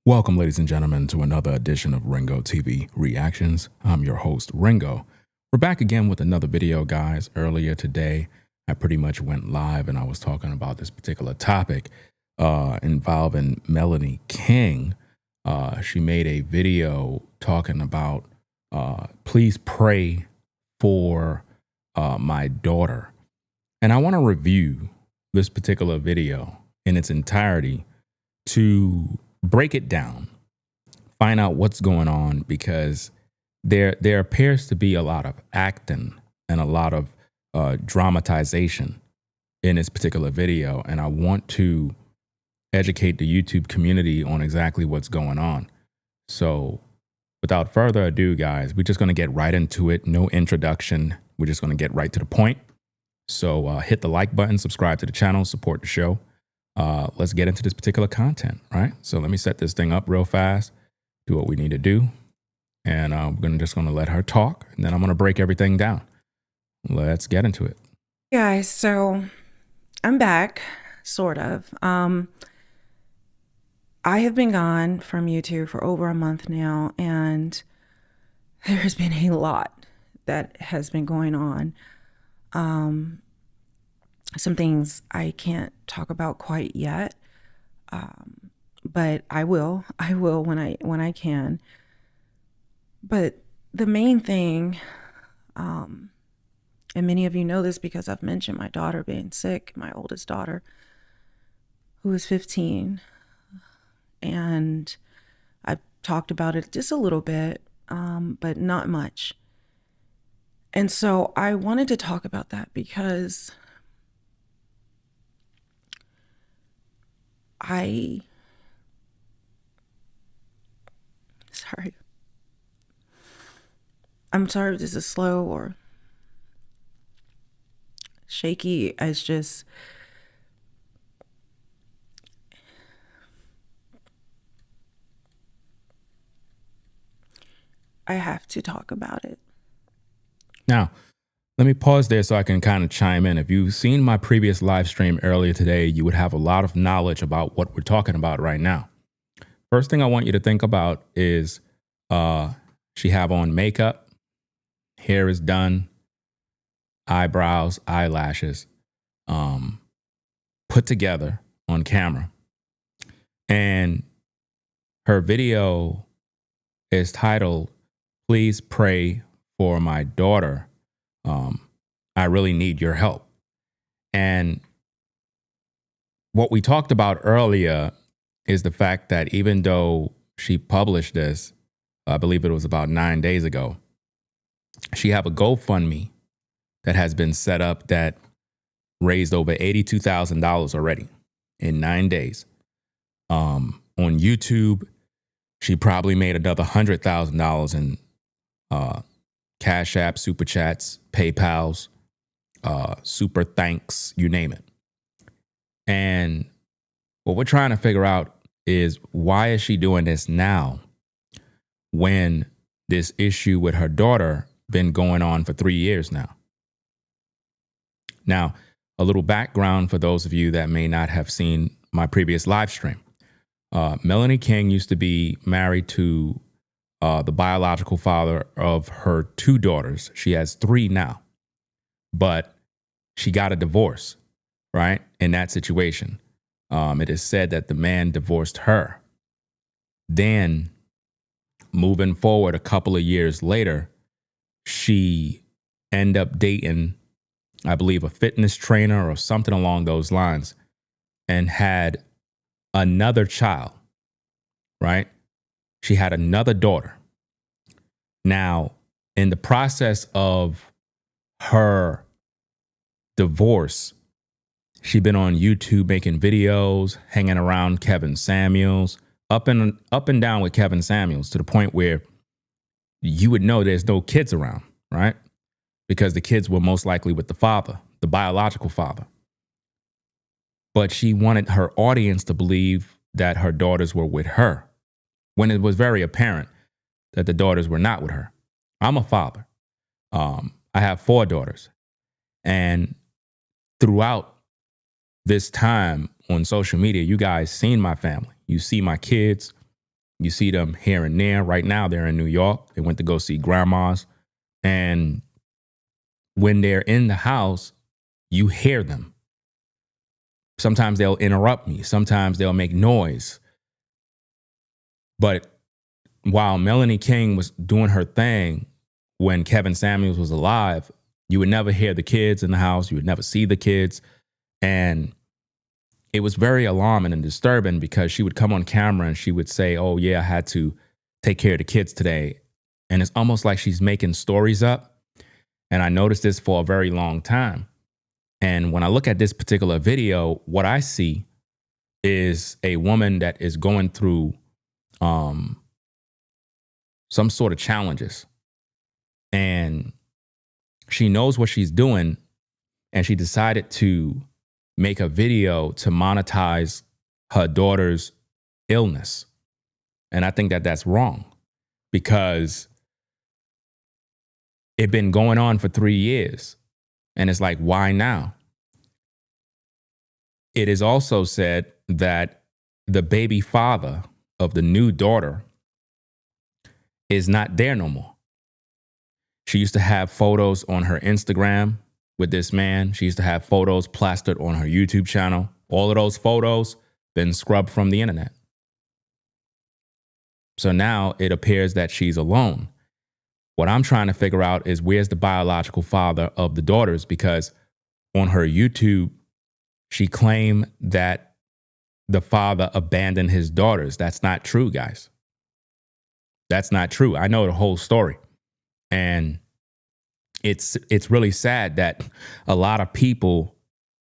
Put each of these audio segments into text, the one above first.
Welcome, ladies and gentlemen, to another edition of Ringo TV Reactions. I'm your host, Ringo. We're back again with another video, guys. Earlier today, I pretty much went live and I was talking about this particular topic involving Melanie King. She made a video talking about, please pray for my daughter. And I want to review this particular video in its entirety to break it down, find out what's going on, because there appears to be a lot of acting and a lot of dramatization in this particular video. And I want to educate the YouTube community on exactly what's going on. So without further ado, guys, we're just going to get right into it. No introduction. We're just going to get right to the point. So hit the like button, subscribe to the channel, support the show. Let's get into this particular content, right? So let me set this thing up real fast, do what we need to do. And we're just going to let her talk, and then I'm going to break everything down. Let's get into it. Guys, so I'm back, sort of. I have been gone from YouTube for over a month now, and there's been a lot that has been going on. Some things I can't talk about quite yet, but I will when I can. But the main thing, and many of you know this because I've mentioned my daughter being sick, my oldest daughter, who is 15, and I've talked about it just a little bit, but not much. And so I wanted to talk about that because I'm sorry if this is slow or shaky. It's just, I have to talk about it. Now, let me pause there so I can kind of chime in. If you've seen my previous live stream earlier today, you would have a lot of knowledge about what we're talking about right now. First thing I want you to think about is she have on makeup, hair is done, eyebrows, eyelashes, put together on camera. And her video is titled, "Please Pray for My Daughter. I really need your help." And what we talked about earlier is the fact that even though she published this, I believe it was about 9 days ago, she have a GoFundMe that has been set up that raised over $82,000 already in 9 days. On YouTube, she probably made another $100,000 in Cash App, Super Chats, PayPals, Super Thanks, you name it. And what we're trying to figure out is, why is she doing this now when this issue with her daughter been going on for 3 years now? Now, a little background for those of you that may not have seen my previous live stream. Melanie King used to be married to the biological father of her 2 daughters. She has 3 now, but she got a divorce, right? In that situation, it is said that the man divorced her. Then moving forward a couple of years later, she ended up dating, I believe, a fitness trainer or something along those lines, and had another child, right? She had another daughter. Now, in the process of her divorce, she'd been on YouTube making videos, hanging around Kevin Samuels, up and down with Kevin Samuels, to the point where you would know there's no kids around, right? Because the kids were most likely with the father, the biological father. But she wanted her audience to believe that her daughters were with her, when it was very apparent that the daughters were not with her. I'm a father. I have 4 daughters. And throughout this time on social media, you guys seen my family. You see my kids. You see them here and there. Right now, they're in New York. They went to go see grandmas. And when they're in the house, you hear them. Sometimes they'll interrupt me. Sometimes they'll make noise. But while Melanie King was doing her thing when Kevin Samuels was alive, you would never hear the kids in the house. You would never see the kids. And it was very alarming and disturbing because she would come on camera and she would say, oh, yeah, I had to take care of the kids today. And it's almost like she's making stories up. And I noticed this for a very long time. And when I look at this particular video, what I see is a woman that is going through some sort of challenges. And she knows what she's doing. And she decided to make a video to monetize her daughter's illness. And I think that that's wrong because it's been going on for 3 years. And it's like, why now? It is also said that the baby father of the new daughter is not there no more. She used to have photos on her Instagram with this man. She used to have photos plastered on her YouTube channel. All of those photos been scrubbed from the internet. So now it appears that she's alone. What I'm trying to figure out is where's the biological father of the daughters, because on her YouTube, she claimed that the father abandoned his daughters. That's not true, guys. That's not true. I know the whole story. And it's really sad that a lot of people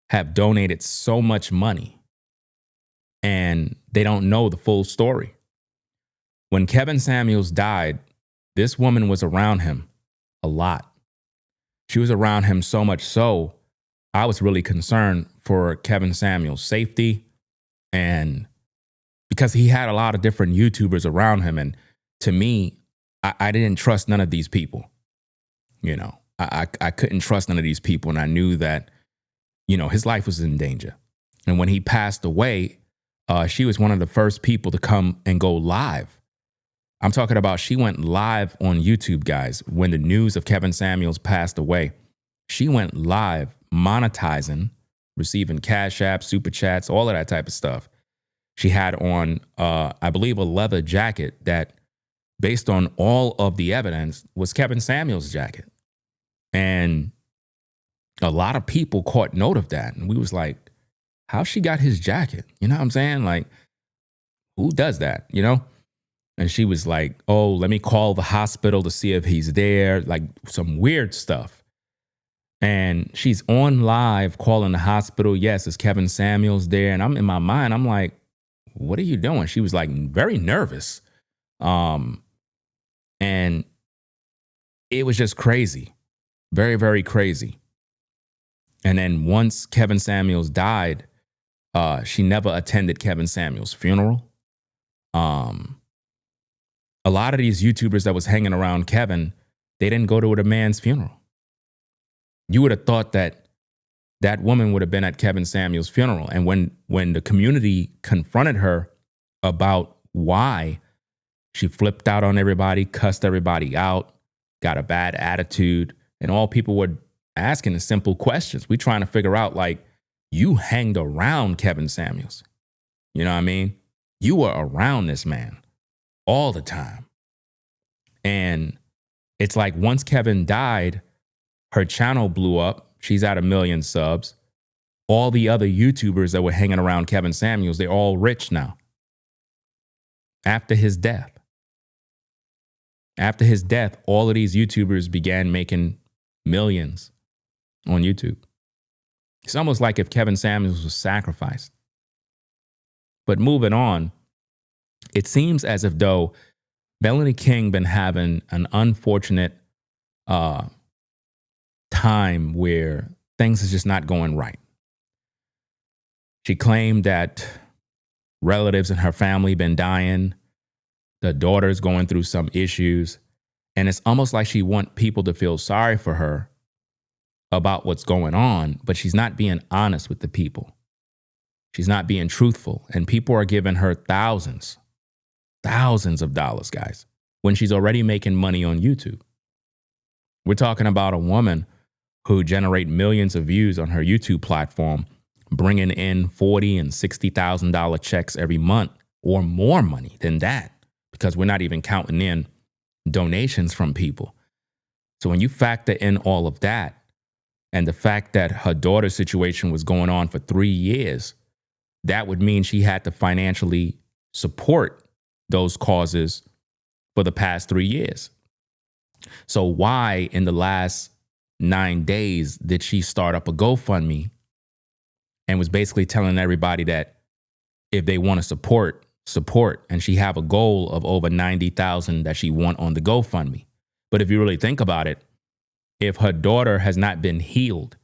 have donated so much money and they don't know the full story. When Kevin Samuels died, this woman was around him a lot. She was around him so much so, I was really concerned for Kevin Samuels' safety, and because he had a lot of different YouTubers around him. And to me, I didn't trust none of these people. You know, I couldn't trust none of these people. And I knew that, you know, his life was in danger. And when he passed away, she was one of the first people to come and go live. I'm talking about she went live on YouTube, guys. When the news of Kevin Samuels passed away, she went live monetizing, receiving Cash App, Super Chats, all of that type of stuff. She had on, I believe, a leather jacket that, based on all of the evidence, was Kevin Samuels' jacket. And a lot of people caught note of that. And we was like, how she got his jacket? You know what I'm saying? Like, who does that, you know? And she was like, oh, let me call the hospital to see if he's there, like some weird stuff. And she's on live calling the hospital. Yes, is Kevin Samuels there? And I'm in my mind, I'm like, what are you doing? She was like very nervous. And it was just crazy. Very, very crazy. And then once Kevin Samuels died, she never attended Kevin Samuels' funeral. A lot of these YouTubers that was hanging around Kevin, they didn't go to the man's funeral. You would have thought that that woman would have been at Kevin Samuels' funeral. And when the community confronted her about why she flipped out on everybody, cussed everybody out, got a bad attitude, and all people were asking is simple questions. We trying to figure out, like, you hanged around Kevin Samuels. You know what I mean? You were around this man all the time. And it's like once Kevin died, her channel blew up. She's at 1 million subs. All the other YouTubers that were hanging around Kevin Samuels, they're all rich now. After his death. After his death, all of these YouTubers began making millions on YouTube. It's almost like if Kevin Samuels was sacrificed. But moving on, it seems as if though Melanie King been having an unfortunate time where things is just not going right. She claimed that relatives in her family been dying. The daughter's going through some issues. And it's almost like she want people to feel sorry for her about what's going on, but she's not being honest with the people. She's not being truthful. And people are giving her thousands thousands of dollars, guys, when she's already making money on YouTube. We're talking about a woman who generate millions of views on her YouTube platform, bringing in $40,000 and $60,000 checks every month, or more money than that, because we're not even counting in donations from people. So when you factor in all of that, and the fact that her daughter's situation was going on for 3 years, that would mean she had to financially support those causes for the past 3 years. So why in the last 9 days did she start up a GoFundMe and was basically telling everybody that if they want to support, and she have a goal of over 90,000 that she want on the GoFundMe. But if you really think about it, if her daughter has not been healed,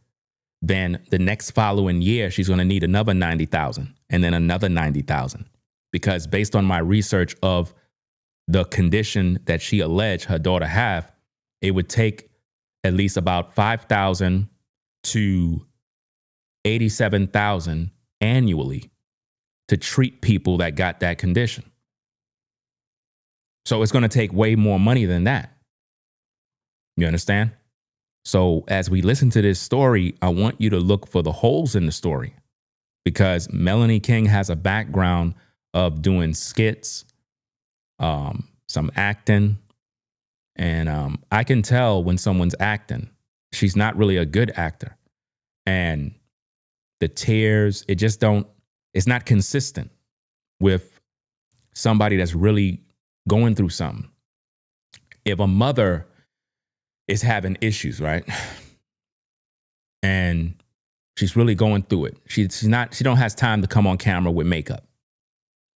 then the next following year, she's going to need another 90,000 and then another 90,000. Because based on my research of the condition that she alleged her daughter have, it would take at least about 5,000 to 87,000 annually to treat people that got that condition. So it's going to take way more money than that. You understand? So as we listen to this story, I want you to look for the holes in the story, because Melanie King has a background of doing skits, some acting, and I can tell when someone's acting. She's not really a good actor. And the tears, it's not consistent with somebody that's really going through something. If a mother is having issues, right? And she's really going through it. She don't have time to come on camera with makeup,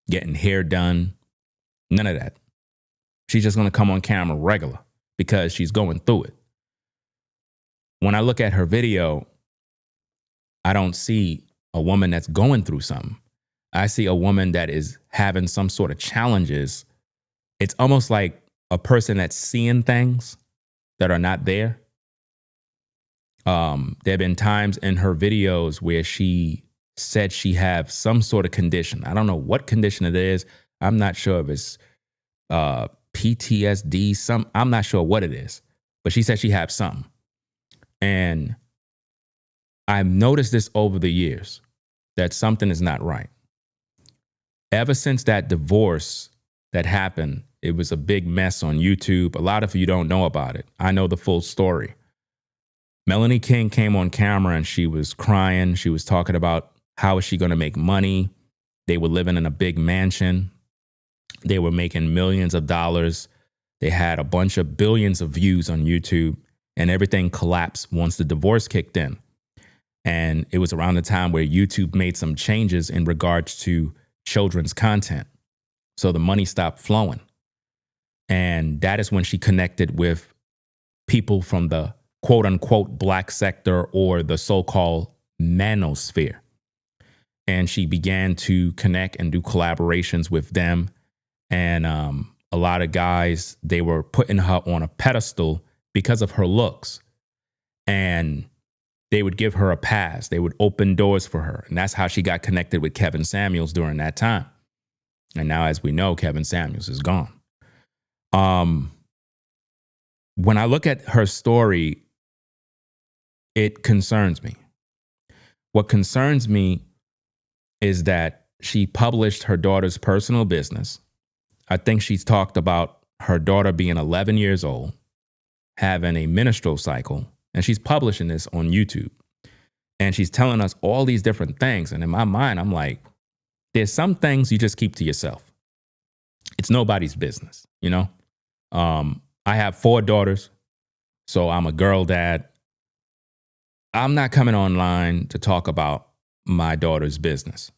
getting hair done, none of that. She's just going to come on camera regular because she's going through it. When I look at her video, I don't see a woman that's going through something. I see a woman that is having some sort of challenges. It's almost like a person that's seeing things that are not there. There have been times in her videos where she said she have some sort of condition. I don't know what condition it is. I'm not sure if it's PTSD. I'm not sure what it is, but she said she have something. And I've noticed this over the years, that something is not right. Ever since that divorce that happened, it was a big mess on YouTube. A lot of you don't know about it. I know the full story. Melanie King came on camera and she was crying. She was talking about how is she going to make money. They were living in a big mansion. They were making millions of dollars. They had a bunch of billions of views on YouTube, and everything collapsed once the divorce kicked in. And it was around the time where YouTube made some changes in regards to children's content. So the money stopped flowing. And that is when she connected with people from the quote unquote black sector, or the so-called manosphere. And she began to connect and do collaborations with them. And a lot of guys, they were putting her on a pedestal because of her looks. And they would give her a pass. They would open doors for her. And that's how she got connected with Kevin Samuels during that time. And now, as we know, Kevin Samuels is gone. When I look at her story, it concerns me. What concerns me is that she published her daughter's personal business. I think she's talked about her daughter being 11 years old, having a menstrual cycle, and she's publishing this on YouTube. And she's telling us all these different things. And in my mind, I'm like, there's some things you just keep to yourself. It's nobody's business, you know? I have 4 daughters, so I'm a girl dad. I'm not coming online to talk about my daughter's business.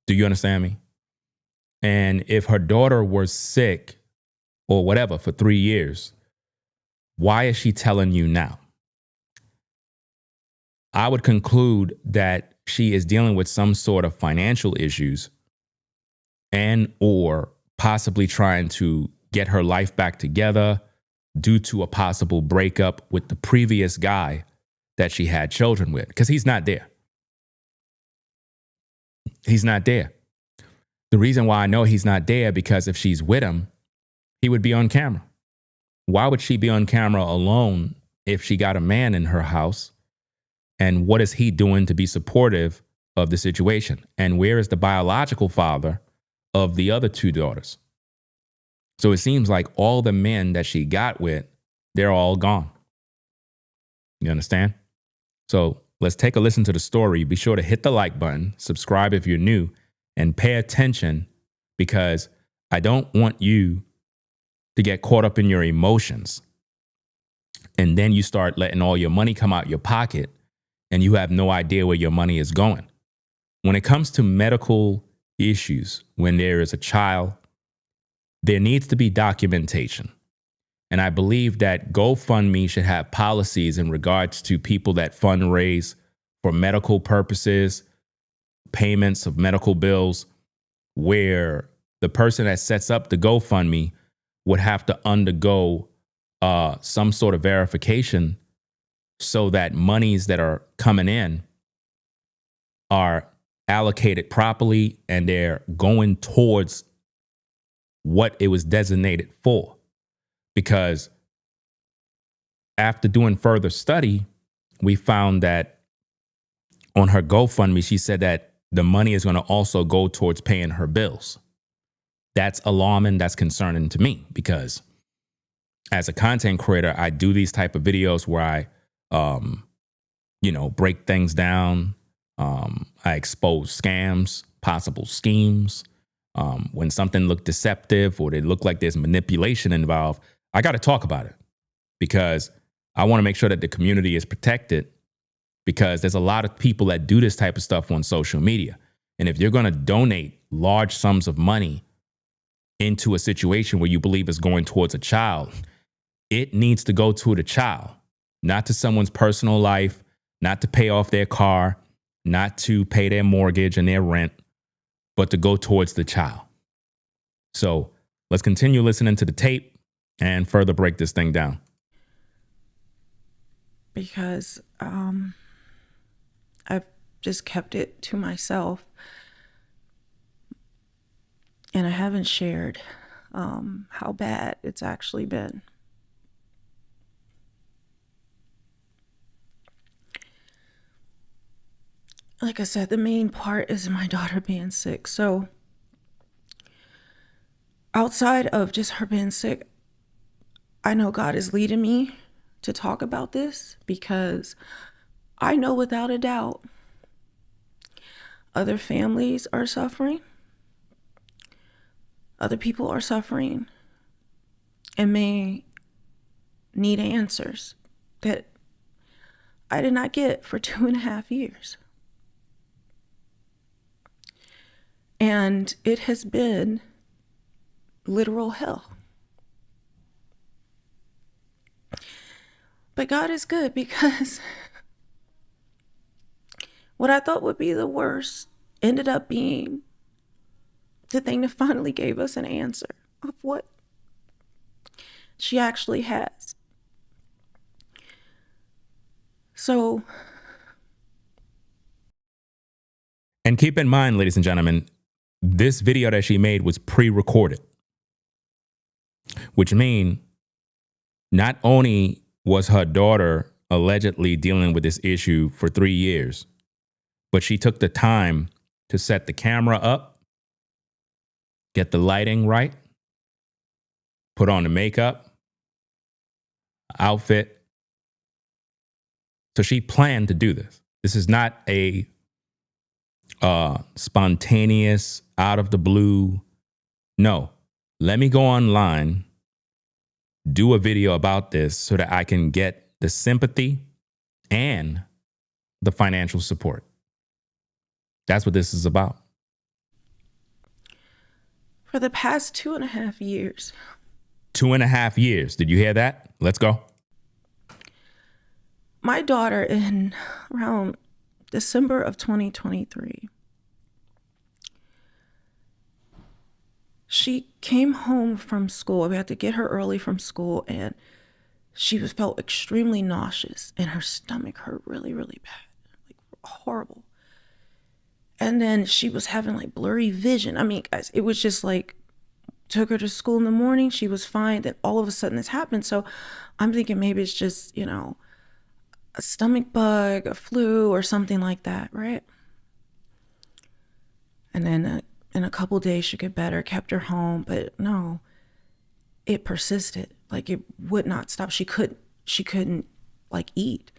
Do you understand me? And if her daughter was sick or whatever for 3 years, why is she telling you now? I would conclude that she is dealing with some sort of financial issues, and or possibly trying to get her life back together due to a possible breakup with the previous guy that she had children with, because he's not there. He's not there. The reason why I know he's not there, because if she's with him, he would be on camera. Why would she be on camera alone if she got a man in her house? And what is he doing to be supportive of the situation? And where is the biological father of the other two daughters? So it seems like all the men that she got with, they're all gone. You understand? So let's take a listen to the story. Be sure to hit the like button, subscribe if you're new, and pay attention, because I don't want you to get caught up in your emotions. And then you start letting all your money come out your pocket and you have no idea where your money is going. When it comes to medical issues, when there is a child, there needs to be documentation. And I believe that GoFundMe should have policies in regards to people that fundraise for medical purposes, payments of medical bills, where the person that sets up the GoFundMe would have to undergo some sort of verification so that monies that are coming in are allocated properly and they're going towards what it was designated for. Because after doing further study, we found that on her GoFundMe, she said that the money is going to also go towards paying her bills. That's alarming. That's concerning to me, because as a content creator, I do these type of videos where I, break things down. I expose scams, possible schemes. When something looked deceptive or they look like there's manipulation involved, I got to talk about it, because I want to make sure that the community is protected, because there's a lot of people that do this type of stuff on social media. And if you're going to donate large sums of money into a situation where you believe is going towards a child, it needs to go to the child, not to someone's personal life, not to pay off their car, not to pay their mortgage and their rent, but to go towards the child. So let's continue listening to the tape and further break this thing down. Because I've just kept it to myself, and I haven't shared how bad it's actually been. Like I said, the main part is my daughter being sick. So outside of just her being sick, I know God is leading me to talk about this, because I know without a doubt other families are suffering, other people are suffering, and may need answers that I did not get for 2.5 years. And it has been literal hell. But God is good, because what I thought would be the worst ended up being the thing that finally gave us an answer of what she actually has. So, and keep in mind, ladies and gentlemen, this video that she made was pre-recorded, which means not only was her daughter allegedly dealing with this issue for 3 years, but she took the time to set the camera up, get the lighting right, put on the makeup, outfit. So she planned to do this. This is not a spontaneous, out of the blue. No, let me go online, do a video about this so that I can get the sympathy and the financial support. That's what this is about. for the past 2.5 years. 2.5 years. Did you hear that? Let's go. My daughter, in around December of 2023, she came home from school. We had to get her early from school, and she felt extremely nauseous, and her stomach hurt really, really bad, like horrible. And then she was having like blurry vision. I mean, guys, it was just like, took her to school in the morning. She was fine. Then all of a sudden this happened. So I'm thinking maybe it's just, you know, a stomach bug, a flu or something like that, right? And then in a couple days she'd get better, kept her home. But no, it persisted. Like it would not stop. She couldn't like eat.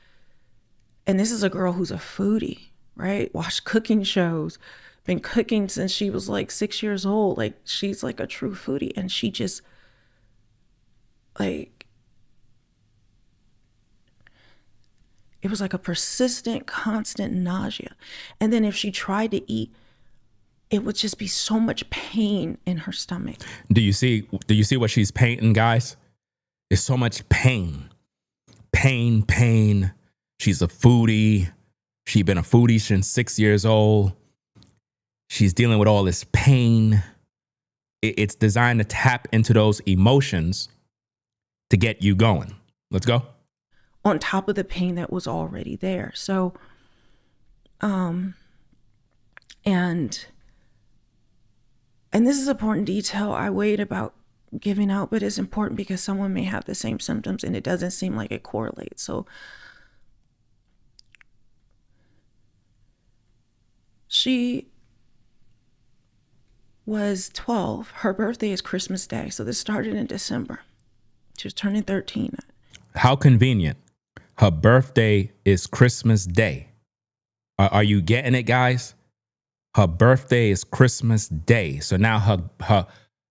And this is a girl who's a foodie, right? Watched cooking shows, been cooking since she was like 6 years old. Like she's like a true foodie. And she just like, it was like a persistent, constant nausea. And then if she tried to eat, it would just be so much pain in her stomach. Do you see what she's painting, guys? It's so much pain. Pain. She's a foodie. She's been a foodie since 6 years old. She's dealing with all this pain. It's designed to tap into those emotions to get you going. Let's go. On top of the pain that was already there. So, and this is an important detail I worried about giving out, but it's important because someone may have the same symptoms and it doesn't seem like it correlates. So she was 12. Her birthday is Christmas Day. So this started in December. She was turning 13. How convenient. Her birthday is Christmas Day. Are you getting it, guys? Her birthday is Christmas Day. So now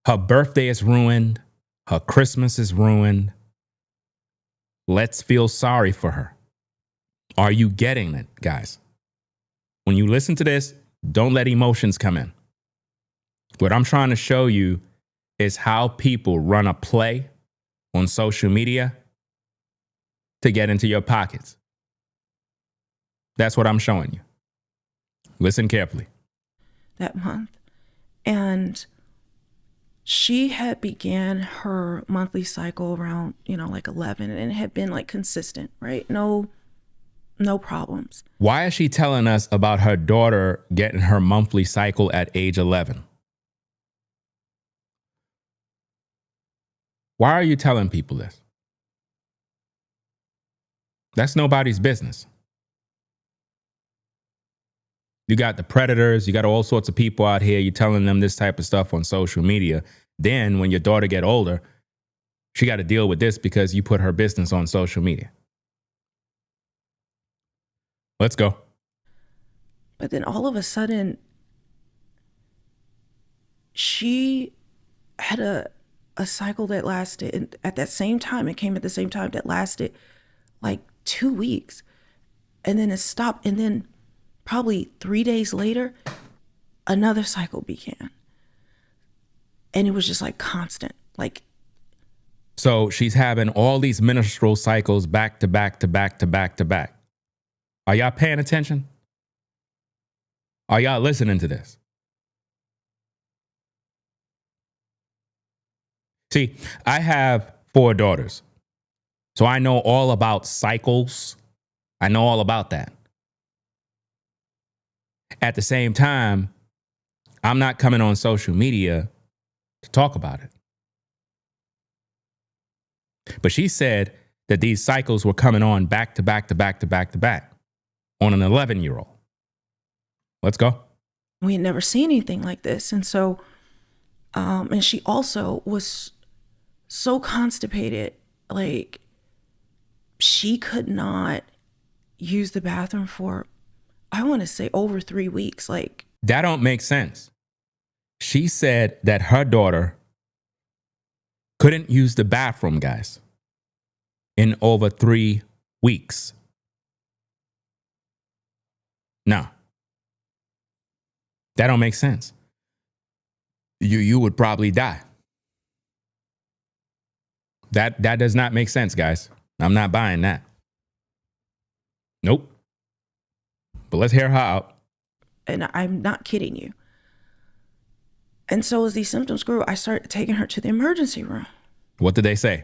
her birthday is ruined. Her Christmas is ruined. Let's feel sorry for her. Are you getting it, guys? When you listen to this, don't let emotions come in. What I'm trying to show you is how people run a play on social media to get into your pockets. That's what I'm showing you. Listen carefully. That month. And she had began her monthly cycle around, like 11, and it had been like consistent, right? No problems. Why is she telling us about her daughter getting her monthly cycle at age 11? Why are you telling people this? That's nobody's business. You got the predators, you got all sorts of people out here, you're telling them this type of stuff on social media. Then when your daughter get older, she got to deal with this because you put her business on social media. Let's go. But then all of a sudden, she had a cycle that lasted, and at that same time, it came at the same time, that lasted like 2 weeks. And then it stopped. And then probably 3 days later, another cycle began. And it was just like constant. Like, so she's having all these menstrual cycles back to back to back to back to back. Are y'all paying attention? Are y'all listening to this? See, I have 4 daughters, so I know all about cycles. I know all about that. At the same time, I'm not coming on social media to talk about it. But she said that these cycles were coming on back to back to back to back to back on an 11-year-old. Let's go. We had never seen anything like this. And so, and she also was so constipated, like she could not use the bathroom for, I want to say, over 3 weeks. Like, that don't make sense. She said that her daughter couldn't use the bathroom, guys, in over 3 weeks. No. That don't make sense. You would probably die. That does not make sense, guys. I'm not buying that. Nope. But let's hear her out. And I'm not kidding you. And so as these symptoms grew, I started taking her to the emergency room. What did they say?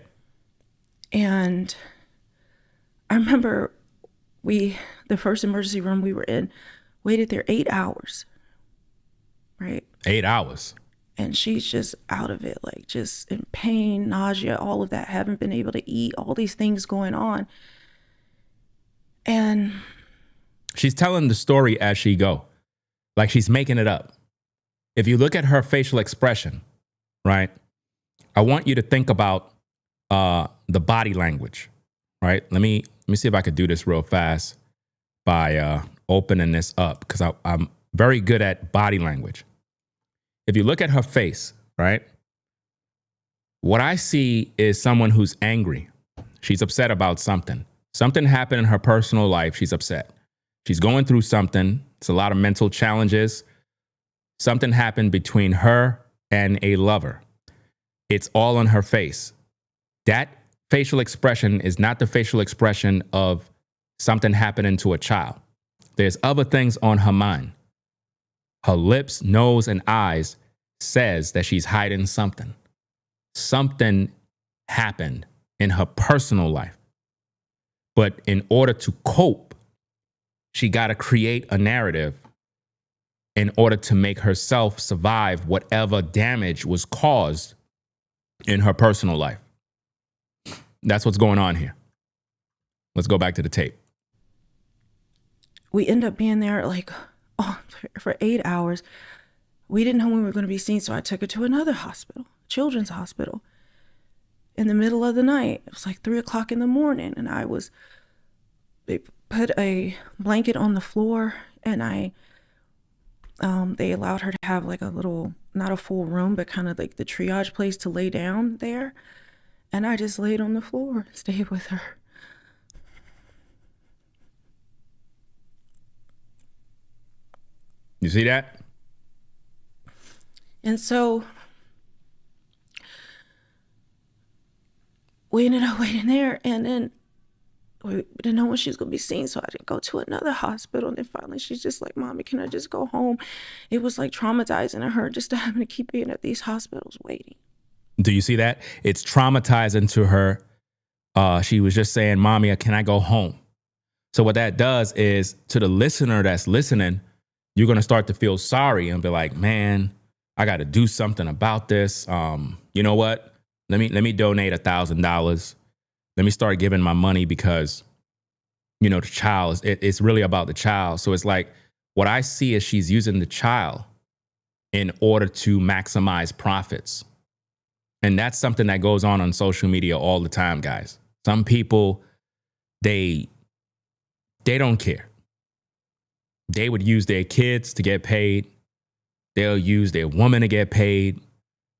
And I remember the first emergency room we were in, waited there 8 hours. right? 8 hours. And she's just out of it, like just in pain, nausea, all of that, haven't been able to eat, all these things going on. And she's telling the story as she go, like she's making it up. If you look at her facial expression, right, I want you to think about the body language, right? Let me see if I could do this real fast by opening this up, because I'm very good at body language. If you look at her face, right, what I see is someone who's angry. She's upset about something. Something happened in her personal life. She's upset. She's going through something. It's a lot of mental challenges. Something happened between her and a lover. It's all on her face. That facial expression is not the facial expression of something happening to a child. There's other things on her mind. Her lips, nose, and eyes says that she's hiding something. Something happened in her personal life. But in order to cope, she got to create a narrative in order to make herself survive whatever damage was caused in her personal life. That's what's going on here. Let's go back to the tape. We end up being there for 8 hours. We didn't know when we were going to be seen, so I took her to another hospital, children's hospital. In the middle of the night, it was like 3:00 in the morning, and they put a blanket on the floor, and they allowed her to have like a little, not a full room, but kind of like the triage place to lay down there. And I just laid on the floor, stayed with her. You see that? And so we ended up waiting there, and then we didn't know when she was going to be seen, so I didn't go to another hospital. And then finally she's just like, "Mommy, can I just go home?" It was like traumatizing to her just to having to keep being at these hospitals waiting. Do you see that? It's traumatizing to her. She was just saying, "Mommy, can I go home?" So what that does is, to the listener that's listening, you're going to start to feel sorry and be like, "Man, I got to do something about this. You know what? Let me donate $1,000. Let me start giving my money, because, you know, the child, it's really about the child." So it's like, what I see is she's using the child in order to maximize profits. And that's something that goes on social media all the time, guys. Some people, they don't care. They would use their kids to get paid. They'll use their woman to get paid.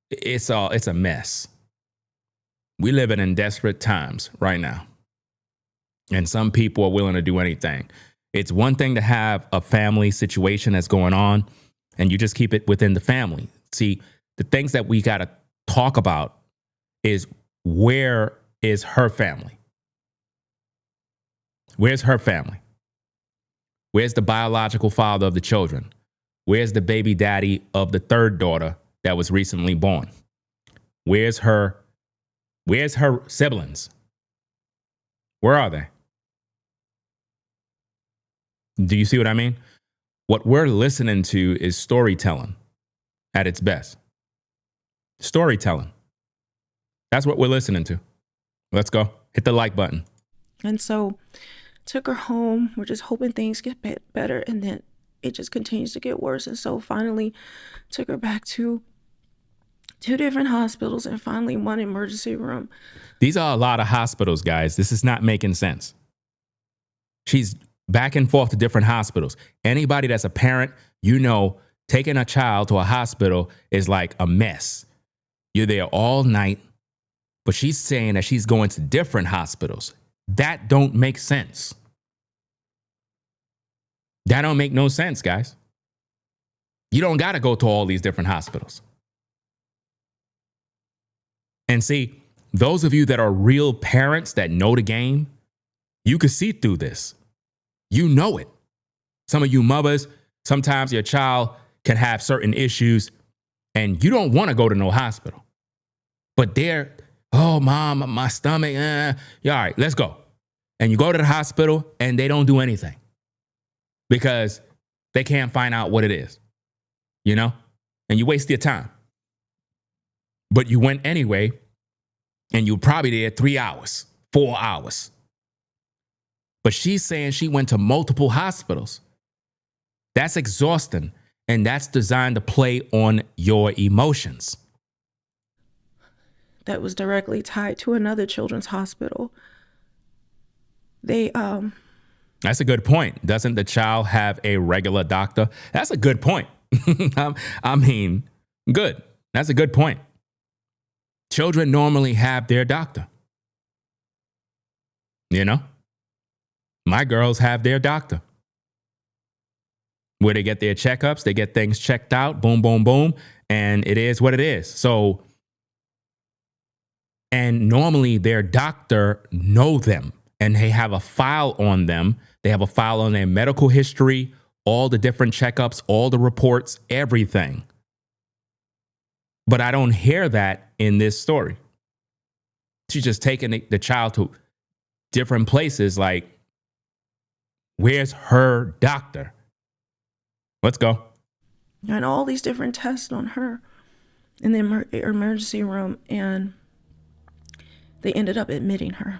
It's a mess. We live in desperate times right now. And some people are willing to do anything. It's one thing to have a family situation that's going on, and you just keep it within the family. See, the things that we got to talk about is, where is her family? Where's her family? Where's the biological father of the children? Where's the baby daddy of the third daughter that was recently born? Where's her siblings? Where are they? Do you see what I mean? What we're listening to is storytelling at its best. Storytelling. That's what we're listening to. Let's go. Hit the like button. And so took her home. We're just hoping things get better. And then it just continues to get worse. And so finally took her back to 2 different hospitals and finally one emergency room. These are a lot of hospitals, guys. This is not making sense. She's back and forth to different hospitals. Anybody that's a parent, you know, taking a child to a hospital is like a mess. You're there all night, but she's saying that she's going to different hospitals. That don't make sense. That don't make no sense, guys. You don't got to go to all these different hospitals. And see, those of you that are real parents that know the game, you can see through this. You know it. Some of you mothers, sometimes your child can have certain issues and you don't want to go to no hospital. But they're, "Oh, Mom, my stomach, yeah, all right, let's go." And you go to the hospital and they don't do anything because they can't find out what it is. You know, and you waste your time. But you went anyway, and you were probably there 3 hours, 4 hours. But she's saying she went to multiple hospitals. That's exhausting, and that's designed to play on your emotions. That was directly tied to another children's hospital. That's a good point. Doesn't the child have a regular doctor? That's a good point. I mean, good. That's a good point. Children normally have their doctor. You know? My girls have their doctor. Where they get their checkups, they get things checked out, boom, boom, boom, and it is what it is. So, and normally their doctor know them, and they have a file on them. They have a file on their medical history, all the different checkups, all the reports, everything. But I don't hear that in this story. She's just taking the child to different places. Like, where's her doctor? Let's go. And all these different tests on her in the emergency room, and they ended up admitting her.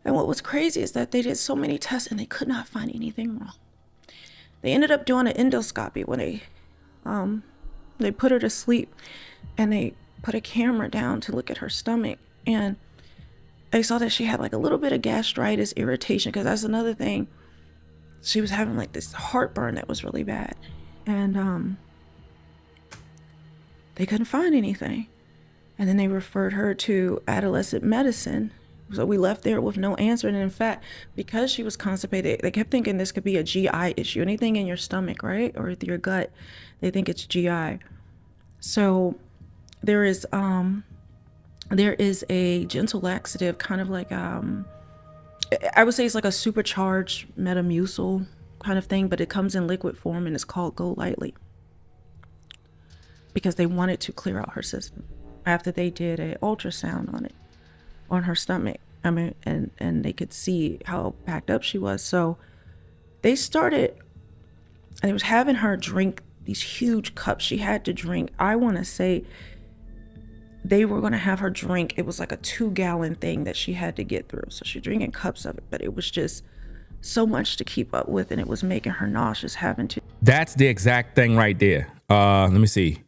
And what was crazy is that they did so many tests and they could not find anything wrong. They ended up doing an endoscopy when they put her to sleep, and they put a camera down to look at her stomach, and they saw that she had like a little bit of gastritis irritation, because that's another thing. She was having like this heartburn that was really bad, and they couldn't find anything. And then they referred her to adolescent medicine. So we left there with no answer. And in fact, because she was constipated, they kept thinking this could be a GI issue. Anything in your stomach, right? Or your gut, they think it's GI. So there is a gentle laxative, kind of like, I would say it's like a supercharged Metamucil kind of thing, but it comes in liquid form, and it's called Go Lightly, because they wanted to clear out her system after they did an ultrasound on her stomach. I mean, and they could see how packed up she was. So they started, and it was having her drink these huge cups she had to drink. I want to say they were going to have her drink, it was like a 2-gallon thing that she had to get through. So she's drinking cups of it, but it was just so much to keep up with, and it was making her nauseous having to. That's the exact thing right there. Let me see.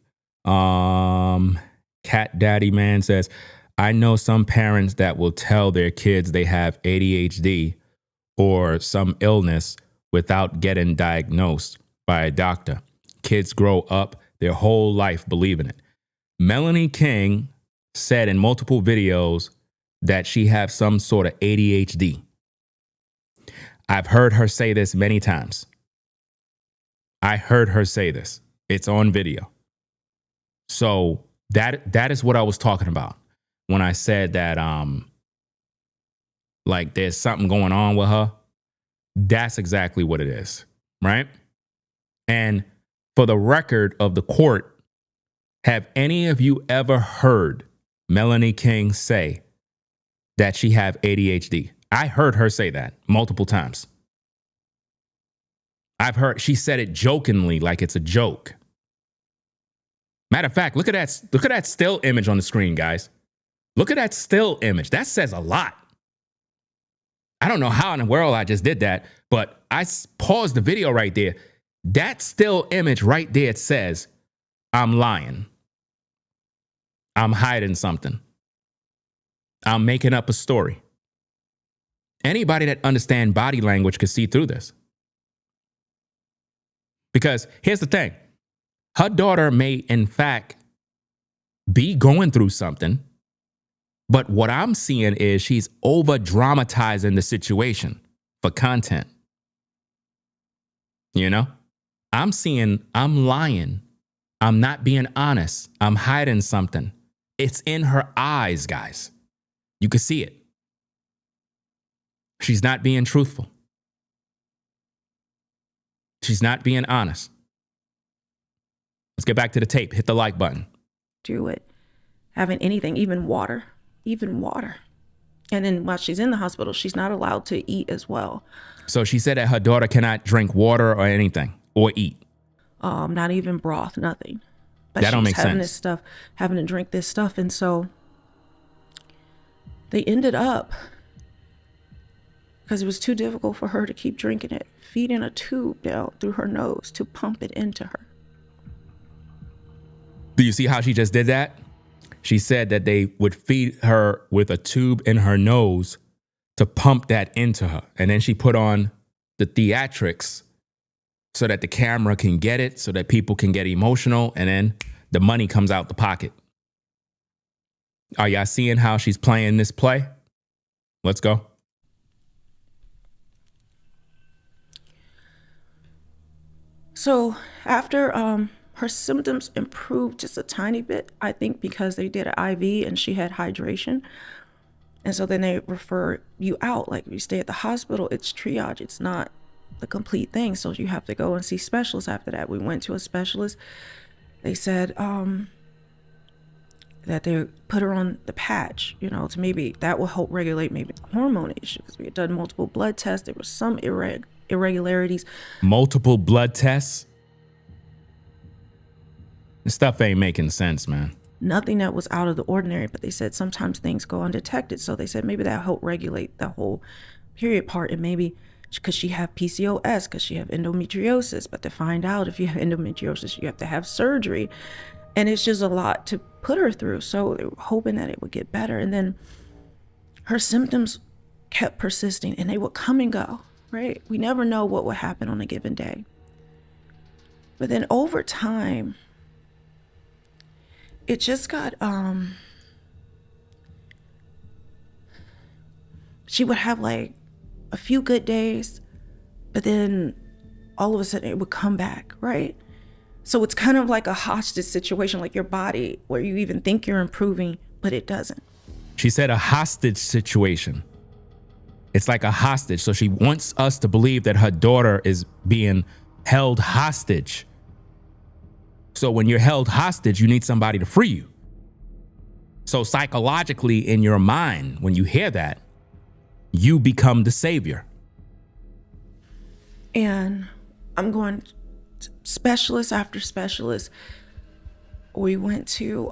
Cat Daddy Man says, I know some parents that will tell their kids they have ADHD or some illness without getting diagnosed by a doctor. Kids grow up their whole life believing it. Melanie King said in multiple videos that she has some sort of ADHD. I've heard her say this many times. I heard her say this. It's on video. So that is what I was talking about when I said that like there's something going on with her. That's exactly what it is, right? And for the record of the court, have any of you ever heard Melanie King say that she have ADHD? I heard her say that multiple times. I've heard she said it jokingly, like it's a joke. Matter of fact, look at that still image on the screen, guys. Look at that still image. That says a lot. I don't know how in the world I just did that, but I paused the video right there. That still image right there, it says, I'm lying. I'm hiding something. I'm making up a story. Anybody that understands body language could see through this. Because here's the thing. Her daughter may, in fact, be going through something, but what I'm seeing is she's over-dramatizing the situation for content. You know? I'm seeing I'm lying. I'm not being honest. I'm hiding something. It's in her eyes, guys. You can see it. She's not being truthful. She's not being honest. Let's get back to the tape. Hit the like button. Do it. Having anything, even water. And then while she's in the hospital, she's not allowed to eat as well. So she said that her daughter cannot drink water or anything or eat. not even broth, nothing. But That she don't was make having this sense. stuff, having to drink this stuff. And so they ended up, because it was too difficult for her to keep drinking it, feeding a tube down through her nose to pump it into her. Do you see how she just did that? She said that they would feed her with a tube in her nose to pump that into her. And then she put on the theatrics so that the camera can get it, so that people can get emotional, and then the money comes out the pocket. Are y'all seeing how she's playing this play? Let's go. So after her symptoms improved just a tiny bit, I think because they did an IV and she had hydration. And so then they refer you out. Like if you stay at the hospital, it's triage. It's not the complete thing. So you have to go and see specialists after that. We went to a specialist. They said that they put her on the patch, you know, to maybe that will help regulate maybe the hormone issue, because we had done multiple blood tests. There were some irregularities. Multiple blood tests? This stuff ain't making sense, man. Nothing that was out of the ordinary, but they said sometimes things go undetected. So they said maybe that helped regulate the whole period part, and maybe because she have PCOS, because she have endometriosis. But to find out if you have endometriosis, you have to have surgery. And it's just a lot to put her through. So they were hoping that it would get better. And then her symptoms kept persisting, and they would come and go, right? We never know what would happen on a given day. But then over time, it just got, she would have like a few good days, but then all of a sudden it would come back, right? So it's kind of like a hostage situation, like your body, where you even think you're improving, but it doesn't. She said a hostage situation. It's like a hostage. So she wants us to believe that her daughter is being held hostage. So when you're held hostage, you need somebody to free you. So psychologically in your mind, when you hear that, you become the savior. And I'm going to specialist after specialist. We went to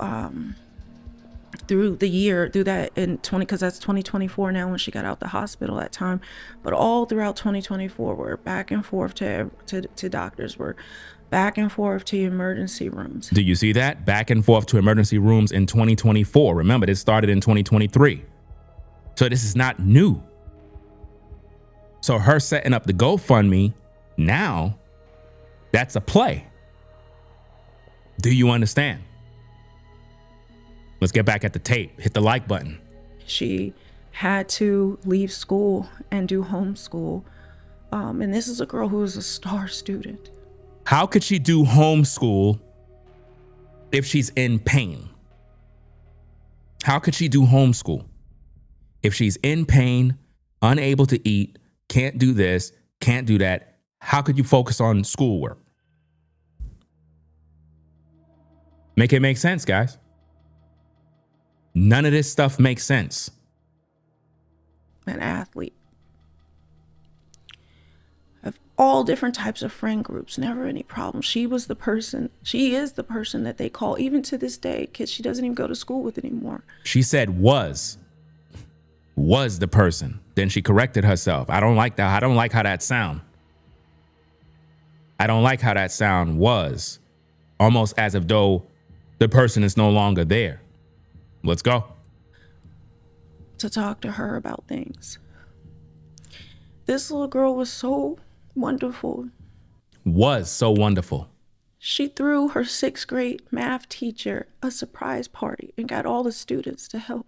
through the year, through that in 20, because that's 2024 now when she got out the hospital that time. But all throughout 2024, we're back and forth to doctors. We're back and forth to emergency rooms. Do you see that? Back and forth to emergency rooms in 2024. Remember, this started in 2023. So this is not new. So her setting up the GoFundMe now, that's a play. Do you understand? Let's get back at the tape. Hit the like button. She had to leave school and do homeschool. And this is a girl who is a star student. How could she do homeschool if she's in pain? How could she do homeschool if she's in pain, unable to eat, can't do this, can't do that? How could you focus on schoolwork? Make it make sense, guys. None of this stuff makes sense. An athlete of all different types of friend groups, never any problems. She is the person that they call even to this day, because she doesn't even go to school with anymore. She said was the person. Then she corrected herself. I don't like that. I don't like how that sound. I don't like how that sound was. Almost as if though the person is no longer there. Let's go. To talk to her about things. This little girl was so wonderful. Was so wonderful. She threw her 6th grade math teacher a surprise party and got all the students to help.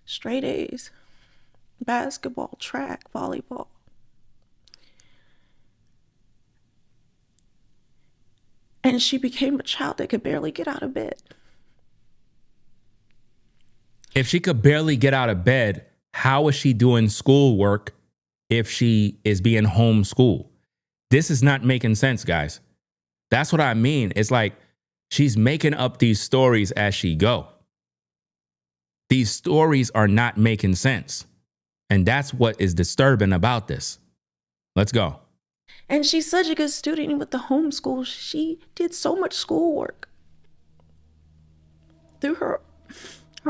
Straight A's, basketball, track, volleyball. And she became a child that could barely get out of bed. If she could barely get out of bed, how is she doing schoolwork if she is being homeschooled? This is not making sense, guys. That's what I mean. It's like she's making up these stories as she go. These stories are not making sense. And that's what is disturbing about this. Let's go. And she's such a good student with the homeschool. She did so much schoolwork through her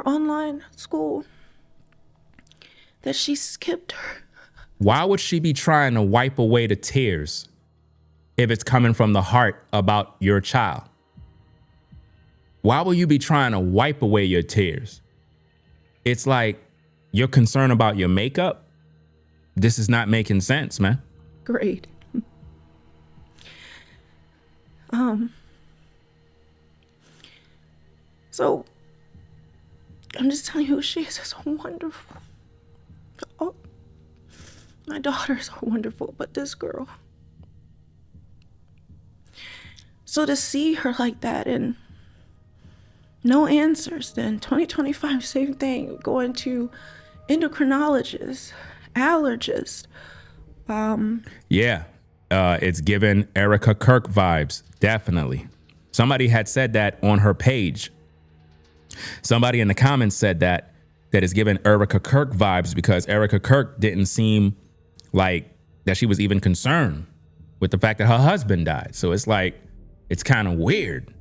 online school that she skipped her. Why would she be trying to wipe away the tears if it's coming from the heart about your child? Why will you be trying to wipe away your tears? It's like you're concerned about your makeup. This is not making sense, man. Great. So I'm just telling you who she is. It's wonderful. Oh, my daughters are wonderful, but this girl. So to see her like that and no answers, then 2025, same thing, going to endocrinologist, allergist. It's given Erica Kirk vibes, definitely. Somebody had said that on her page. Somebody in the comments said that is given Erica Kirk vibes because Erica Kirk didn't seem like that she was even concerned with the fact that her husband died. So it's like, it's kind of weird.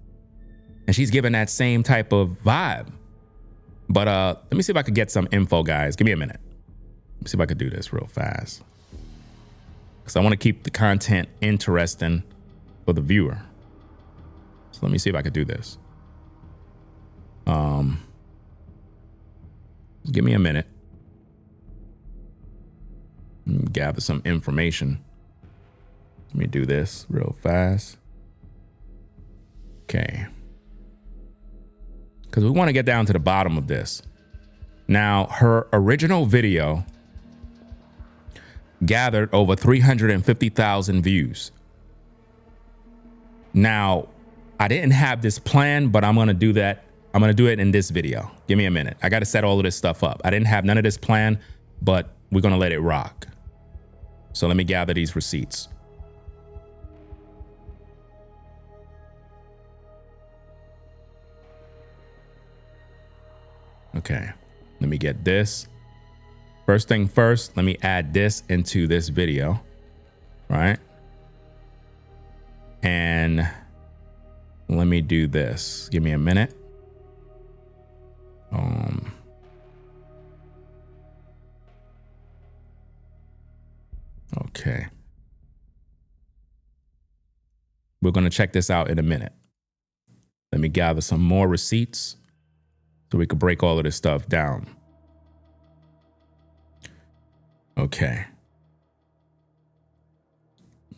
And she's given that same type of vibe. But let me see if I could get some info, guys. Give me a minute. Let me see if I could do this real fast. Because I want to keep the content interesting for the viewer. So let me see if I could do this. Give me a minute. Gather some information. Let me do this real fast. Okay. Because we want to get down to the bottom of this. Now, her original video gathered over 350,000 views. Now, I didn't have this plan, but I'm going to do that. I'm going to do it in this video. Give me a minute. I got to set all of this stuff up. I didn't have none of this plan, but we're going to let it rock. So let me gather these receipts. Okay, let me get this. First thing first, let me add this into this video, right? And let me do this. Give me a minute. Okay. We're going to check this out in a minute. Let me gather some more receipts so we could break all of this stuff down. Okay.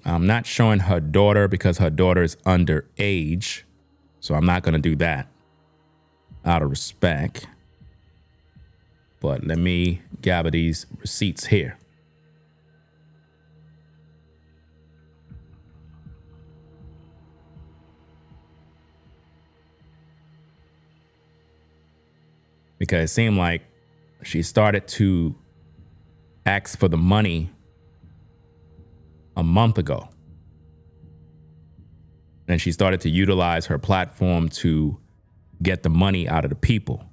I'm not showing her daughter because her daughter is underage. So I'm not going to do that out of respect. But let me gather these receipts here. Because it seemed like she started to ask for the money a month ago. And she started to utilize her platform to get the money out of the people.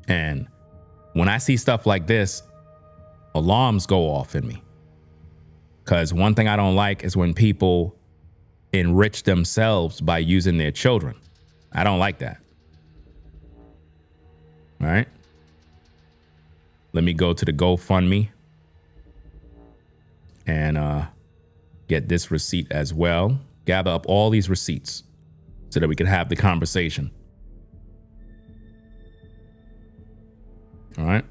And when I see stuff like this, alarms go off in me. Because one thing I don't like is when people enrich themselves by using their children. I don't like that. All right. Let me go to the GoFundMe and get this receipt as well. Gather up all these receipts so that we can have the conversation. All right.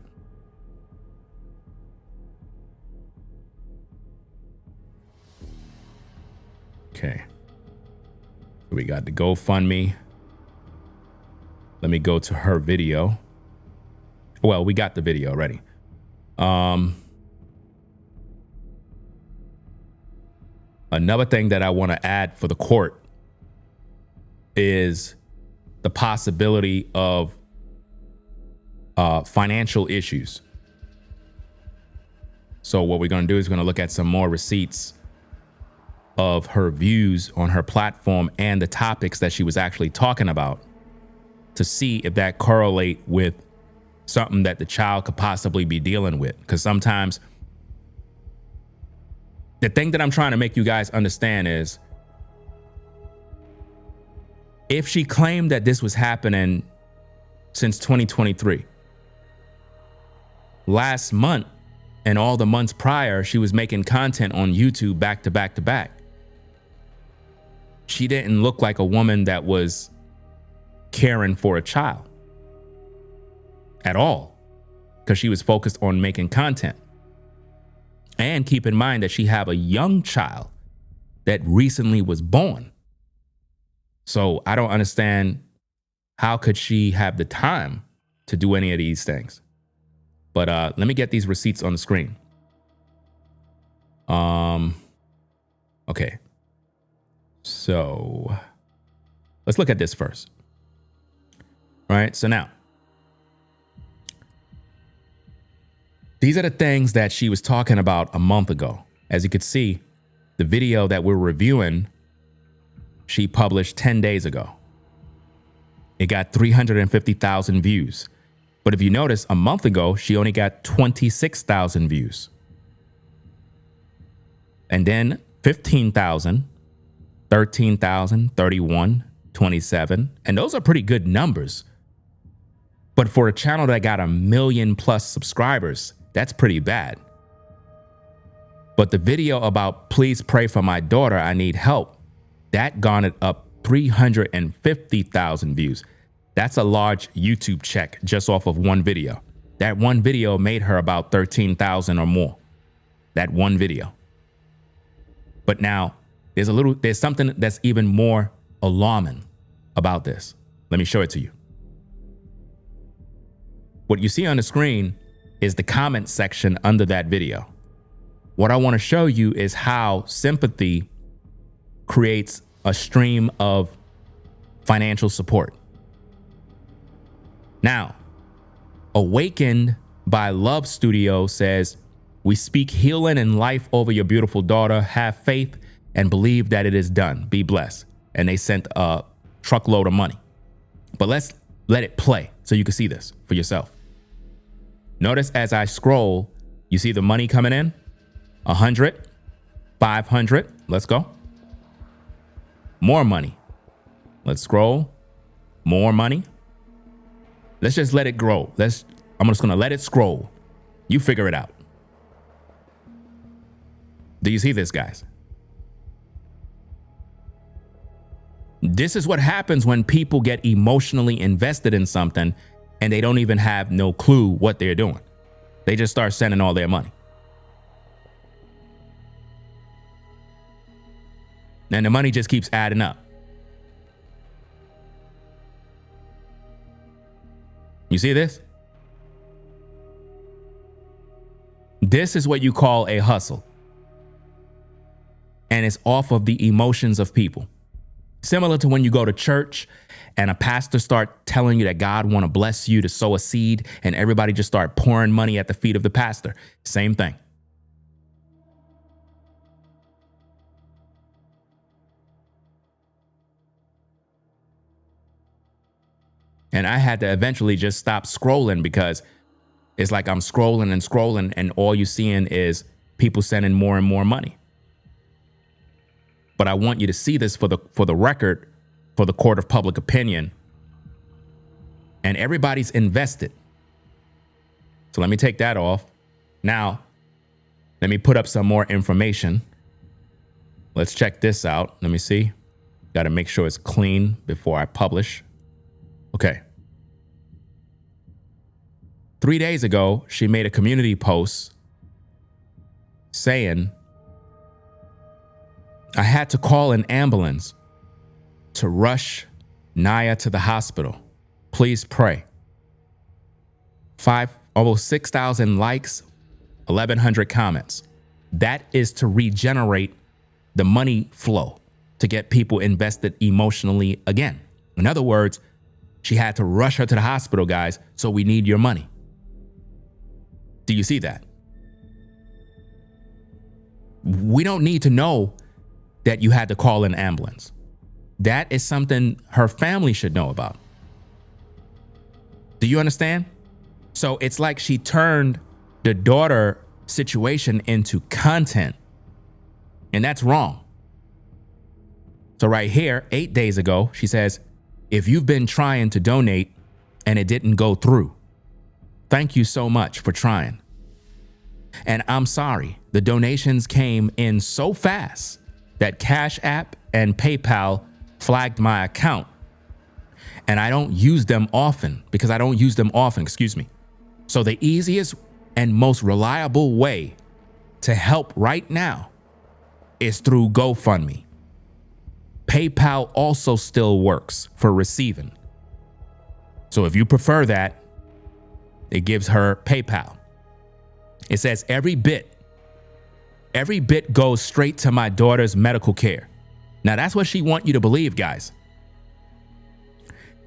Okay. We got the GoFundMe. Let me go to her video. Well, we got the video ready. Another thing that I want to add for the court is the possibility of financial issues. So what we're going to do is going to look at some more receipts of her views on her platform and the topics that she was actually talking about to see if that correlate with something that the child could possibly be dealing with. Because sometimes The thing that I'm trying to make you guys understand is, if she claimed that this was happening since 2023, last month and all the months prior, she was making content on YouTube back to back to back. She didn't look like a woman that was caring for a child at all, because she was focused on making content. And keep in mind that she have a young child that recently was born. So I don't understand, how could she have the time to do any of these things? But let me get these receipts on the screen. Okay. So let's look at this first. All right. So now, these are the things that she was talking about a month ago. As you could see, the video that we're reviewing, she published 10 days ago. It got 350,000 views. But if you notice, a month ago, she only got 26,000 views. And then 15,000, 13,000, 31, 27. And those are pretty good numbers. But for a channel that got 1 million plus subscribers, that's pretty bad. But the video about please pray for my daughter, I need help, that garnered up 350,000 views. That's a large YouTube check just off of one video. That one video made her about 13,000 or more. That one video. But now there's something that's even more alarming about this. Let me show it to you. What you see on the screen is the comment section under that video. What I want to show you is how sympathy creates a stream of financial support. Now, Awakened by Love Studio says, we speak healing and life over your beautiful daughter. Have faith and believe that it is done. Be blessed. And they sent a truckload of money. But let's let it play so you can see this for yourself. Notice as I scroll, you see the money coming in. 100, 500. Let's go. More money. Let's scroll. More money. Let's just let it grow. I'm just going to let it scroll. You figure it out. Do you see this, guys? This is what happens when people get emotionally invested in something and they don't even have no clue what they're doing. They just start sending all their money. And the money just keeps adding up. You see this? This is what you call a hustle. And it's off of the emotions of people. Similar to when you go to church and a pastor start telling you that God want to bless you to sow a seed and everybody just start pouring money at the feet of the pastor. Same thing. And I had to eventually just stop scrolling because it's like I'm scrolling and scrolling and all you're seeing is people sending more and more money. But I want you to see this for the record, for the court of public opinion. And everybody's invested. So let me take that off. Now, let me put up some more information. Let's check this out. Let me see. Got to make sure it's clean before I publish. Okay. 3 days ago, she made a community post saying, I had to call an ambulance to rush Naya to the hospital. Please pray. Almost 6,000 likes, 1,100 comments. That is to regenerate the money flow to get people invested emotionally again. In other words, she had to rush her to the hospital, guys, so we need your money. Do you see that? We don't need to know that you had to call an ambulance. That is something her family should know about. Do you understand? So it's like she turned the daughter situation into content And that's wrong. So right here, 8 days ago, she says, if you've been trying to donate and it didn't go through, thank you so much for trying. And I'm sorry, the donations came in so fast that Cash App and PayPal flagged my account. And I don't use them often excuse me. So the easiest and most reliable way to help right now is through GoFundMe. PayPal also still works for receiving. So if you prefer that, it gives her PayPal. It says every bit goes straight to my daughter's medical care. Now that's what she wants you to believe, guys.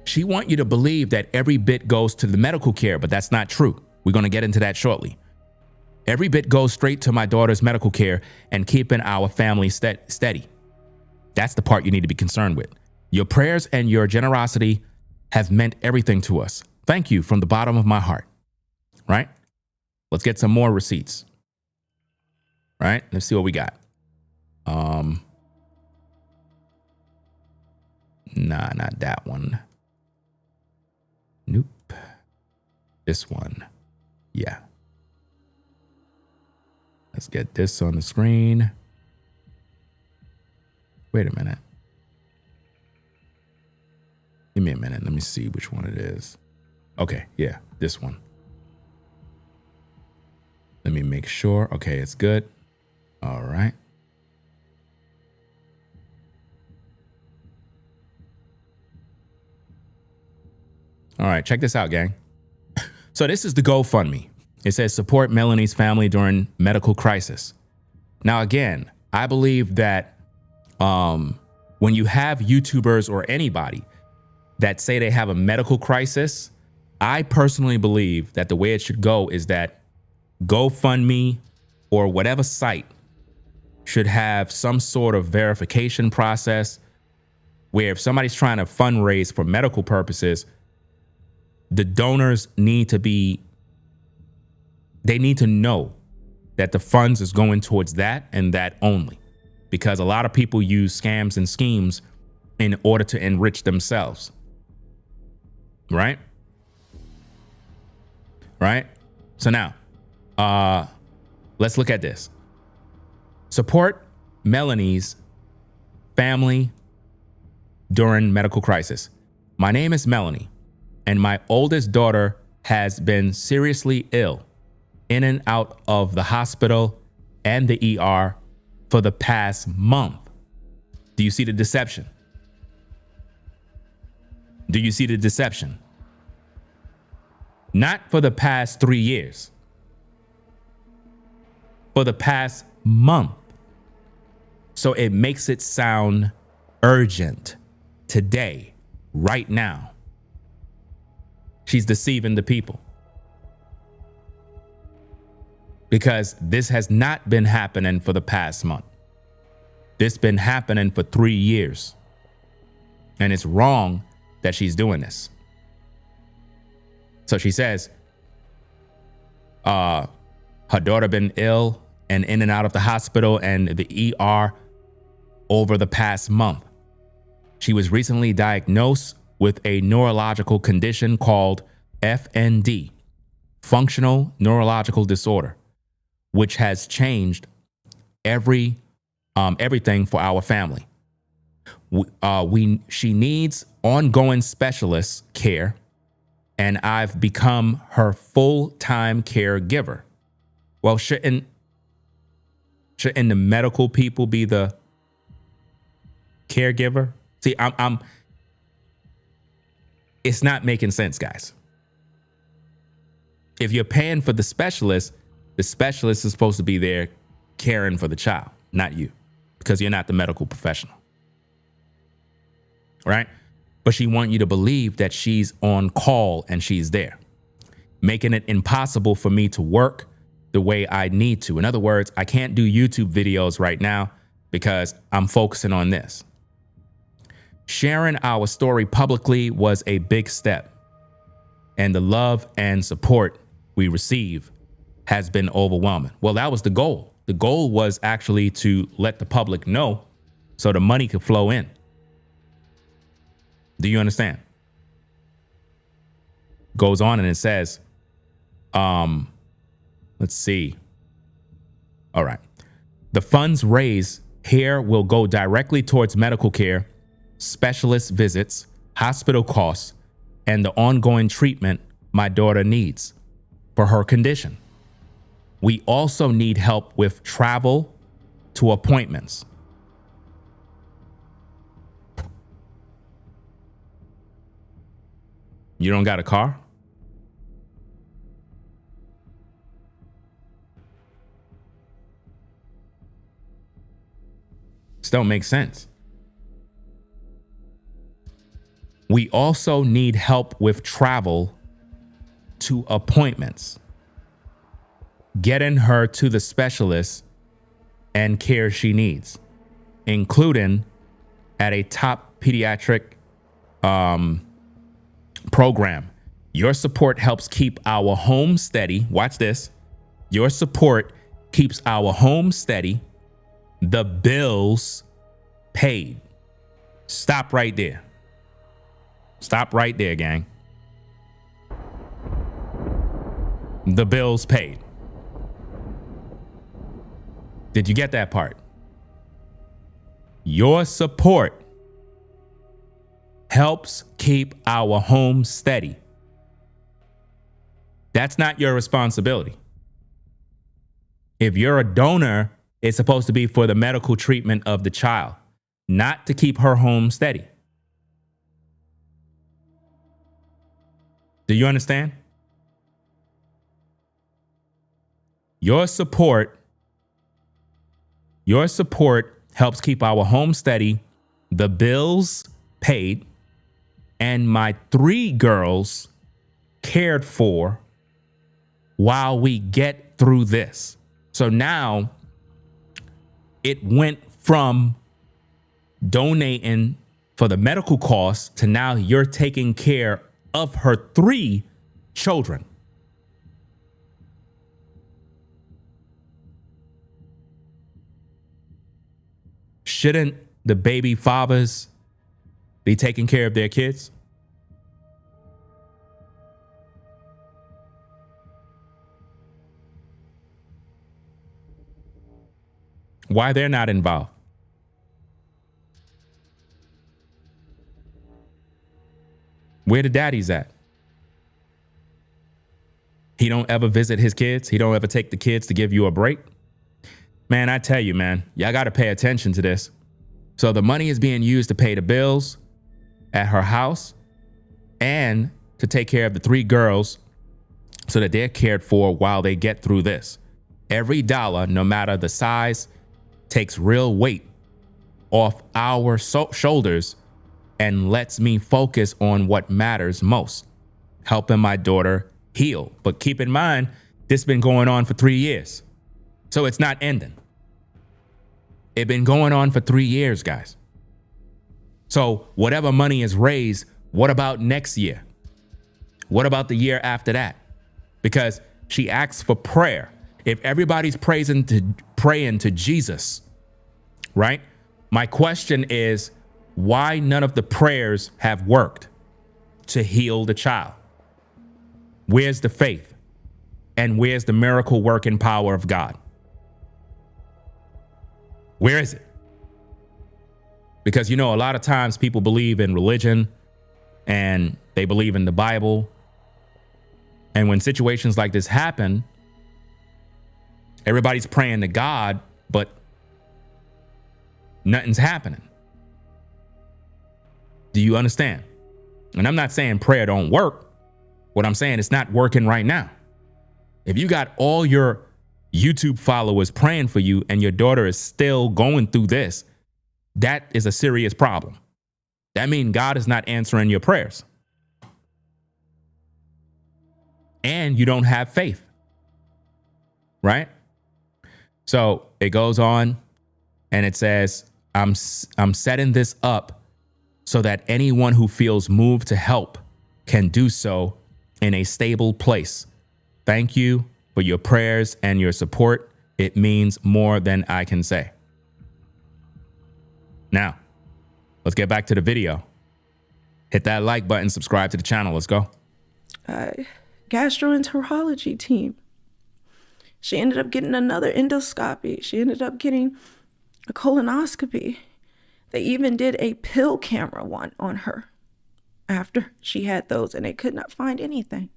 She wants you to believe that every bit goes to the medical care, but that's not true. We're going to get into that shortly. Every bit goes straight to my daughter's medical care and keeping our family steady. That's the part you need to be concerned with. Your prayers and your generosity have meant everything to us. Thank you from the bottom of my heart. Right? Let's get some more receipts. Right? Let's see what we got. Nah, not that one. Nope. This one. Yeah. Let's get this on the screen. Wait a minute. Give me a minute. Let me see which one it is. Okay, yeah, this one. Let me make sure. Okay, it's good. All right. All right, check this out, gang. So this is the GoFundMe. It says support Melanie's family during medical crisis. Now, again, I believe that when you have YouTubers or anybody that say they have a medical crisis, I personally believe that the way it should go is that GoFundMe or whatever site should have some sort of verification process where if somebody's trying to fundraise for medical purposes, the donors need to know that the funds is going towards that and that only. Because a lot of people use scams and schemes in order to enrich themselves. Right? Right? So now, let's look at this. Support Melanie's family during medical crisis. My name is Melanie, and my oldest daughter has been seriously ill, in and out of the hospital and the ER for the past month. Do you see the deception? Do you see the deception? Not for the past 3 years. For the past month. So it makes it sound urgent today, right now. She's deceiving the people. Because this has not been happening for the past month. This been happening for 3 years. And it's wrong that she's doing this. So she says, her daughter been ill and in and out of the hospital and the ER over the past month. She was recently diagnosed with a neurological condition called FND, functional neurological disorder, which has changed everything for our family. She needs ongoing specialist care, and I've become her full-time caregiver. Well, shouldn't the medical people be the caregiver? See, it's not making sense, guys. If you're paying for the specialist is supposed to be there caring for the child, not you, because you're not the medical professional. Right? But she wants you to believe that she's on call and she's there, making it impossible for me to work the way I need to. In other words, I can't do YouTube videos right now because I'm focusing on this. Sharing our story publicly was a big step, and the love and support we receive has been overwhelming. Well, that was the goal. The goal was actually to let the public know so the money could flow in. Do you understand? Goes on and it says, let's see. All right. The funds raised here will go directly towards medical care, specialist visits, hospital costs, and the ongoing treatment my daughter needs for her condition. We also need help with travel to appointments. You don't got a car? This don't make sense. We also need help with travel to appointments, getting her to the specialist and care she needs, including at a top pediatric program. Your support helps keep our home steady. Watch this. Your support keeps our home steady. The bills paid. Stop right there. Stop right there, gang. The bills paid. Did you get that part? Your support helps keep our home steady. That's not your responsibility. If you're a donor, it's supposed to be for the medical treatment of the child, not to keep her home steady. Do you understand? Your support helps keep our home steady, the bills paid, and my 3 girls cared for while we get through this. So now it went from donating for the medical costs to now you're taking care of her 3 children. Shouldn't the baby fathers be taking care of their kids? Why they're not involved? Where the daddy's at? He don't ever visit his kids. He don't ever take the kids to give you a break. Man, I tell you, man, y'all got to pay attention to this. So the money is being used to pay the bills at her house and to take care of the 3 girls so that they're cared for while they get through this. Every dollar, no matter the size, takes real weight off our shoulders and lets me focus on what matters most, helping my daughter heal. But keep in mind, this has been going on for 3 years. So it's not ending. It's been going on for 3 years, guys. So whatever money is raised, what about next year? What about the year after that? Because she asks for prayer. If everybody's praying to Jesus, right? My question is, why none of the prayers have worked to heal the child? Where's the faith? And where's the miracle working power of God? Where is it? Because, you know, a lot of times people believe in religion and they believe in the Bible. And when situations like this happen, everybody's praying to God, but nothing's happening. Do you understand? And I'm not saying prayer don't work. What I'm saying, it's not working right now. If you got all your YouTube followers praying for you and your daughter is still going through this, that is a serious problem. That means God is not answering your prayers. And you don't have faith. Right? So it goes on and it says, I'm setting this up so that anyone who feels moved to help can do so in a stable place. Thank you for your prayers and your support. It means more than I can say. Now, let's get back to the video. Hit that like button, subscribe to the channel. Let's go. Gastroenterology team. She ended up getting another endoscopy. She ended up getting a colonoscopy. They even did a pill camera one on her after she had those, and they could not find anything.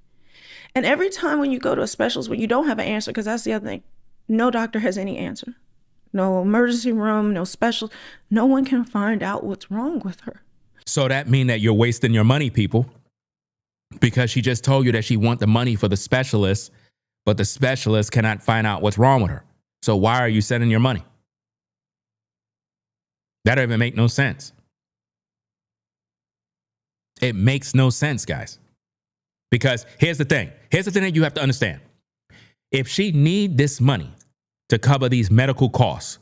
And every time when you go to a specialist, when you don't have an answer, because that's the other thing, no doctor has any answer. No emergency room, no special, no one can find out what's wrong with her. So that means that you're wasting your money, people, because she just told you that she wants the money for the specialist, but the specialist cannot find out what's wrong with her. So why are you sending your money? That don't even make no sense. It makes no sense, guys. Because here's the thing. Here's the thing that you have to understand. If she need this money to cover these medical costs,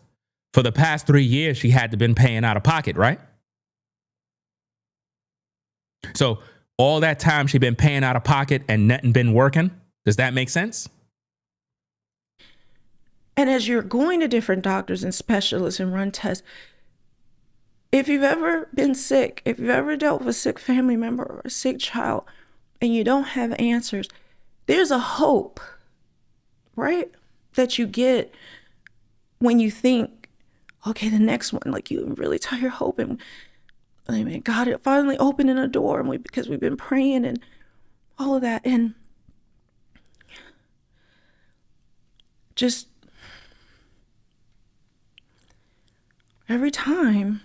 for the past 3 years, she had to been paying out of pocket, right? So all that time she been paying out of pocket and nothing been working. Does that make sense? And as you're going to different doctors and specialists and run tests, if you've ever been sick, if you've ever dealt with a sick family member or a sick child and you don't have answers, there's a hope, right? That you get when you think, okay, the next one, like you really tie your hope and I mean, God, it finally opening a door and because we've been praying and all of that. And just every time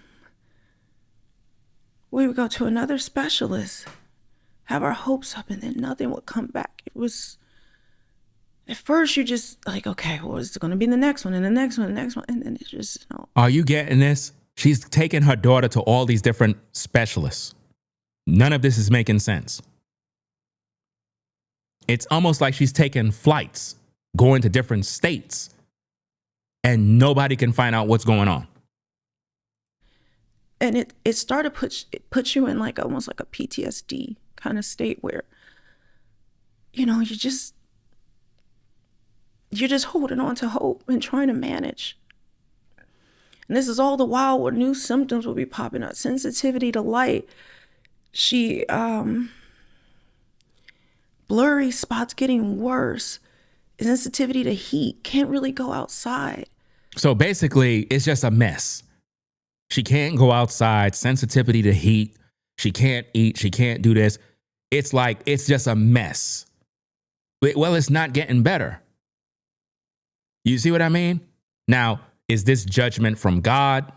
we would go to another specialist, have our hopes up, and then nothing would come back. It was, at first you just like, okay, well, it's going to be the next one and the next one and the next one. And then it's just, you know. Are you getting this? She's taking her daughter to all these different specialists. None of this is making sense. It's almost like she's taking flights, going to different states, and nobody can find out what's going on. And it started put you in like almost like a PTSD kind of state where, you know, you're just holding on to hope and trying to manage. And this is all the while where new symptoms will be popping up. Sensitivity to light. She, blurry spots getting worse. Sensitivity to heat. Can't really go outside. So basically, it's just a mess. She can't go outside, sensitivity to heat. She can't eat. She can't do this. It's like, it's just a mess. Well, it's not getting better. You see what I mean? Now, is this judgment from God?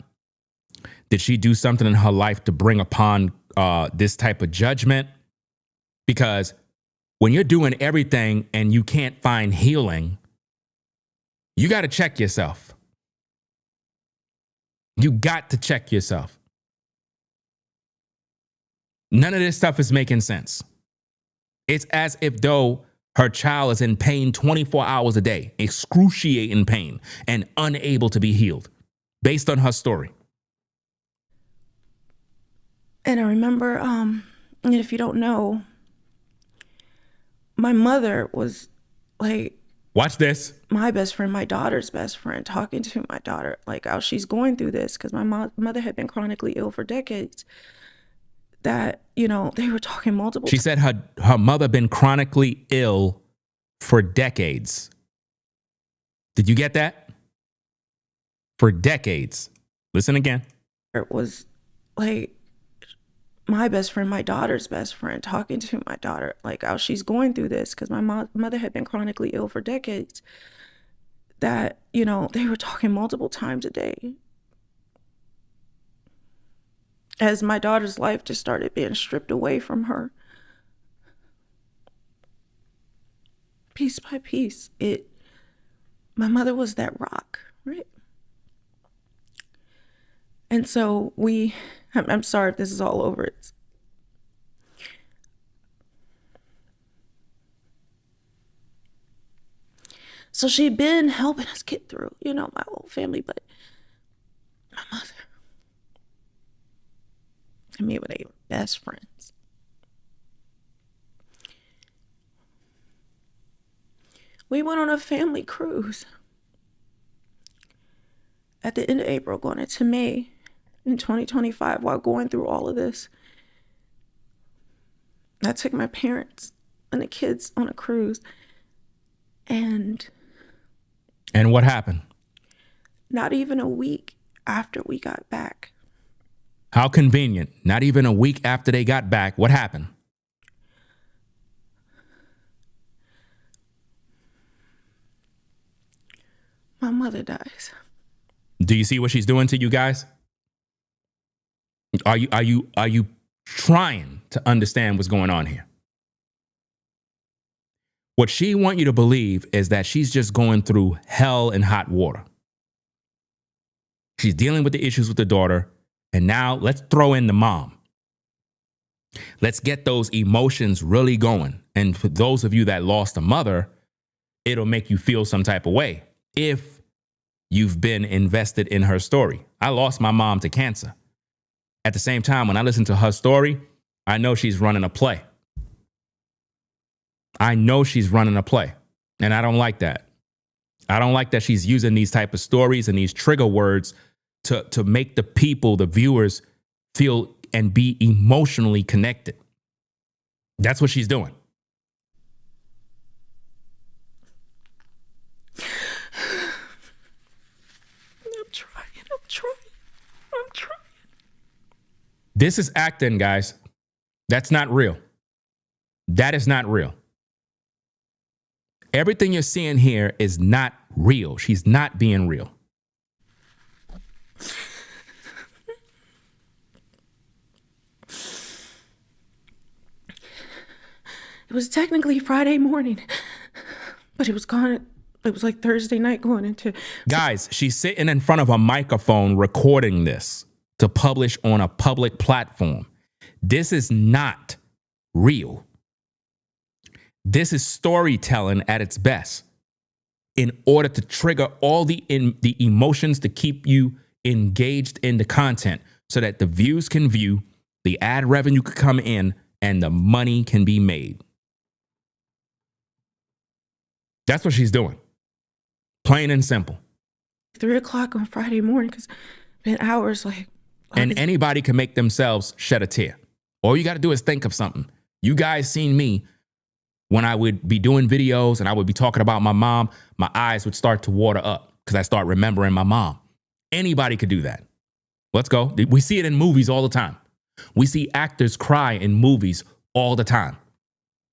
Did she do something in her life to bring upon this type of judgment? Because when you're doing everything and you can't find healing, you got to check yourself. You got to check yourself. None of this stuff is making sense. It's as if though her child is in pain 24 hours a day, excruciating pain, and unable to be healed based on her story. And I remember, and if you don't know, my mother was like, watch this. My best friend, my daughter's best friend, talking to my daughter, like how she's going through this, because my mother had been chronically ill for decades. That, you know, they were talking multiple She said her mother been chronically ill for decades. Did you get that? For decades. Listen again. It was like my best friend, my daughter's best friend, talking to my daughter, like how she's going through this, because my mother had been chronically ill for decades. That, you know, they were talking multiple times a day. As my daughter's life just started being stripped away from her, piece by piece, my mother was that rock, right? And so I'm sorry if this is all over. So she'd been helping us get through, you know, my whole family, but my mother and me were they were best friends. We went on a family cruise. at the end of April, going into May in 2025, while going through all of this, I took my parents and the kids on a cruise. And what happened? Not even a week after we got back. How convenient. Not even a week after they got back. What happened? My mother dies. Do you see what she's doing to you guys? Are you trying to understand what's going on here? What she wants you to believe is that she's just going through hell and hot water. She's dealing with the issues with the daughter, and now let's throw in the mom. Let's get those emotions really going. And for those of you that lost a mother, it'll make you feel some type of way if you've been invested in her story. I lost my mom to cancer. At the same time, when I listen to her story, I know she's running a play. I know she's running a play, and I don't like that. I don't like that she's using these type of stories and these trigger words to make the people, the viewers, feel and be emotionally connected. That's what she's doing. I'm trying. This is acting, guys. That's not real. That is not real. Everything you're seeing here is not real. She's not being real. It was technically Friday morning, but it was gone. It was like Thursday night going into. Guys, she's sitting in front of a microphone recording this to publish on a public platform. This is not real. This is storytelling at its best in order to trigger all the emotions to keep you engaged in the content so that the views can view, the ad revenue can come in, and the money can be made. That's what she's doing. Plain and simple. 3 o'clock on Friday morning, because it's been hours like. And anybody can make themselves shed a tear. All you got to do is think of something. You guys seen me when I would be doing videos and I would be talking about my mom, my eyes would start to water up because I start remembering my mom. Anybody could do that. Let's go. We see it in movies all the time. We see actors cry in movies all the time.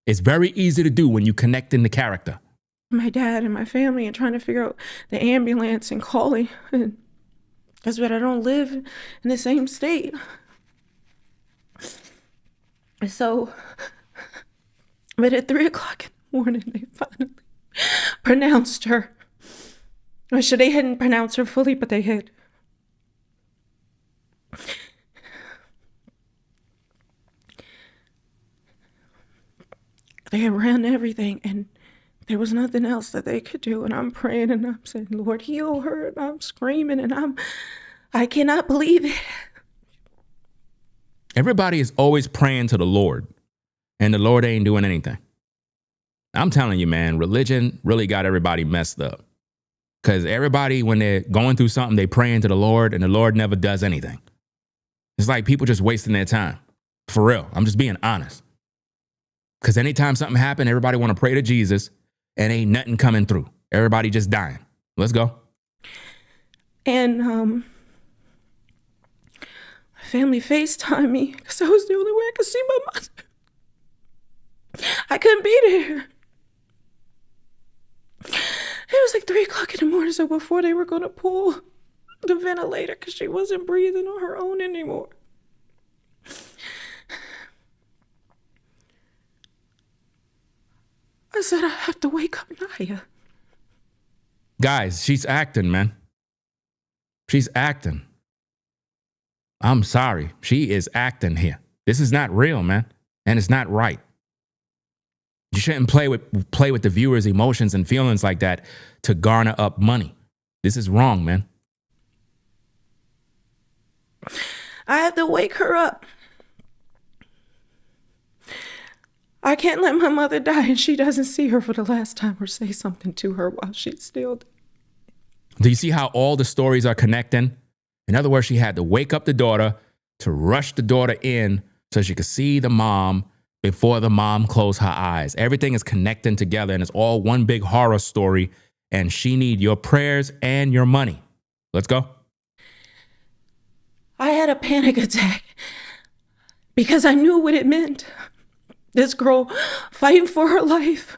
It's very easy to do when you connect in the character. My dad and my family and trying to figure out the ambulance and calling. That's what I don't live in the same state. So, but at 3 o'clock in the morning, they finally pronounced her. Or should they hadn't pronounced her fully, but they had. They had ran everything, and there was nothing else that they could do. And I'm praying and I'm saying, Lord, heal her. And I'm screaming and I cannot believe it. Everybody is always praying to the Lord, and the Lord ain't doing anything. I'm telling you, man, religion really got everybody messed up. Because everybody, when they're going through something, they praying to the Lord, and the Lord never does anything. It's like people just wasting their time. For real. I'm just being honest. Because anytime something happens, everybody want to pray to Jesus, and ain't nothing coming through. Everybody just dying. Let's go. And my family FaceTimed me because that was the only way I could see my mother. I couldn't be there. It was like 3 o'clock in the morning, so before they were going to pull the ventilator because she wasn't breathing on her own anymore. I said, I have to wake up Naya. Guys, she's acting, man. She's acting. I'm sorry. She is acting here. This is not real, man. And it's not right. You shouldn't play with the viewers' emotions and feelings like that to garner up money. This is wrong, man. I have to wake her up. I can't let my mother die and she doesn't see her for the last time or say something to her while she's still there. Do you see how all the stories are connecting? In other words, she had to wake up the daughter, to rush the daughter in so she could see the mom before the mom closed her eyes. Everything is connecting together and it's all one big horror story. And she need your prayers and your money. Let's go. I had a panic attack because I knew what it meant. This girl fighting for her life.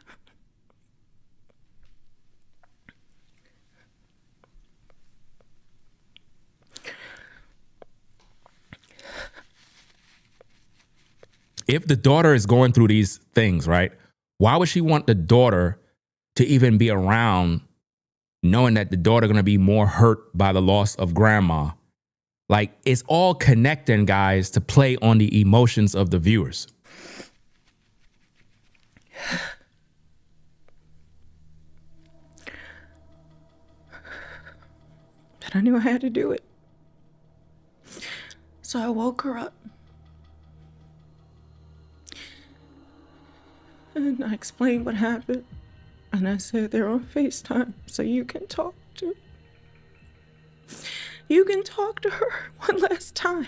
If the daughter is going through these things, right? Why would she want the daughter to even be around knowing that the daughter going to be more hurt by the loss of grandma? Like, it's all connecting, guys, to play on the emotions of the viewers. But I knew I had to do it. So I woke her up. And I explained what happened. And I said, they're on FaceTime, so you can talk to her one last time.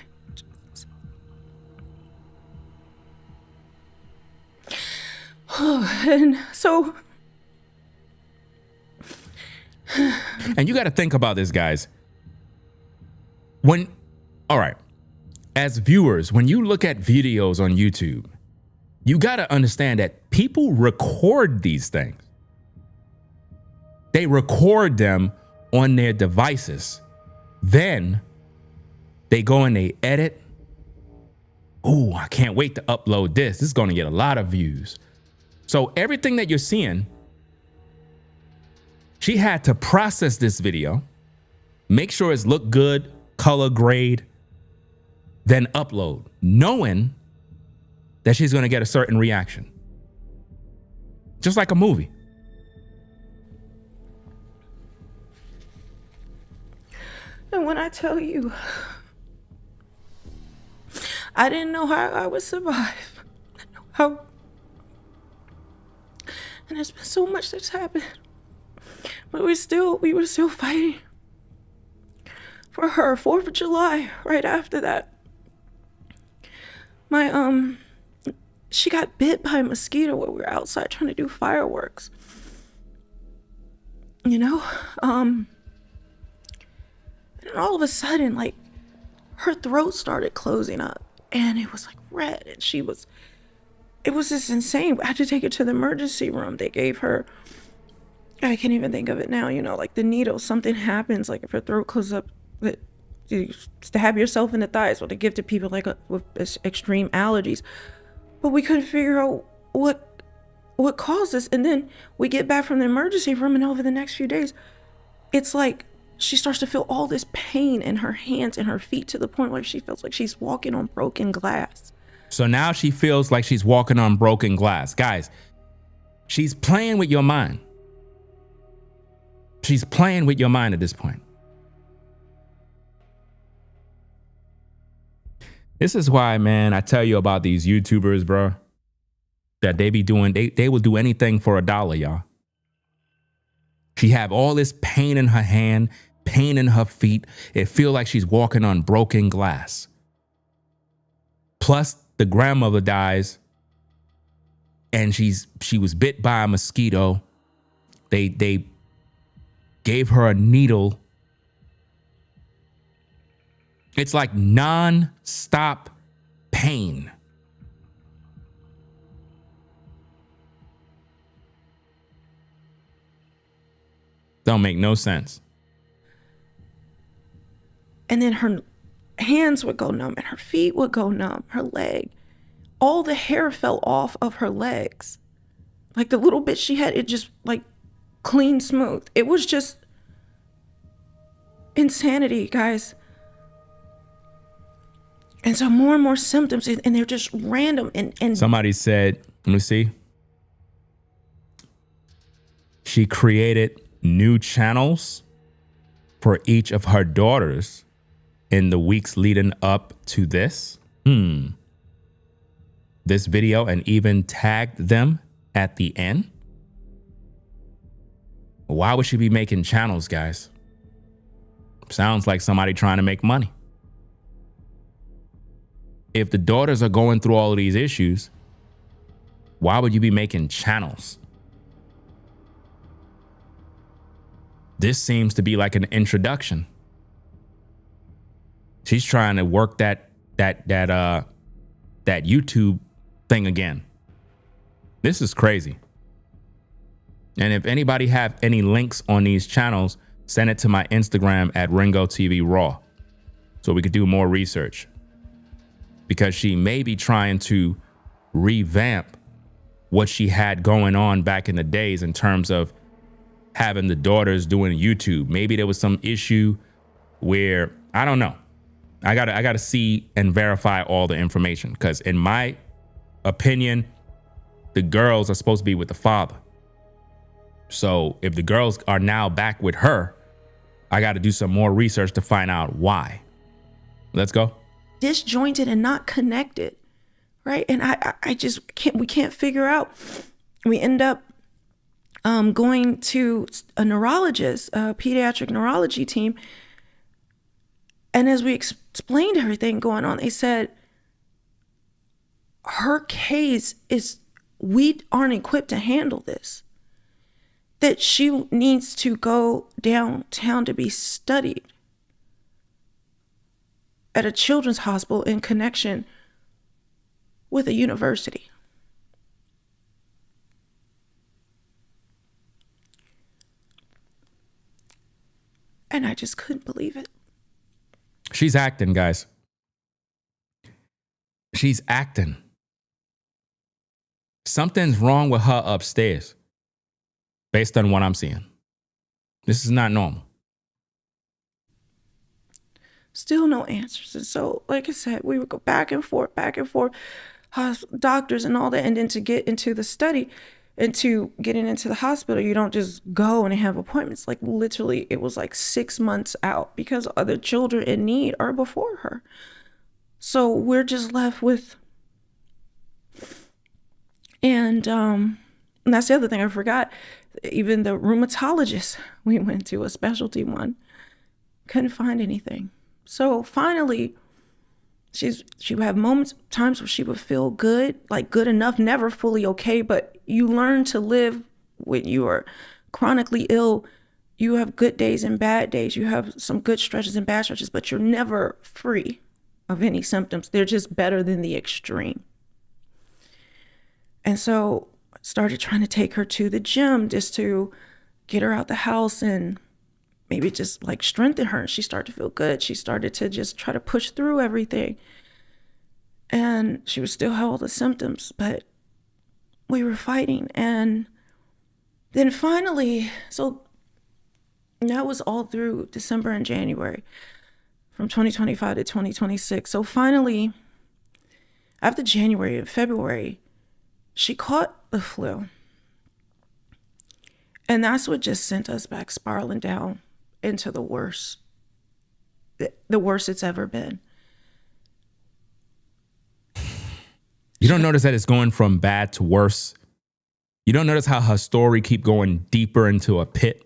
And so... And you got to think about this, guys. All right, as viewers, when you look at videos on YouTube, you got to understand that people record these things. They record them on their devices. Then they go and they edit. Oh, I can't wait to upload this. This is going to get a lot of views. So everything that you're seeing, she had to process this video, make sure it's look good, color grade, then upload, knowing that she's going to get a certain reaction. Just like a movie. And when I tell you, I didn't know how I would survive. And there's been so much that's happened. But we were still fighting for her. 4th of July, right after that. She got bit by a mosquito while we were outside trying to do fireworks. You know? And all of a sudden, like, her throat started closing up. And it was like red. And it was just insane. I had to take her to the emergency room. They gave her, I can't even think of it now, you know, like the needle. Something happens, like if her throat closes up, you stab yourself in the thighs. What they give to people like with extreme allergies. But we couldn't figure out what caused this. And then we get back from the emergency room, and over the next few days, it's like she starts to feel all this pain in her hands and her feet to the point where she feels like she's walking on broken glass. So now she feels like she's walking on broken glass. Guys, she's playing with your mind. She's playing with your mind at this point. This is why, man, I tell you about these YouTubers, bro, that they will do anything for $1, y'all. She have all this pain in her hand, pain in her feet. It feel like she's walking on broken glass. Plus, the grandmother dies, and she was bit by a mosquito. They gave her a needle. It's like non-stop pain. Don't make no sense. And then her hands would go numb and her feet would go numb, her leg. All the hair fell off of her legs. Like the little bit she had, it just like clean smooth. It was just insanity, guys. And so more and more symptoms, and they're just random. And somebody said, let me see. She created new channels for each of her daughters in the weeks leading up to this. This video, and even tagged them at the end. Why would she be making channels, guys? Sounds like somebody trying to make money. If the daughters are going through all of these issues, why would you be making channels? This seems to be like an introduction. She's trying to work that YouTube thing again. This is crazy. And if anybody have any links on these channels, send it to my Instagram at RingoTV Raw so we could do more research. Because she may be trying to revamp what she had going on back in the days in terms of having the daughters doing YouTube. Maybe there was some issue where, I don't know. I gotta see and verify all the information, because in my opinion, the girls are supposed to be with the father. So if the girls are now back with her, I got to do some more research to find out why. Let's go. Disjointed and not connected, right? And I just can't, we can't figure out. We end up going to a neurologist, a pediatric neurology team. And as we explained everything going on, they said, her case is, we aren't equipped to handle this. That she needs to go downtown to be studied at a children's hospital in connection with a university. And I just couldn't believe it. She's acting, guys. She's acting. Something's wrong with her upstairs, based on what I'm seeing. This is not normal. Still no answers. And so, like I said, we would go back and forth, doctors and all that. And then to get into the study, into getting into the hospital, you don't just go and have appointments. Like literally, it was like 6 months out because other children in need are before her. So we're just left with, and that's the other thing I forgot. Even the rheumatologist we went to, a specialty one, couldn't find anything. So finally, she would have times where she would feel good, like good enough, never fully okay, but you learn to live when you are chronically ill. You have good days and bad days. You have some good stretches and bad stretches, but you're never free of any symptoms. They're just better than the extreme. And so I started trying to take her to the gym just to get her out the house and maybe just like strengthen her. And she started to feel good. She started to just try to push through everything. And she would still have all the symptoms, but we were fighting. And then finally, so that was all through December and January, from 2025 to 2026. So finally, after January and February, she caught the flu. And that's what just sent us back spiraling down into the worst it's ever been. You don't notice that it's going from bad to worse? You don't notice how her story keep going deeper into a pit?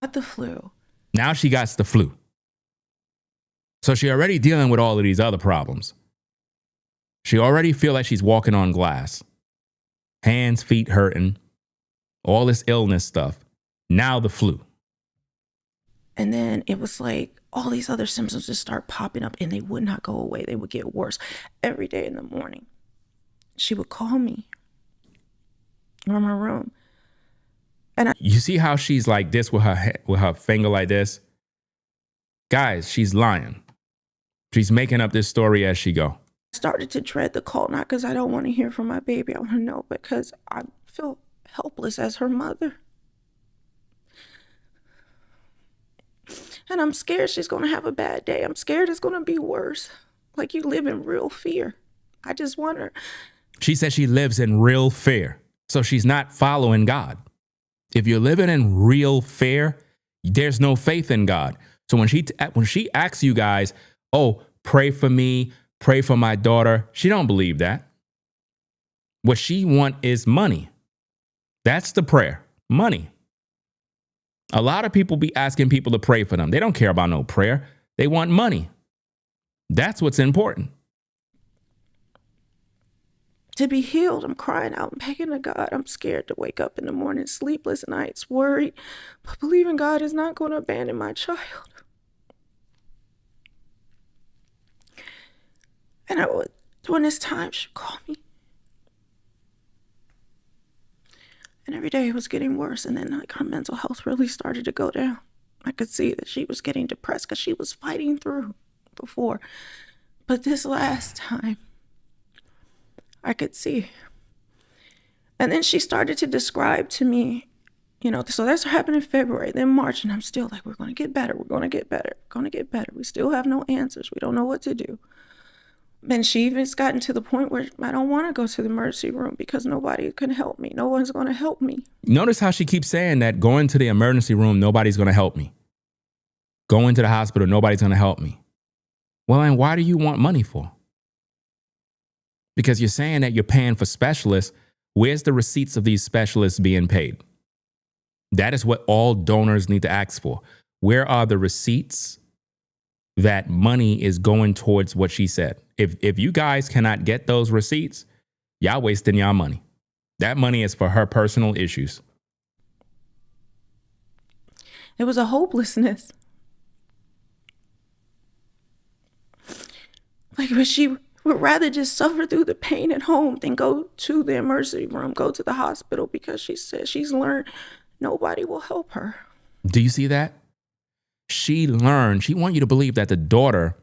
Got the flu. Now she got the flu. So she already dealing with all of these other problems. She already feel like she's walking on glass. Hands, feet hurting. All this illness stuff. Now the flu. And then it was like all these other symptoms just start popping up and they would not go away. They would get worse. Every day in the morning, she would call me from her room. And you see how she's like this with her finger like this? Guys, she's lying. She's making up this story as she go. Started to dread the call, not because I don't want to hear from my baby. I want to know because I feel helpless as her mother. And I'm scared she's going to have a bad day. I'm scared it's going to be worse. Like you live in real fear. I just wonder. She says she lives in real fear. So she's not following God. If you're living in real fear, there's no faith in God. So when she asks you guys, oh, pray for me, pray for my daughter, she don't believe that. What she want is money. That's the prayer, money. A lot of people be asking people to pray for them. They don't care about no prayer. They want money. That's what's important. To be healed, I'm crying out and begging to God. I'm scared to wake up in the morning, sleepless nights, worried, but believing God is not going to abandon my child. And during this time, she called me. And every day it was getting worse. And then like her mental health really started to go down. I could see that she was getting depressed because she was fighting through before. But this last time, I could see. And then she started to describe to me, so that's what happened in February, then March, and I'm still like, we're going to get better. We're going to get better. Going to get better. We still have no answers. We don't know what to do. And she even's gotten to the point where I don't want to go to the emergency room because nobody can help me. No one's going to help me. Notice how she keeps saying that going to the emergency room, nobody's going to help me. Going to the hospital, nobody's going to help me. Well, and why do you want money for? Because you're saying that you're paying for specialists. Where's the receipts of these specialists being paid? That is what all donors need to ask for. Where are the receipts that money is going towards what she said? If you guys cannot get those receipts, y'all wasting y'all money. That money is for her personal issues. It was a hopelessness. Like, but she would rather just suffer through the pain at home than go to the emergency room, go to the hospital, because she said she's learned nobody will help her. Do you see that? She want you to believe that the daughter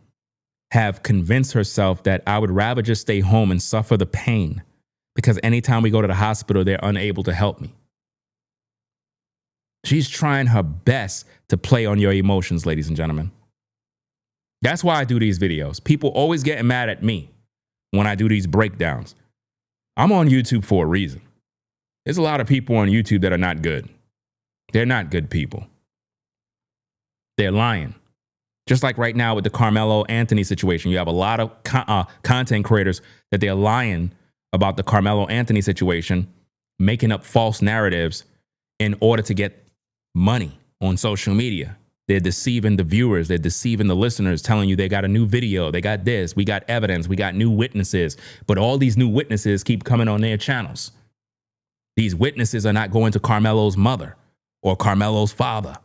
have convinced herself that I would rather just stay home and suffer the pain because anytime we go to the hospital, they're unable to help me. She's trying her best to play on your emotions, ladies and gentlemen. That's why I do these videos. People always getting mad at me when I do these breakdowns. I'm on YouTube for a reason. There's a lot of people on YouTube that are not good. They're not good people. They're lying. Just like right now with the Carmelo Anthony situation, you have a lot of content creators that they're lying about the Carmelo Anthony situation, making up false narratives in order to get money on social media. They're deceiving the viewers. They're deceiving the listeners, telling you they got a new video. They got this. We got evidence. We got new witnesses. But all these new witnesses keep coming on their channels. These witnesses are not going to Carmelo's mother or Carmelo's father.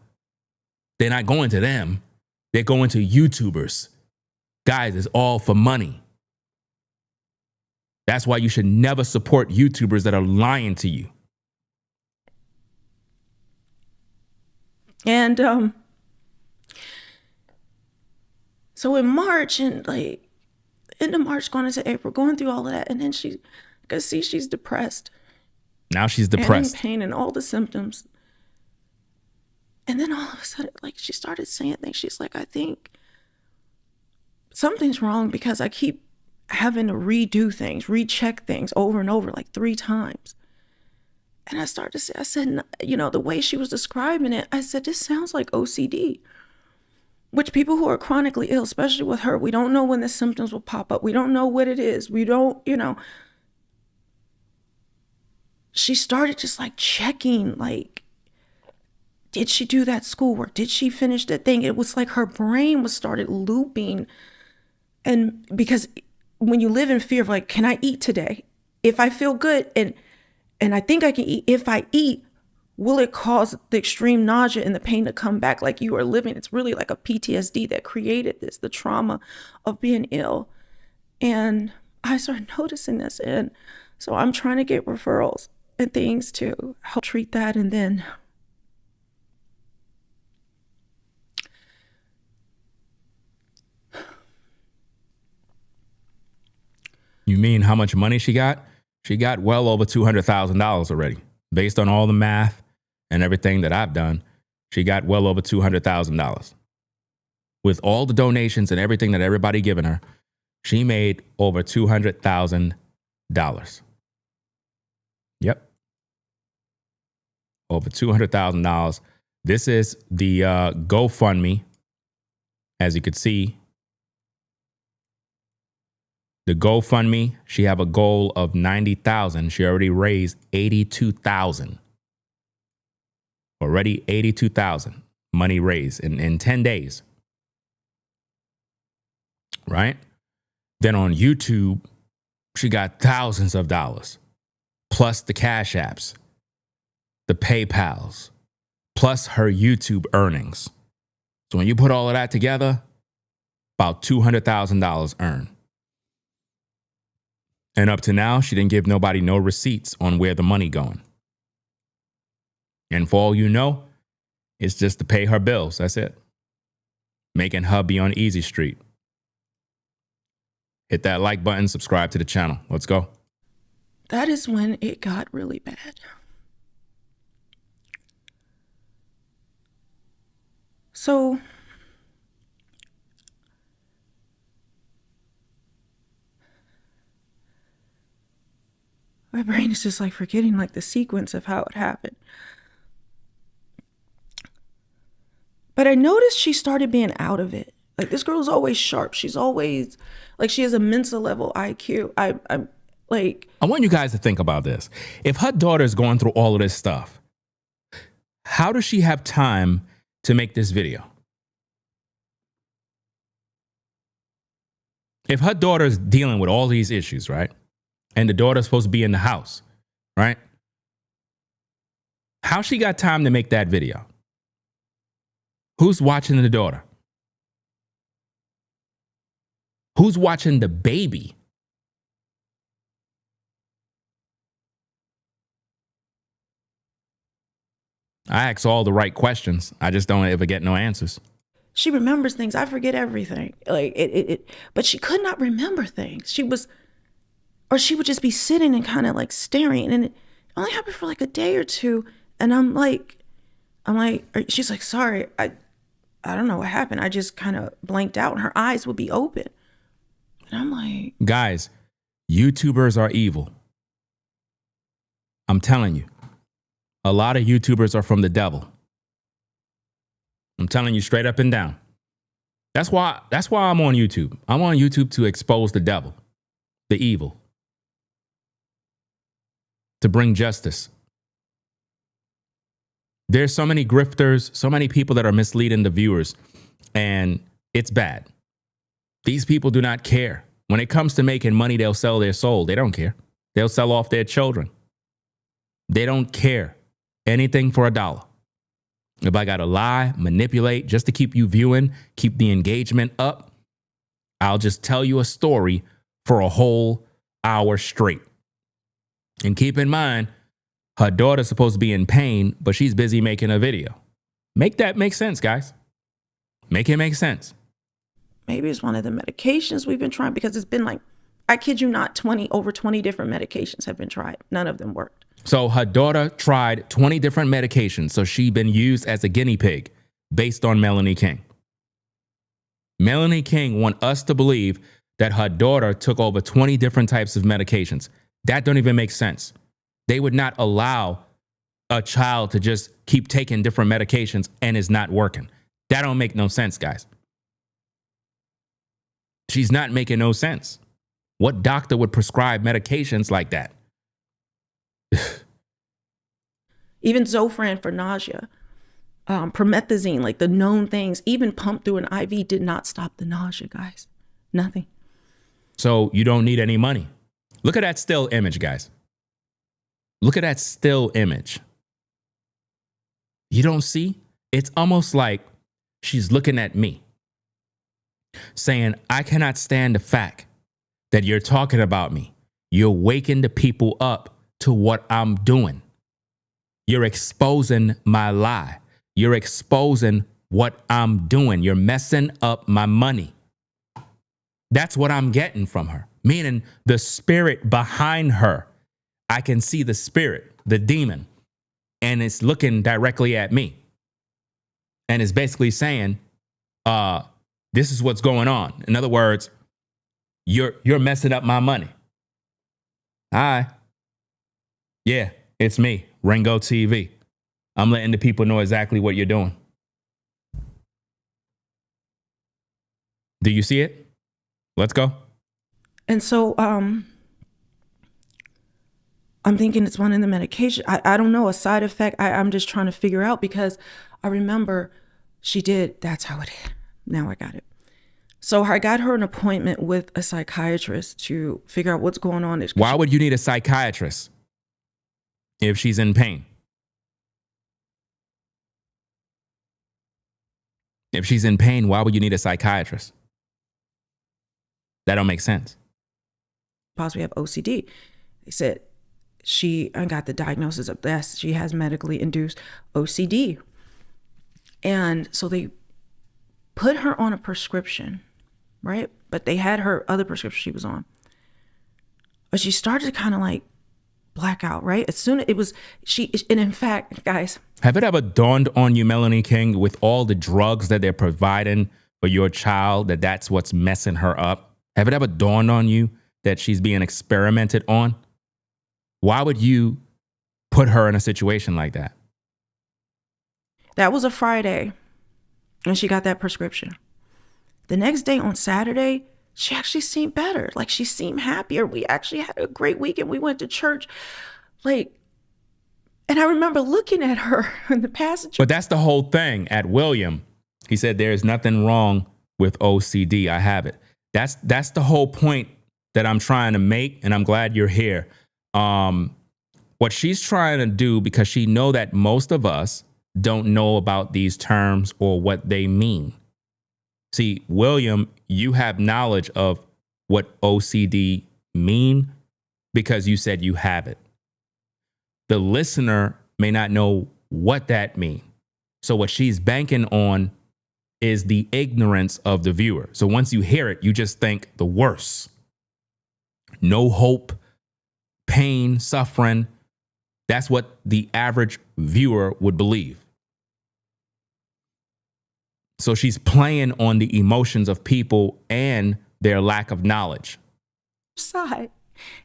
They're not going to them. They're going to YouTubers. Guys, it's all for money. That's why you should never support YouTubers that are lying to you. And so in March, and like end of March, going into April, going through all of that, and then I could see she's depressed. Now she's depressed. And in pain and all the symptoms. And then all of a sudden, like, she started saying things. She's like, I think something's wrong because I keep having to redo things, recheck things over and over, like 3 times. And I started to say, I said, the way she was describing it, I said, this sounds like OCD, which people who are chronically ill, especially with her, we don't know when the symptoms will pop up. We don't know what it is. We don't, She started just like checking, like, did she do that schoolwork? Did she finish that thing? It was like her brain was started looping. And because when you live in fear of like, can I eat today? If I feel good and I think I can eat, if I eat, will it cause the extreme nausea and the pain to come back like you are living? It's really like a PTSD that created this, the trauma of being ill. And I started noticing this. And so I'm trying to get referrals and things to help treat that. And then You mean how much money she got? She got well over $200,000 already. Based on all the math and everything that I've done, she got well over $200,000. With all the donations and everything that everybody given her, she made over $200,000. Yep. Over $200,000. This is the GoFundMe. As you could see, the GoFundMe, she have a goal of 90,000. She already raised 82,000. Already 82,000 money raised in 10 days. Right? Then on YouTube, she got thousands of dollars, plus the Cash Apps, the PayPals, plus her YouTube earnings. So when you put all of that together, about $200,000 earned. And up to now, she didn't give nobody no receipts on where the money going. And for all you know, it's just to pay her bills. That's it. Making hubby on Easy Street. Hit that like button, subscribe to the channel. Let's go. That is when it got really bad. So my brain is just like forgetting like the sequence of how it happened. But I noticed she started being out of it. Like, this girl's always sharp. She's always like, she has a Mensa level IQ. I'm like, I want you guys to think about this. If her daughter's going through all of this stuff, how does she have time to make this video? If her daughter's dealing with all these issues, right? And the daughter's supposed to be in the house, right? How she got time to make that video? Who's watching the daughter? Who's watching the baby? I ask all the right questions. I just don't ever get no answers. she remembers things. I forget everything. Like but she could not remember things. She would just be sitting and kind of like staring, and it only happened for like a day or two. And I'm like, she's like, sorry, I don't know what happened. I just kind of blanked out, and her eyes would be open. And I'm like, guys, YouTubers are evil. I'm telling you, a lot of YouTubers are from the devil. I'm telling you straight up and down. That's why I'm on YouTube. I'm on YouTube to expose the devil, the evil, to bring justice. There's so many grifters, so many people that are misleading the viewers, and it's bad. These people do not care. When it comes to making money, they'll sell their soul. They don't care. They'll sell off their children. They don't care. Anything for $1. If I got to lie, manipulate, just to keep you viewing, keep the engagement up, I'll just tell you a story for a whole hour straight. And keep in mind, her daughter's supposed to be in pain, but she's busy making a video. Make that make sense, guys. Make it make sense. maybe it's one of the medications we've been trying, because it's been like, I kid you not, over 20 different medications have been tried. None of them worked. So her daughter tried 20 different medications. So she's been used as a guinea pig based on Melanie King. Melanie King want us to believe that her daughter took over 20 different types of medications. That don't even make sense. They would not allow a child to just keep taking different medications and it's not working. That don't make no sense, guys. She's not making no sense. What doctor would prescribe medications like that? Even Zofran for nausea, promethazine, like the known things, even pumped through an IV did not stop the nausea, guys. Nothing. So you don't need any money. Look at that still image, guys. Look at that still image. You don't see? It's almost like she's looking at me, saying, I cannot stand the fact that you're talking about me. You're waking the people up to what I'm doing. You're exposing my lie. You're exposing what I'm doing. You're messing up my money. That's what I'm getting from her. Meaning the spirit behind her. I can see the spirit, the demon, and it's looking directly at me. And it's basically saying, this is what's going on. In other words, you're messing up my money. Hi. Yeah, it's me, RINGOTV. I'm letting the people know exactly what you're doing. Do you see it? Let's go. And so I'm I'm thinking it's one of the medication. I don't know, a side effect. I'm just trying to figure out, because I remember she did. That's how it is. Now I got it. So I got her an appointment with a psychiatrist to figure out what's going on. Why would you need a psychiatrist if she's in pain? If she's in pain, why would you need a psychiatrist? That don't make sense. Possibly have OCD. They said I got the diagnosis of this. She has medically induced OCD. And so they put her on a prescription, right? But they had her other prescription she was on. But she started to kind of like black out, right? As soon as it was, and in fact, guys. Have it ever dawned on you, Melanie King, with all the drugs that they're providing for your child, that's what's messing her up? Have it ever dawned on you that she's being experimented on? Why would you put her in a situation like that? That was a Friday, and she got that prescription. The next day, on Saturday, she actually seemed better. Like, she seemed happier. We actually had a great weekend. We went to church. And I remember looking at her in the passenger. But that's the whole thing. At William, he said, there's nothing wrong with OCD. I have it. That's the whole point that I'm trying to make, and I'm glad you're here. What she's trying to do, because she know that most of us don't know about these terms or what they mean. See, William, you have knowledge of what OCD mean because you said you have it. The listener may not know what that means. So what she's banking on is the ignorance of the viewer. So once you hear it, you just think the worst. No hope, pain, suffering. That's what the average viewer would believe. So she's playing on the emotions of people and their lack of knowledge. Side.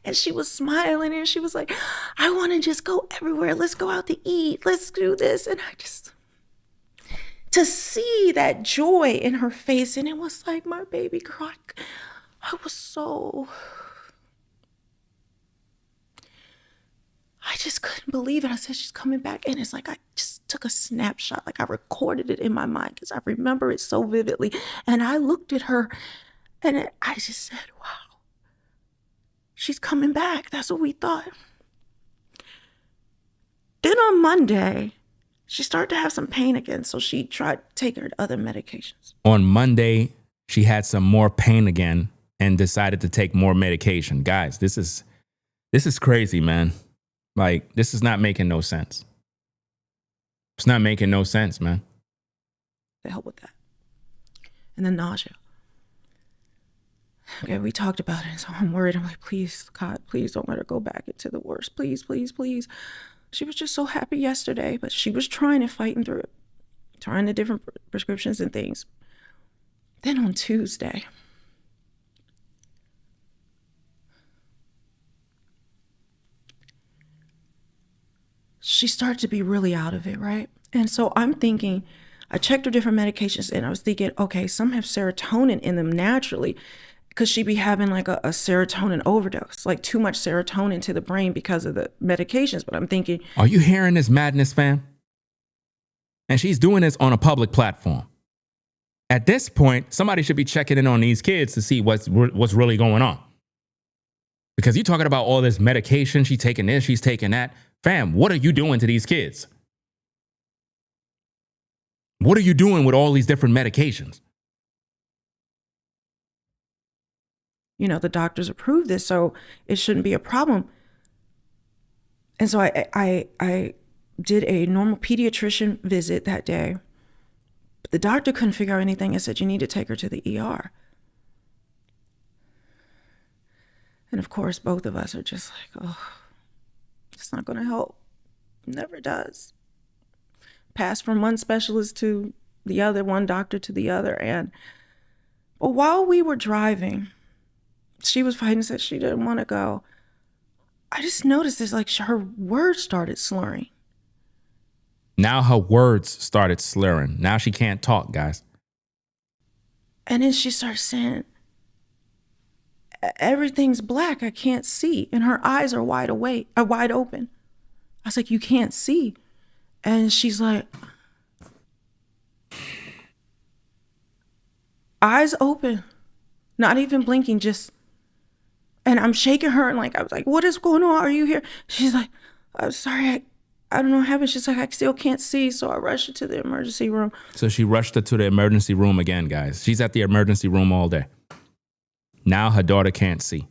And she was smiling, and she was like, I want to just go everywhere. Let's go out to eat. Let's do this. And to see that joy in her face, and it was like, my baby girl, I just couldn't believe it. I said, she's coming back. And it's like, I just took a snapshot. Like, I recorded it in my mind because I remember it so vividly. And I looked at her, and I just said, wow, she's coming back. That's what we thought. Then on Monday, she started to have some pain again. So she tried taking her other medications. On Monday, she had some more pain again and decided to take more medication. Guys, this is crazy, man. Like, this is not making no sense. It's not making no sense, man. To help with that. And then nausea. Okay, we talked about it. So I'm worried. I'm like, please, God, please don't let her go back into the worst. Please, please, please. She was just so happy yesterday, but she was trying and fighting through it. Trying the different prescriptions and things. Then on Tuesday, she started to be really out of it, right? And so I'm thinking, I checked her different medications, and I was thinking, okay, some have serotonin in them naturally. Could she be having like a serotonin overdose, like too much serotonin to the brain because of the medications? But I'm thinking, are you hearing this madness, fam? And she's doing this on a public platform. At this point, somebody should be checking in on these kids to see what's really going on. Because you're talking about all this medication, she's taking this, she's taking that. Fam, what are you doing to these kids? What are you doing with all these different medications? You know, the doctors approved this, so it shouldn't be a problem. And so I did a normal pediatrician visit that day. But the doctor couldn't figure out anything and said, you need to take her to the ER. And of course, both of us are just like, oh, it's not going to help. It never does. Passed from one specialist to the other, one doctor to the other. But while we were driving, she was fighting, said she didn't want to go. I just noticed this, like her words started slurring. Now her words started slurring. Now she can't talk, guys. And then she started saying, everything's black. I can't see. And her eyes are wide open. I was like, you can't see. And she's like, eyes open, not even blinking, just, and I'm shaking her. And like, I was like, what is going on? Are you here? She's like, I'm sorry. I don't know what happened. She's like, I still can't see. So I rushed her to the emergency room. So she rushed her to the emergency room again, guys. She's at the emergency room all day. Now her daughter can't see.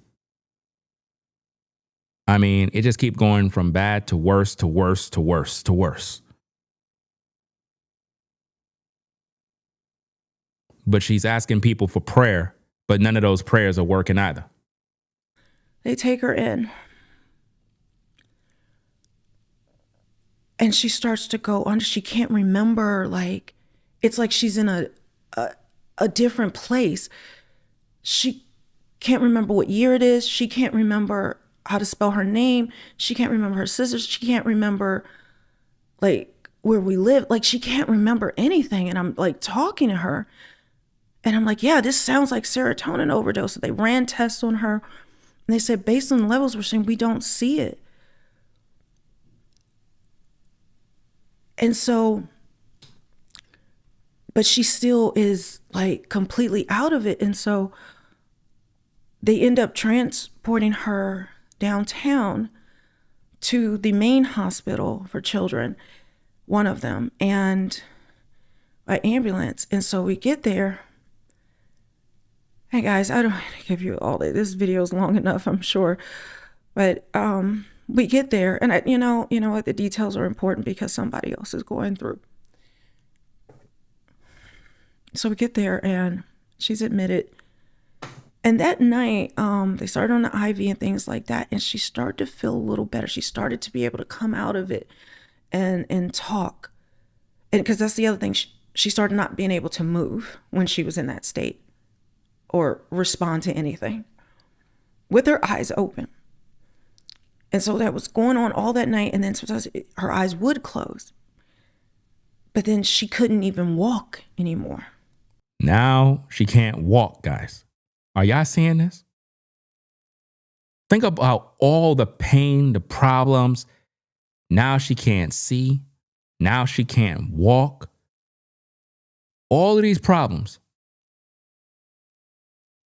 I mean, it just keeps going from bad to worse to worse to worse to worse. But she's asking people for prayer, but none of those prayers are working either. They take her in. And she starts to go under. She can't remember, like, it's like she's in a different place. She can't remember what year it is. She can't remember how to spell her name. She can't remember her sisters. She can't remember, like, where we live. Like, she can't remember anything. And I'm like talking to her. And I'm like, yeah, this sounds like serotonin overdose. So they ran tests on her. And they said, based on the levels we're seeing, we don't see it. And so, but she still is like completely out of it. And so they end up transporting her downtown to the main hospital for children, one of them, and by ambulance. And so we get there. Hey guys, I don't want to give you all this video is long enough, I'm sure. But we get there, and you know what, the details are important because somebody else is going through. So we get there and she's admitted. And that night, they started on the IV and things like that. And she started to feel a little better. She started to be able to come out of it and talk. And because that's the other thing, she started not being able to move when she was in that state or respond to anything with her eyes open. And so that was going on all that night. And then sometimes her eyes would close. But then she couldn't even walk anymore. Now she can't walk, guys. Are y'all seeing this? Think about all the pain, the problems. Now she can't see. Now she can't walk. All of these problems.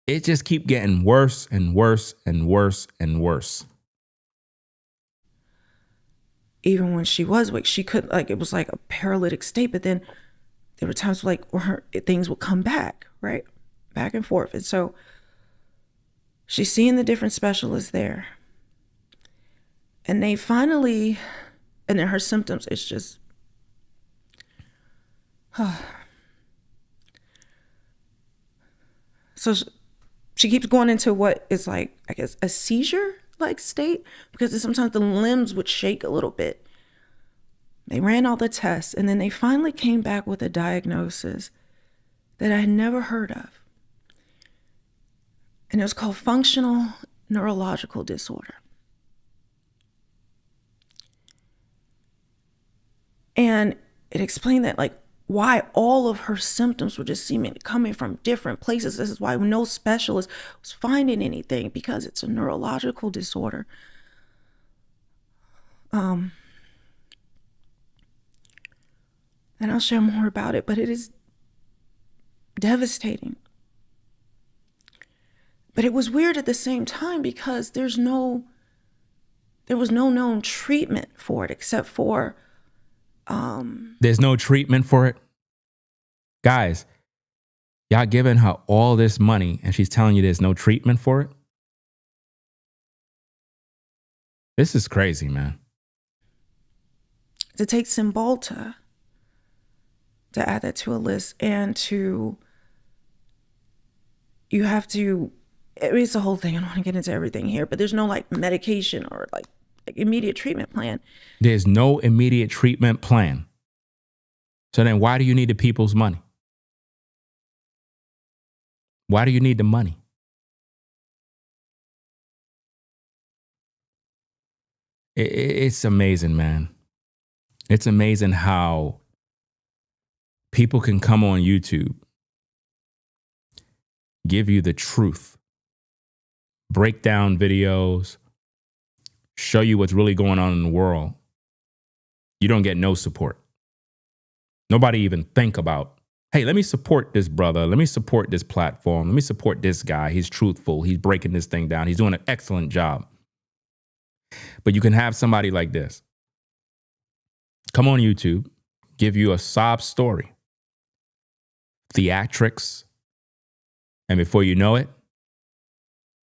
It just keep getting worse and worse and worse and worse. Even when she was awake, she couldn't, like, it was like a paralytic state. But then there were times like where things would come back, right? Back and forth. And so she's seeing the different specialists there. And they finally, and then her symptoms, it's just, so she keeps going into what is like, I guess, a seizure-like state, because sometimes the limbs would shake a little bit. They ran all the tests, and then they finally came back with a diagnosis that I had never heard of. And it was called functional neurological disorder. And it explained that, like, why all of her symptoms were just seeming coming from different places. This is why no specialist was finding anything, because it's a neurological disorder. And I'll share more about it, but it is devastating. But it was weird at the same time, because there was no known treatment for it except for there's no treatment for it. Guys, y'all giving her all this money and she's telling you there's no treatment for it? This is crazy, man. To take Cymbalta, to add that to a list, and you have to, it's a whole thing. I don't want to get into everything here, but there's no like medication or like immediate treatment plan. There's no immediate treatment plan. So then why do you need the people's money? Why do you need the money? It's amazing, man. It's amazing how people can come on YouTube, give you the truth, breakdown videos, show you what's really going on in the world, you don't get no support. Nobody even think about, hey, let me support this brother. Let me support this platform. Let me support this guy. He's truthful. He's breaking this thing down. He's doing an excellent job. But you can have somebody like this come on YouTube, give you a sob story, theatrics, and before you know it,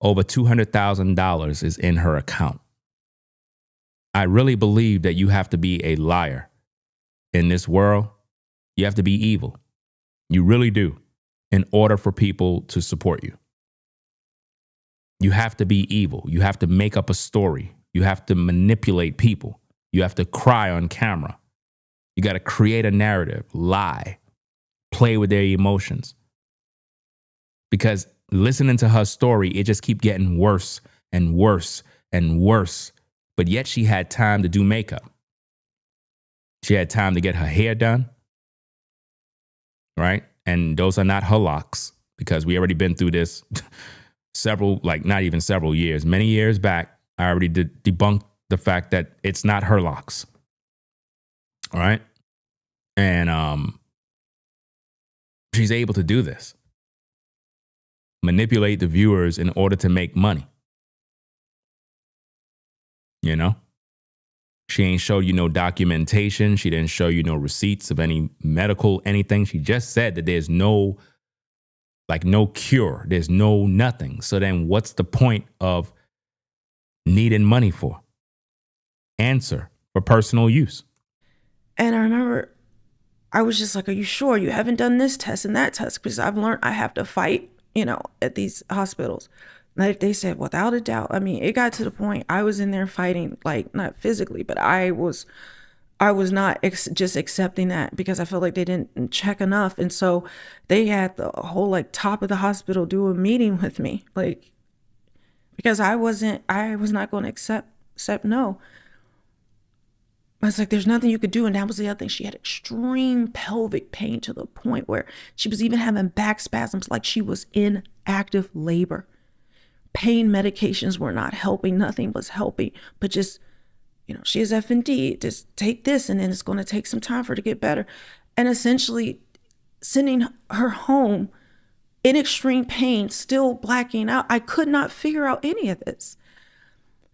over $200,000 is in her account. I really believe that you have to be a liar in this world. You have to be evil. You really do, in order for people to support you. You have to be evil. You have to make up a story. You have to manipulate people. You have to cry on camera. You got to create a narrative, lie, play with their emotions. Because listening to her story, it just keeps getting worse and worse and worse. But yet she had time to do makeup. She had time to get her hair done. Right? And those are not her locks, because we already been through this not even several years, many years back. I already debunked the fact that it's not her locks. All right. And she's able to do this. Manipulate the viewers in order to make money. You know? She ain't showed you no documentation. She didn't show you no receipts of any medical anything. She just said that there's no cure. There's no nothing. So then what's the point of needing money for? Answer: for personal use. And I remember I was just like, are you sure you haven't done this test and that test? Because I've learned I have to fight, at these hospitals. Like they said, without a doubt. I mean, it got to the point I was in there fighting, like not physically, but I was not just accepting that, because I felt like they didn't check enough. And so they had the whole top of the hospital do a meeting with me, because I was not going to accept no. I was like, there's nothing you could do. And that was the other thing. She had extreme pelvic pain to the point where she was even having back spasms, like she was in active labor. Pain medications were not helping. Nothing was helping. But just, she has F&D. Just take this, and then it's going to take some time for her to get better. And essentially sending her home in extreme pain, still blacking out. I could not figure out any of this.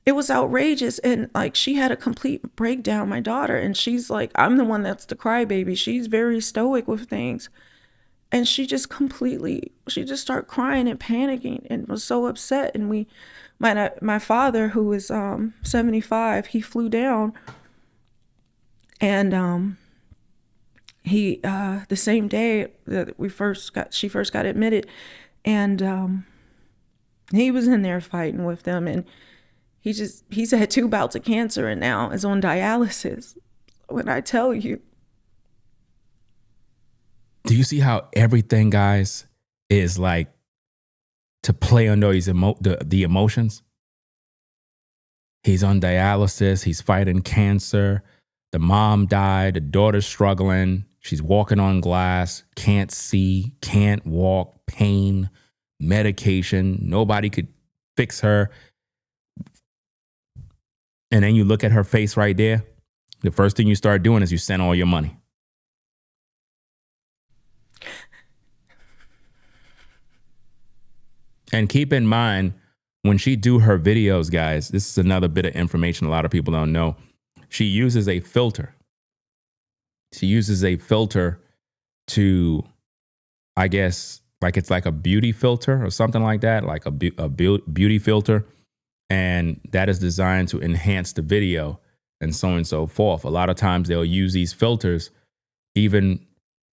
It was outrageous. And she had a complete breakdown, my daughter. And she's like, I'm the one that's the crybaby. She's very stoic with things. And she just started crying and panicking and was so upset. And my father, who was 75, he flew down, and he the same day that she first got admitted, and he was in there fighting with them, and he's had 2 bouts of cancer and now is on dialysis. When I tell you. Do you see how everything, guys, is to play on those the emotions? He's on dialysis. He's fighting cancer. The mom died. The daughter's struggling. She's walking on glass. Can't see. Can't walk. Pain. Medication. Nobody could fix her. And then you look at her face right there. The first thing you start doing is you send all your money. And keep in mind, when she do her videos, guys, this is another bit of information a lot of people don't know. She uses a filter. She uses a filter to, I guess, it's like a beauty filter or something like that, like a beauty filter. And that is designed to enhance the video and so on and so forth. A lot of times they'll use these filters even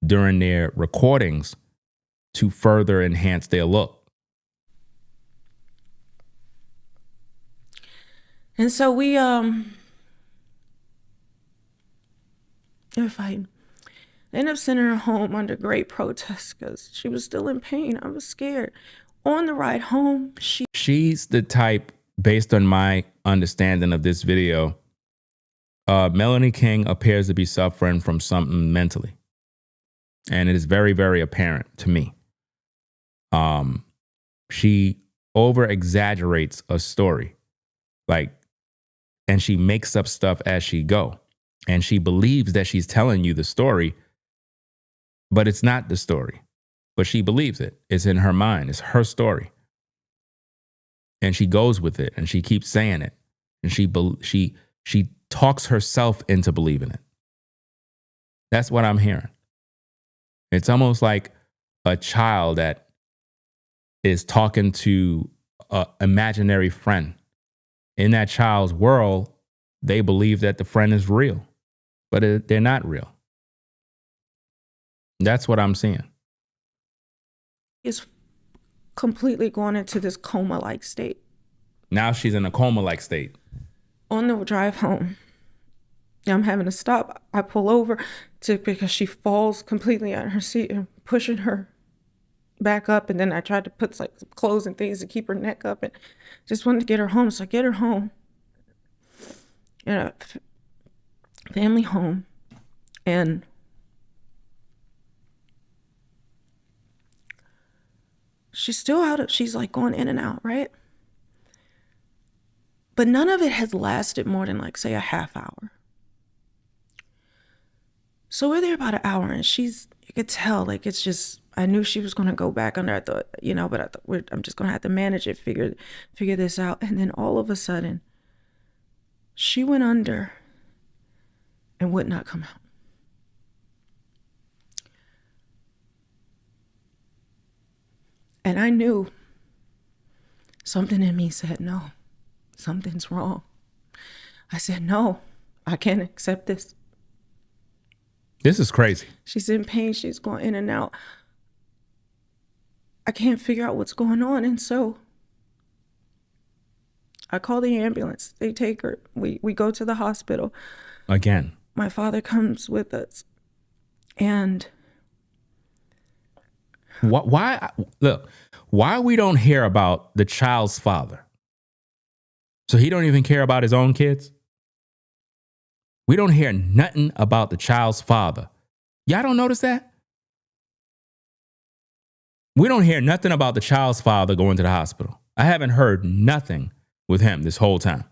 during their recordings to further enhance their look. And so we were fighting. I ended up sending her home under great protest because she was still in pain. I was scared. On the ride home, she's the type, based on my understanding of this video, Melanie King appears to be suffering from something mentally. And it is very, very apparent to me. She over exaggerates a story. Like, and she makes up stuff as she go. And she believes that she's telling you the story, but it's not the story. But she believes it. It's in her mind. It's her story. And she goes with it and she keeps saying it. And she talks herself into believing it. That's what I'm hearing. It's almost like a child that is talking to an imaginary friend. In that child's world, they believe that the friend is real, but they're not real. That's what I'm seeing. Is completely going into this coma-like state. Now she's in a coma-like state. On the drive home, I'm having to stop. I pull over because she falls completely on her seat and pushing her back up. And then I tried to put like some clothes and things to keep her neck up and just wanted to get her home. So I get her home in a family home. And she's still she's like going in and out, right? But none of it has lasted more than like, say, a half hour. So we're there about an hour and you could tell, like, it's just, I knew she was going to go back under. I thought, but I thought I'm just going to have to manage it, figure this out. And then all of a sudden, she went under and would not come out. And I knew something in me said, no, something's wrong. I said, no, I can't accept this. This is crazy. She's in pain. She's going in and out. I can't figure out what's going on. And so I call the ambulance. They take her. We go to the hospital. Again. My father comes with us. And why we don't hear about the child's father? So he don't even care about his own kids? We don't hear nothing about the child's father. Y'all don't notice that? We don't hear nothing about the child's father going to the hospital. I haven't heard nothing with him this whole time.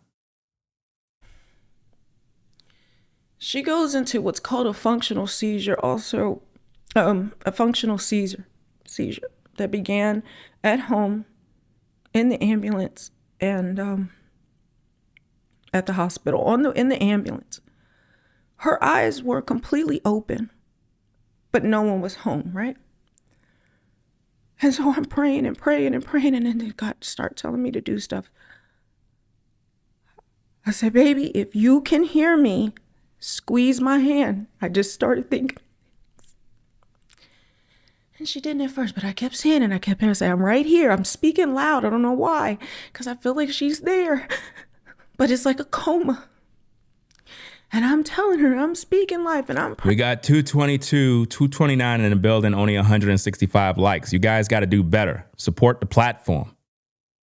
She goes into what's called a functional seizure, also a functional seizure that began at home, in the ambulance, and at the hospital, in the ambulance. Her eyes were completely open, but no one was home, right? And so I'm praying and praying and praying, and then God started telling me to do stuff. I said, baby, if you can hear me, squeeze my hand. I just started thinking. And she didn't at first, but I kept saying it. I kept saying, I'm right here. I'm speaking loud. I don't know why, because I feel like she's there. But it's like a coma. And I'm telling her, I'm speaking life, and I'm... We got 222, 229 in the building, only 165 likes. You guys got to do better. Support the platform.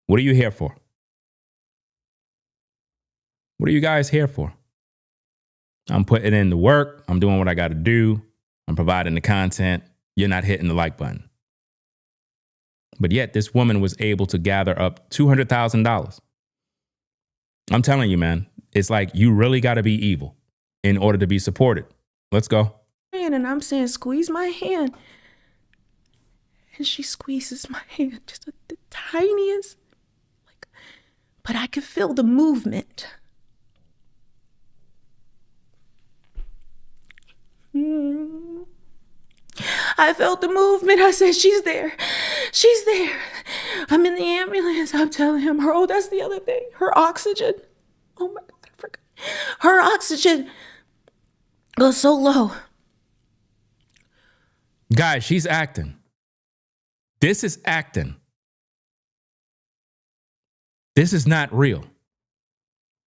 What are you here for? What are you guys here for? I'm putting in the work. I'm doing what I got to do. I'm providing the content. You're not hitting the like button. But yet this woman was able to gather up $200,000. I'm telling you, man, it's like you really got to be evil in order to be supported. Let's go. And I'm saying, squeeze my hand. And she squeezes my hand, just the tiniest. But I could feel the movement. I felt the movement. I said, she's there. She's there. I'm in the ambulance. I'm telling him, oh, that's the other thing. Her oxygen. Oh my God, I forgot. Her oxygen goes so low. Guys, she's acting. This is acting. This is not real.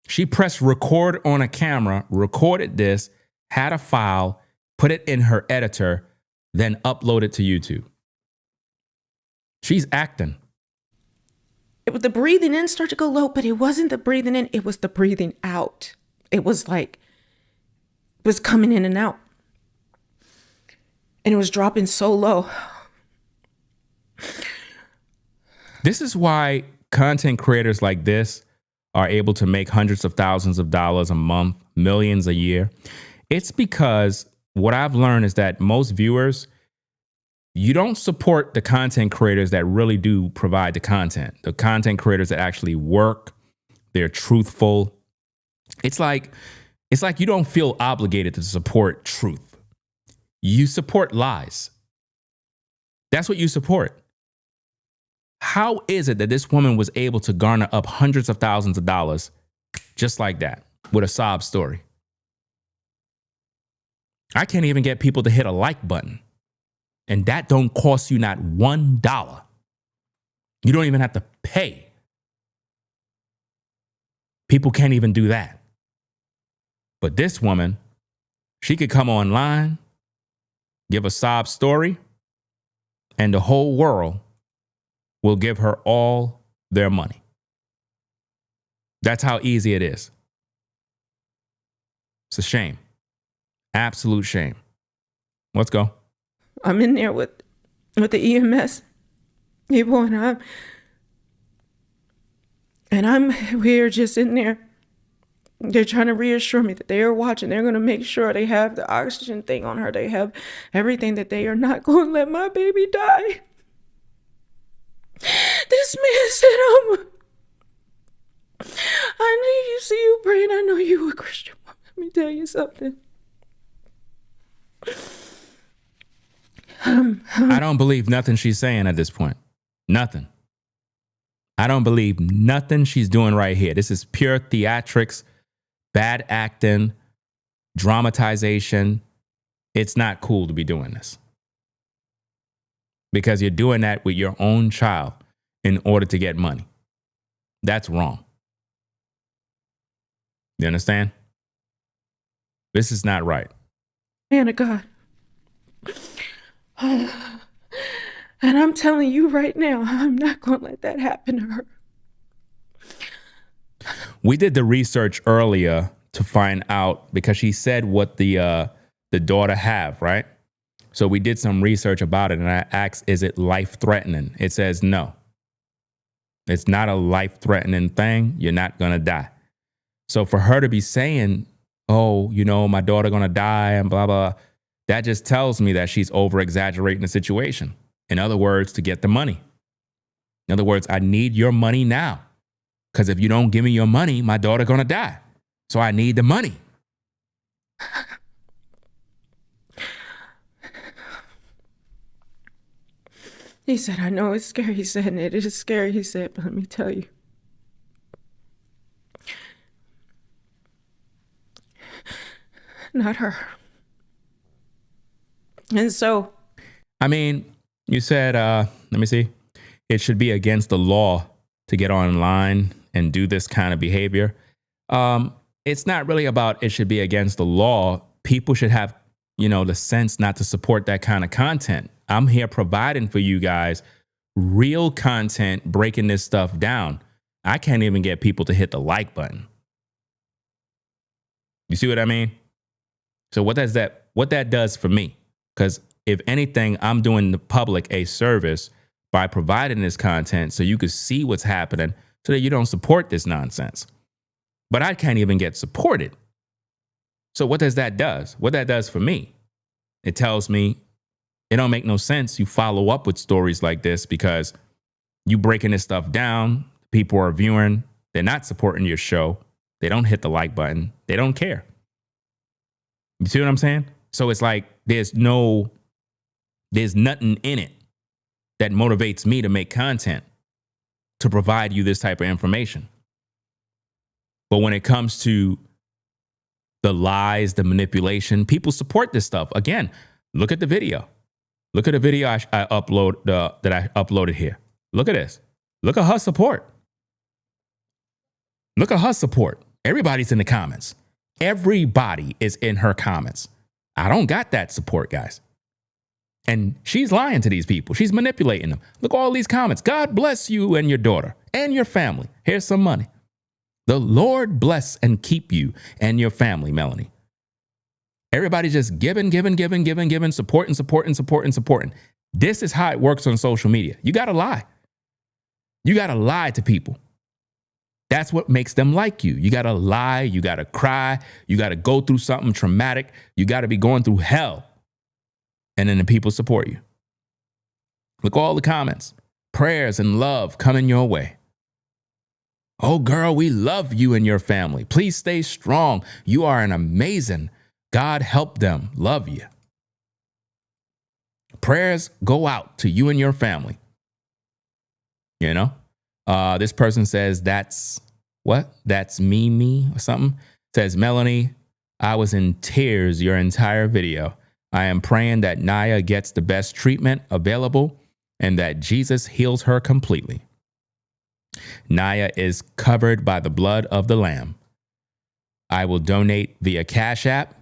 She pressed record on a camera, recorded this, had a file, put it in her editor, then upload it to YouTube. She's acting. The breathing in started to go low, but it wasn't the breathing in, it was the breathing out. It was like, it was coming in and out. And it was dropping so low. This is why content creators like this are able to make hundreds of thousands of dollars a month, millions a year. It's because what I've learned is that most viewers, you don't support the content creators that really do provide the content creators that actually work, they're truthful. It's like you don't feel obligated to support truth. You support lies. That's what you support. How is it that this woman was able to garner up hundreds of thousands of dollars just like that with a sob story? I can't even get people to hit a like button. And that don't cost you not $1. You don't even have to pay. People can't even do that. But this woman, she could come online, give a sob story, and the whole world will give her all their money. That's how easy it is. It's a shame. Absolute shame. Let's go. I'm in there with the EMS people, we're just in there. They're trying to reassure me that they are watching. They're going to make sure they have the oxygen thing on her. They have everything, that they are not going to let my baby die. This man said, I need you see you praying. I know you a Christian woman. Let me tell you something. I don't believe nothing she's saying at this point. Nothing. I don't believe nothing she's doing right here. This is pure theatrics, bad acting, dramatization. It's not cool to be doing this. Because you're doing that with your own child in order to get money. That's wrong. You understand? This is not right. Man of God. And I'm telling you right now, I'm not going to let that happen to her. We did the research earlier to find out, because she said what the daughter have, right? So we did some research about it, and I asked, is it life-threatening? It says no. It's not a life-threatening thing. You're not going to die. So for her to be saying, oh, you know, my daughter going to die and blah, blah, that just tells me that she's over-exaggerating the situation. In other words, to get the money. In other words, I need your money now. Because if you don't give me your money, my daughter going to die. So I need the money. He said, I know it's scary. He said, and it is scary. He said, but let me tell you. Not her. And so. I mean, you said, let me see. It should be against the law to get online and do this kind of behavior. It's not really about it should be against the law. People should have, the sense not to support that kind of content. I'm here providing for you guys real content, breaking this stuff down. I can't even get people to hit the like button. You see what I mean? So what that does for me? Because if anything, I'm doing the public a service by providing this content so you can see what's happening so that you don't support this nonsense. But I can't even get supported. So what does that do? What that does for me, it tells me it don't make no sense you follow up with stories like this because you breaking this stuff down. People are viewing. They're not supporting your show. They don't hit the like button. They don't care. You see what I'm saying? So it's like there's nothing in it that motivates me to make content to provide you this type of information. But when it comes to the lies, the manipulation, people support this stuff. Again, look at the video. Look at the video that I uploaded here. Look at this. Look at her support. Look at her support. Everybody's in the comments. Everybody is in her comments. I don't got that support, guys. And she's lying to these people. She's manipulating them. Look at all these comments. God bless you and your daughter and your family. Here's some money. The Lord bless and keep you and your family, Melanie. Everybody just giving, supporting. This is how it works on social media. You got to lie. You got to lie to people. That's what makes them like you. You got to lie. You got to cry. You got to go through something traumatic. You got to be going through hell. And then the people support you. Look, all the comments, prayers and love coming your way. Oh, girl, we love you and your family. Please stay strong. You are an amazing. God help them. Love you. Prayers go out to you and your family. You know, this person says, that's what? That's me or something. Says, Melanie, I was in tears your entire video. I am praying that Naya gets the best treatment available and that Jesus heals her completely. Naya is covered by the blood of the Lamb. I will donate via Cash App,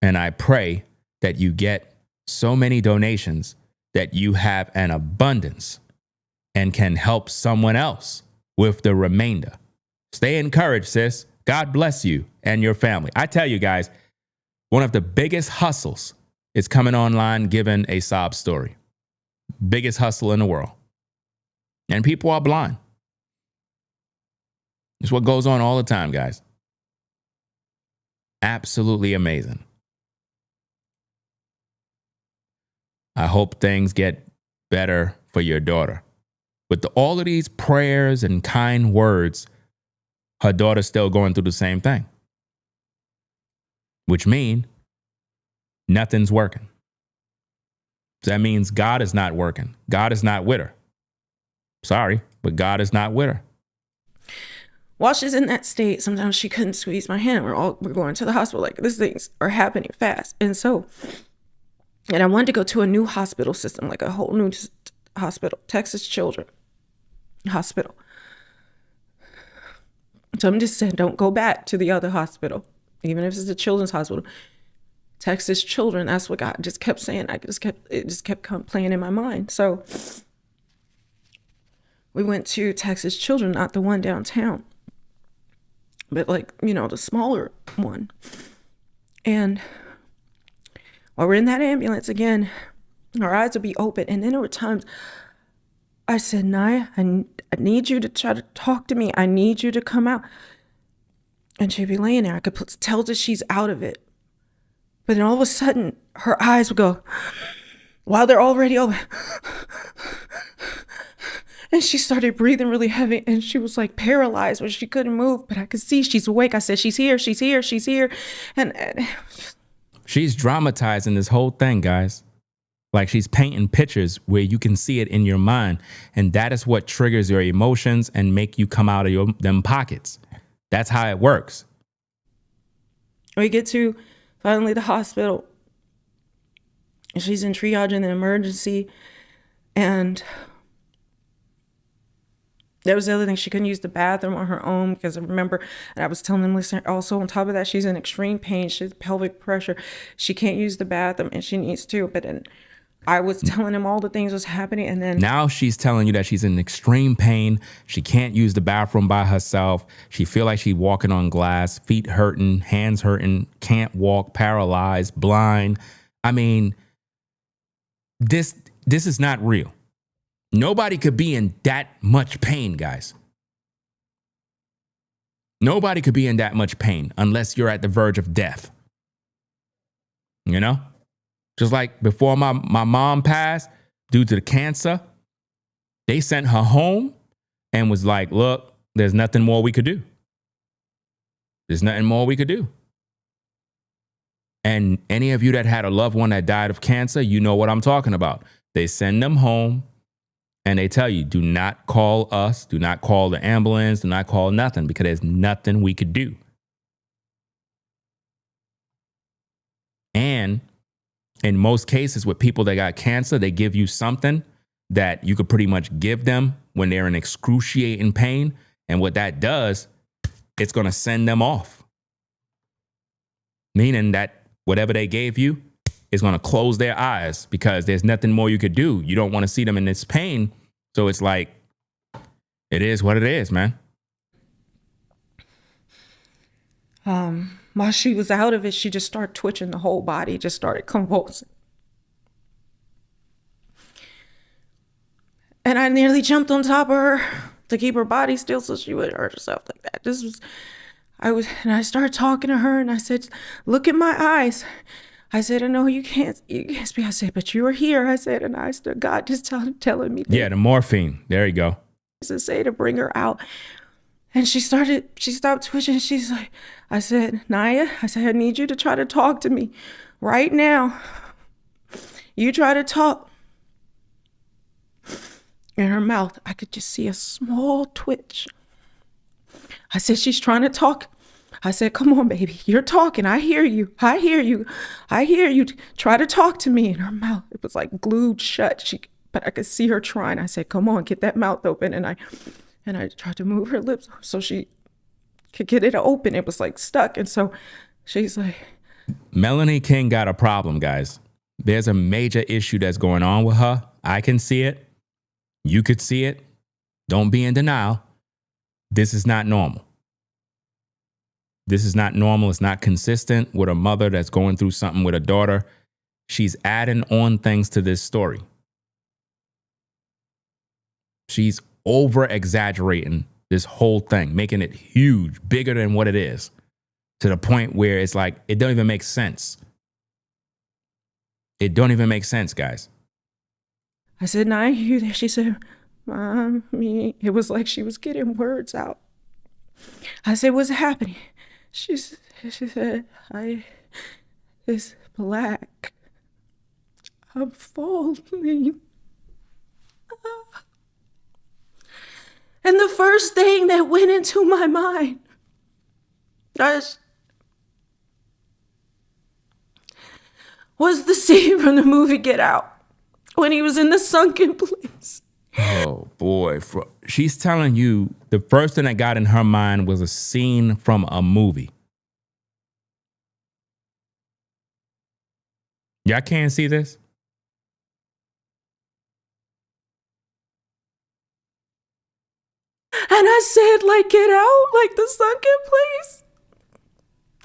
and I pray that you get so many donations that you have an abundance and can help someone else with the remainder. Stay encouraged, sis. God bless you and your family. I tell you guys, one of the biggest hustles is coming online, giving a sob story. Biggest hustle in the world. And people are blind. It's what goes on all the time, guys. Absolutely amazing. I hope things get better for your daughter. With all of these prayers and kind words, her daughter's still going through the same thing. Which means nothing's working. So that means God is not working. God is not with her. Sorry, but God is not with her. While she's in that state, sometimes she couldn't squeeze my hand. We're going to the hospital. Like, these things are happening fast. And I wanted to go to a new hospital system, like a whole new hospital, Texas Children Hospital. So I'm just saying, don't go back to the other hospital, even if it's a children's hospital. Texas Children, that's what God just kept saying. It just kept playing in my mind. So we went to Texas Children, not the one downtown, but the smaller one. And while we're in that ambulance again, our eyes would be open. And then there were times I said, Naya, I need you to try to talk to me. I need you to come out. And she'd be laying there. I could tell that she's out of it. But then all of a sudden, her eyes would go, while they're already open. And she started breathing really heavy. And she was like paralyzed where she couldn't move. But I could see she's awake. I said, she's here, she's here, she's here. And she's dramatizing this whole thing, guys. Like, she's painting pictures where you can see it in your mind. And that is what triggers your emotions and make you come out of them pockets. That's how it works. We get to finally the hospital. She's in triage in an emergency. And that was the other thing. She couldn't use the bathroom on her own because I remember, and I was telling them, listen, also on top of that, she's in extreme pain. She has pelvic pressure. She can't use the bathroom and she needs to. But then I was telling him all the things was happening. And then now she's telling you that she's in extreme pain. She can't use the bathroom by herself. She feel like she's walking on glass, feet hurting, hands hurting, can't walk, paralyzed, blind. I mean, this is not real. Nobody could be in that much pain, guys. Nobody could be in that much pain unless you're at the verge of death. You know? Just like before my mom passed due to the cancer, they sent her home and was like, look, there's nothing more we could do. There's nothing more we could do. And any of you that had a loved one that died of cancer, you know what I'm talking about. They send them home and they tell you, do not call us, do not call the ambulance, do not call nothing, because there's nothing we could do. And in most cases with people that got cancer, they give you something that you could pretty much give them when they're in excruciating pain. And what that does, it's going to send them off. Meaning that whatever they gave you is going to close their eyes because there's nothing more you could do. You don't want to see them in this pain. So it's like, it is what it is, man. While she was out of it, she just started twitching. The whole body just started convulsing. And And I nearly jumped on top of her to keep her body still so she wouldn't hurt herself like that. And I started talking to her and I said, look at my eyes. I said, I know you can't speak. I said, but you are here. I said, and I said, God just telling me. Yeah, the morphine. There you go. To say to bring her out. And she stopped twitching. She's like, I said, Naya, I said, I need you to try to talk to me right now. You try to talk. In her mouth, I could just see a small twitch. I said, she's trying to talk. I said, come on, baby, you're talking. I hear you. I hear you. I hear you. Try to talk to me. In her mouth, it was like glued shut. But I could see her trying. I said, come on, get that mouth open. And I tried to move her lips so she could get it open. It was like stuck. And so she's like, Melanie King got a problem, guys. There's a major issue that's going on with her. I can see it. You could see it. Don't be in denial. This is not normal. This is not normal. It's not consistent with a mother that's going through something with a daughter. She's adding on things to this story. She's over exaggerating this whole thing, making it huge, bigger than what it is, to the point where it's like, it don't even make sense. It don't even make sense, guys. I said, Naya, you there? She said, Mommy. It was like she was getting words out. I said, what's happening? She said, it's black. I'm falling. And the first thing that went into my mind was the scene from the movie Get Out, when he was in the sunken place. Oh, boy. She's telling you the first thing that got in her mind was a scene from a movie. Y'all can't see this? And I said, like, get out, like the sunken place.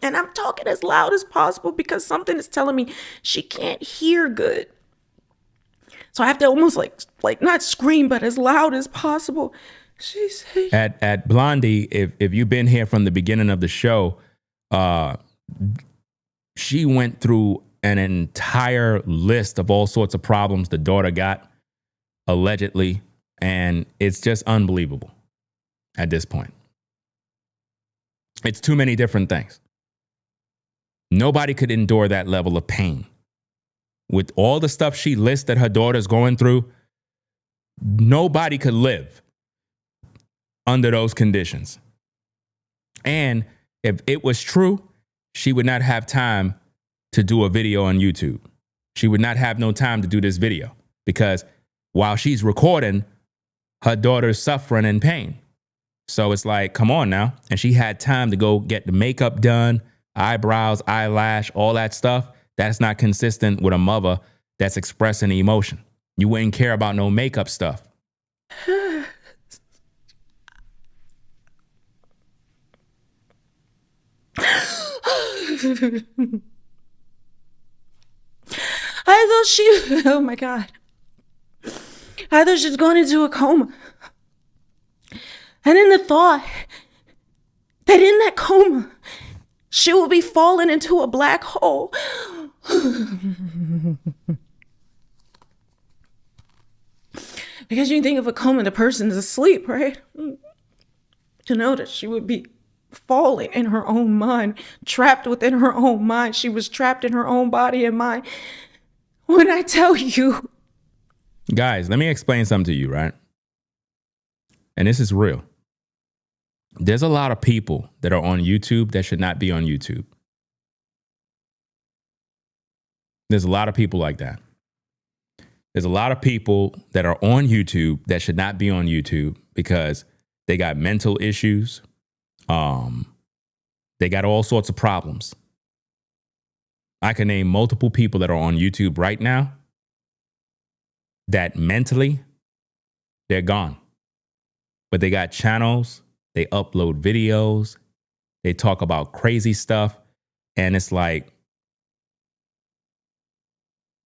And I'm talking as loud as possible because something is telling me she can't hear good. So I have to almost like not scream, but as loud as possible. She said, At Blondie, if you've been here from the beginning of the show, she went through an entire list of all sorts of problems the daughter got, allegedly, and it's just unbelievable at this point. It's too many different things. Nobody could endure that level of pain. With all the stuff she lists that her daughter's going through, nobody could live under those conditions. And if it was true, she would not have time to do a video on YouTube. She would not have no time to do this video because while she's recording, her daughter's suffering in pain. So it's like, come on now. And she had time to go get the makeup done, eyebrows, eyelash, all that stuff. That's not consistent with a mother that's expressing emotion. You wouldn't care about no makeup stuff. I thought oh my God. I thought she was going into a coma. And then the thought that in that coma, she will be falling into a black hole. Because you think of a coma, the person's asleep, right? To know that she would be falling in her own mind, trapped within her own mind. She was trapped in her own body and mind. When I tell you. Guys, let me explain something to you, right? And this is real. There's a lot of people that are on YouTube that should not be on YouTube. There's a lot of people like that. There's a lot of people that are on YouTube that should not be on YouTube because they got mental issues. They got all sorts of problems. I can name multiple people that are on YouTube right now that mentally, they're gone. But they got channels, they upload videos, they talk about crazy stuff, and it's like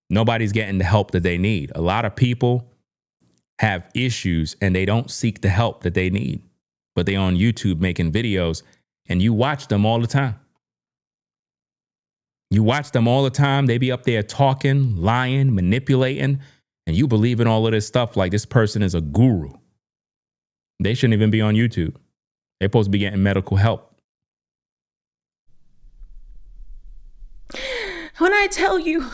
nobody's getting the help that they need. A lot of people have issues and they don't seek the help that they need, but they on YouTube making videos and you watch them all the time. You watch them all the time. They be up there talking, lying, manipulating, and you believe in all of this stuff like this person is a guru. They shouldn't even be on YouTube. They're supposed to be getting medical help. When I tell you,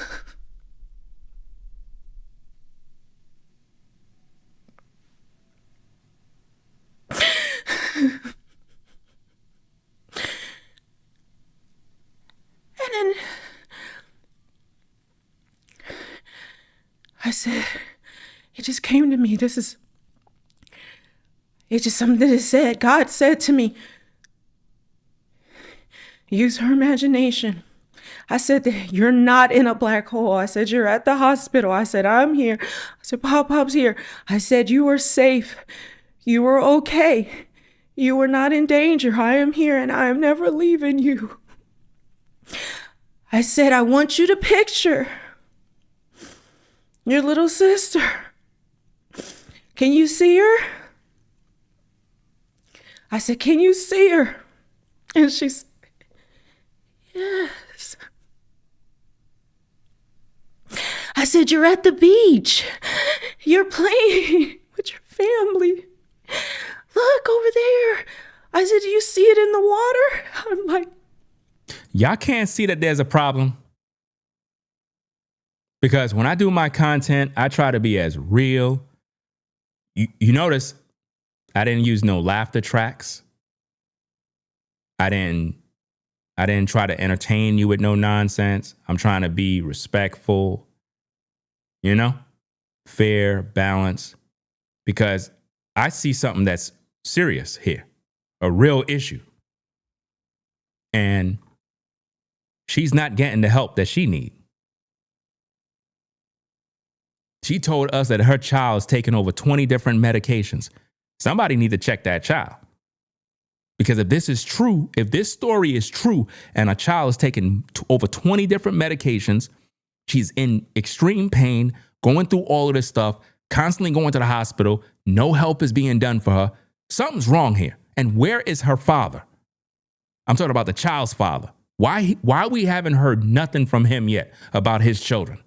and then I said, it just came to me. It's just something that is said. God said to me, use her imagination. I said, you're not in a black hole. I said, you're at the hospital. I said, I'm here. I said, Pop's here. I said, you are safe. You are okay. You are not in danger. I am here and I am never leaving you. I said, I want you to picture your little sister. Can you see her? I said, can you see her? And she said, yes. I said, you're at the beach. You're playing with your family. Look over there. I said, do you see it in the water? I'm like, y'all can't see that there's a problem. Because when I do my content, I try to be as real. You notice I didn't use no laughter tracks. I didn't try to entertain you with no nonsense. I'm trying to be respectful, fair, balanced, because I see something that's serious here, a real issue. And she's not getting the help that she needs. She told us that her child is taking over 20 different medications. Somebody need to check that child. Because if this is true, if this story is true, and a child is taking over 20 different medications, she's in extreme pain, going through all of this stuff, constantly going to the hospital, no help is being done for her, something's wrong here. And where is her father? I'm talking about the child's father. Why we haven't heard nothing from him yet about his children?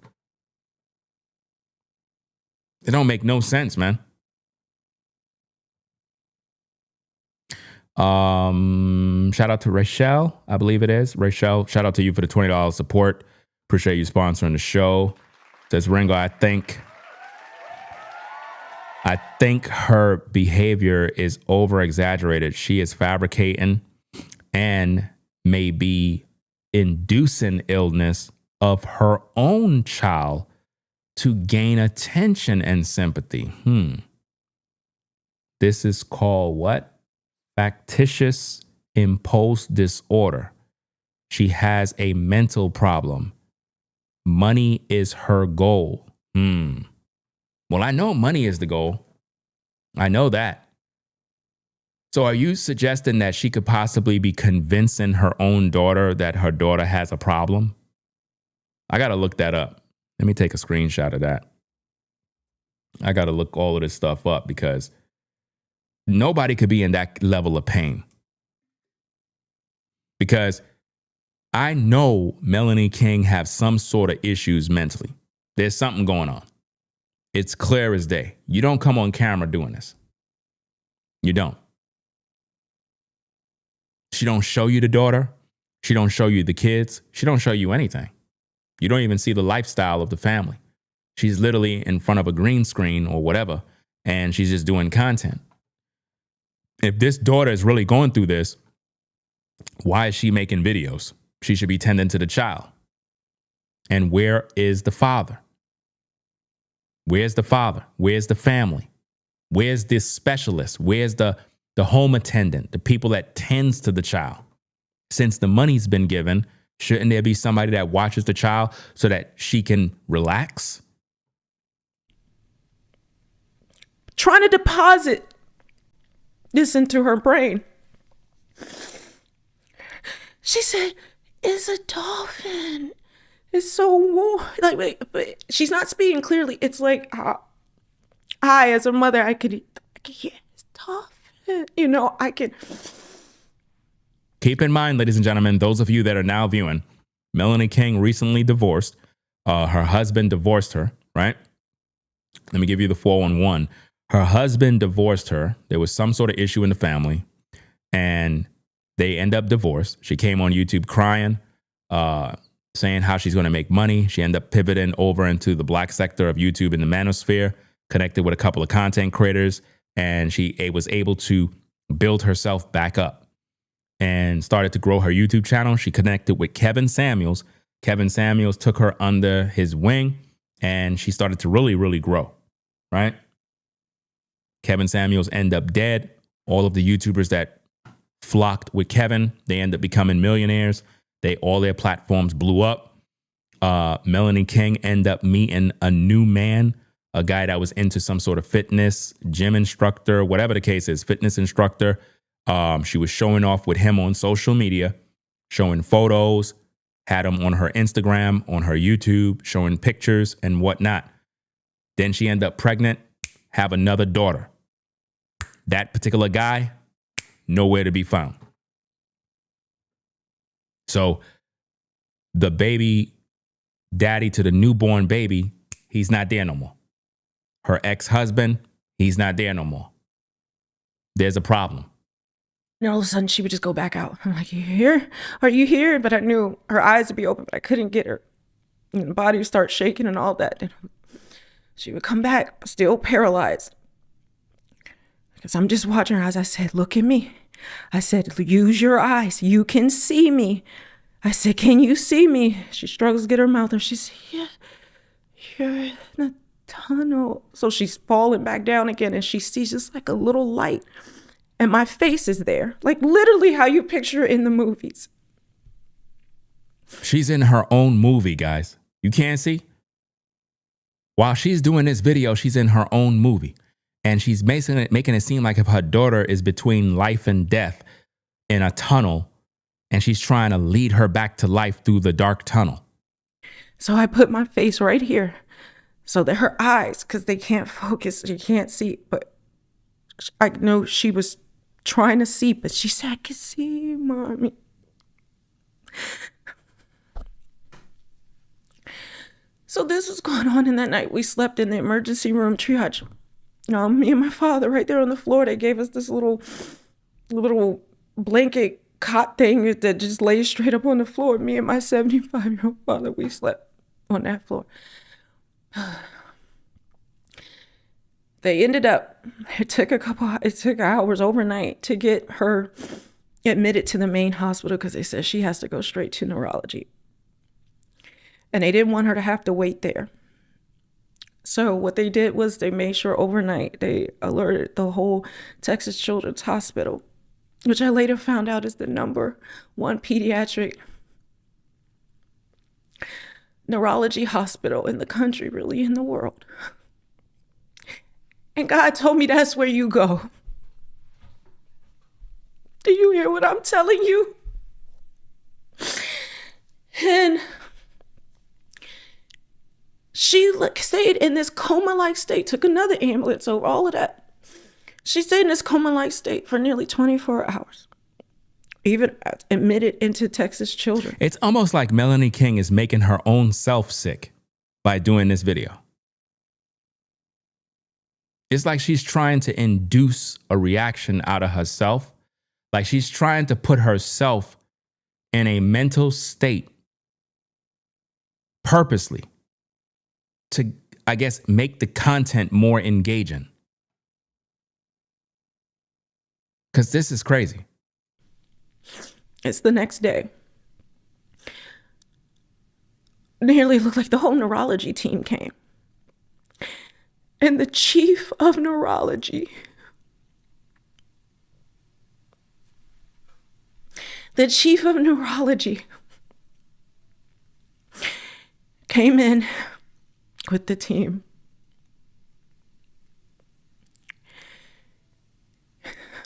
It don't make no sense, man. Shout out to Rachel, I believe it is. Rachel, shout out to you for the $20 support. Appreciate you sponsoring the show. Says Ringo, I think her behavior is over exaggerated. She is fabricating and may be inducing illness of her own child to gain attention and sympathy. This is called what? Factitious impulse disorder. She has a mental problem. Money is her goal. Well, I know money is the goal. I know that. So are you suggesting that she could possibly be convincing her own daughter that her daughter has a problem? I got to look that up. Let me take a screenshot of that. I got to look all of this stuff up because nobody could be in that level of pain. Because I know Melanie King have some sort of issues mentally. There's something going on. It's clear as day. You don't come on camera doing this. You don't. She don't show you the daughter. She don't show you the kids. She don't show you anything. You don't even see the lifestyle of the family. She's literally in front of a green screen or whatever, and she's just doing content. If this daughter is really going through this, why is she making videos? She should be tending to the child. And where is the father? Where's the father? Where's the family? Where's this specialist? Where's the home attendant, the people that tends to the child? Since the money's been given, shouldn't there be somebody that watches the child so that she can relax? Trying to deposit this into her brain. She said, it's a dolphin. It's so warm. Like, but she's not speaking clearly. It's like, I, as a mother, I could hear it's tough. You know, I could. Keep in mind, ladies and gentlemen, those of you that are now viewing, Melanie King recently divorced. Her husband divorced her, right? Let me give you the 411. Her husband divorced her. There was some sort of issue in the family, and they end up divorced. She came on YouTube crying, saying how she's going to make money. She ended up pivoting over into the black sector of YouTube in the manosphere, connected with a couple of content creators, and she was able to build herself back up and started to grow her YouTube channel. She connected with Kevin Samuels. Kevin Samuels took her under his wing, and she started to really, really grow, right? Kevin Samuels ended up dead. All of the YouTubers that flocked with Kevin, they end up becoming millionaires. All their platforms blew up. Melanie King ended up meeting a new man, a guy that was into some sort of fitness, gym instructor, whatever the case is, fitness instructor. She was showing off with him on social media, showing photos, had him on her Instagram, on her YouTube, showing pictures and whatnot. Then she ended up pregnant, have another daughter. That particular guy, nowhere to be found. So the baby daddy to the newborn baby, he's not there no more. Her ex-husband, he's not there no more. There's a problem. And all of a sudden she would just go back out. I'm like, you here? Are you here? But I knew her eyes would be open, but I couldn't get her. And the body would start shaking and all that. And she would come back, still paralyzed. Because I'm just watching her. As I said, look at me. I said, use your eyes. You can see me. I said, can you see me? She struggles to get her mouth. And she said, yeah, you're in a tunnel. So she's falling back down again. And she sees just like a little light. And my face is there. Like literally how you picture it in the movies. She's in her own movie, guys. You can't see? While she's doing this video, she's in her own movie. And she's making it seem like if her daughter is between life and death in a tunnel, and she's trying to lead her back to life through the dark tunnel. So I put my face right here so that her eyes, because they can't focus, she can't see, but I know she was trying to see, but she said, I can see you, Mommy. So this was going on in that night. We slept in the emergency room triage. Me and my father right there on the floor, they gave us this little blanket cot thing that just lays straight up on the floor. Me and my 75-year-old father, we slept on that floor. They ended up, it took hours overnight to get her admitted to the main hospital because they said she has to go straight to neurology. And they didn't want her to have to wait there. So what they did was they made sure overnight they alerted the whole Texas Children's Hospital, which I later found out is the #1 pediatric neurology hospital in the country, really in the world. And God told me that's where you go. Do you hear what I'm telling you? And she stayed in this coma-like state, took another ambulance over all of that. She stayed in this coma-like state for nearly 24 hours, even admitted into Texas Children. It's almost like Melanie King is making her own self sick by doing this video. It's like she's trying to induce a reaction out of herself. Like she's trying to put herself in a mental state purposely to, I guess, make the content more engaging. Because this is crazy. It's the next day. Nearly looked like the whole neurology team came. And the chief of neurology, came in with the team.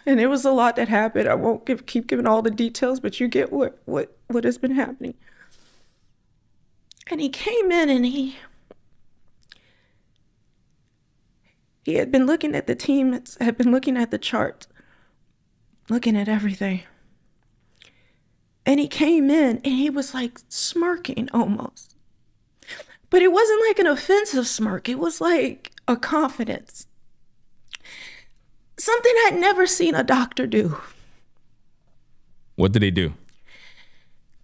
And it was a lot that happened. I won't keep giving all the details, but you get what has been happening. And he came in and he He had been looking at the team, had been looking at the chart, looking at everything. And he came in and he was like smirking almost. But it wasn't like an offensive smirk. It was like a confidence. Something I'd never seen a doctor do. What did he do?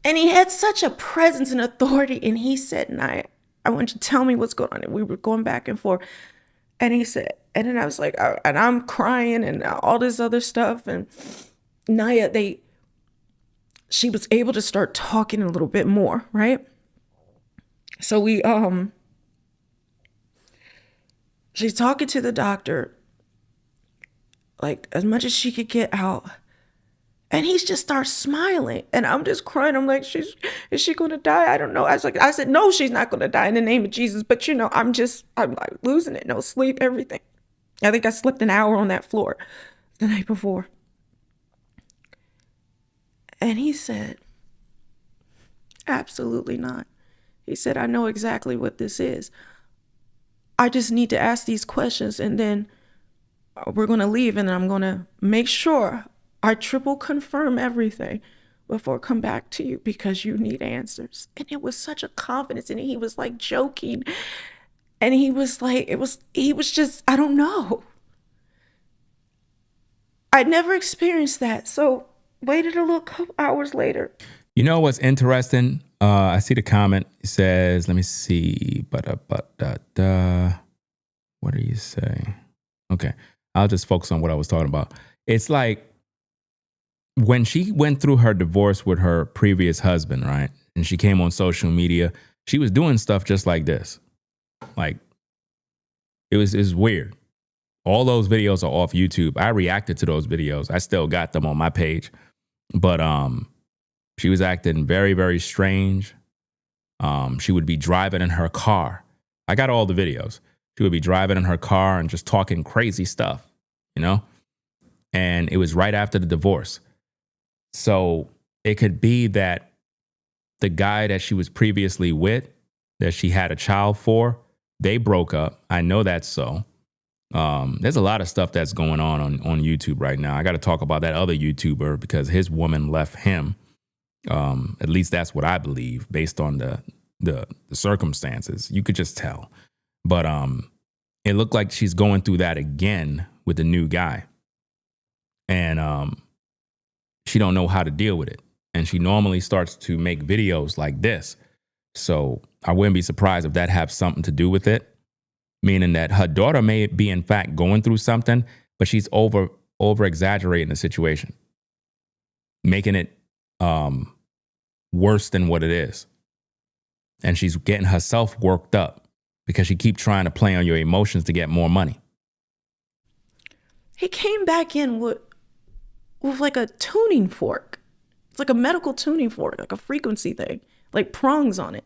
And he had such a presence and authority. And he said, Naya, I want you to tell me what's going on. And we were going back and forth. And he said, and then I was like, and I'm crying and all this other stuff. And Naya, she was able to start talking a little bit more, right? So she's talking to the doctor, like as much as she could get out. And he just starts smiling. And I'm just crying. I'm like, is she going to die? I don't know. I said, no, she's not going to die in the name of Jesus. But I'm like losing it. No sleep, everything. I think I slept an hour on that floor the night before. And he said, absolutely not. He said, I know exactly what this is. I just need to ask these questions and then we're going to leave and I'm going to make sure I triple confirm everything before I come back to you because you need answers. And it was such a confidence. And he was like joking. And he was like, he was just, I don't know. I'd never experienced that. So waited a little couple hours later. You know what's interesting? I see the comment. It says, let me see. What do you say? Okay. I'll just focus on what I was talking about. It's like when she went through her divorce with her previous husband, right? And she came on social media, she was doing stuff just like this. Like, it was weird. All those videos are off YouTube. I reacted to those videos. I still got them on my page. But she was acting very, very strange. She would be driving in her car. I got all the videos. She would be driving in her car and just talking crazy stuff, you know? And it was right after the divorce. So it could be that the guy that she was previously with, that she had a child for, they broke up. I know that's so. There's a lot of stuff that's going on YouTube right now. I got to talk about that other YouTuber because his woman left him. At least that's what I believe based on the circumstances. You could just tell. But it looked like she's going through that again with the new guy. And she don't know how to deal with it. And she normally starts to make videos like this. So I wouldn't be surprised if that has something to do with it. Meaning that her daughter may be in fact going through something, but she's over exaggerating the situation, making it worse than what it is. And she's getting herself worked up because she keeps trying to play on your emotions to get more money. He came back in with like a tuning fork. It's like a medical tuning fork, like a frequency thing, like prongs on it.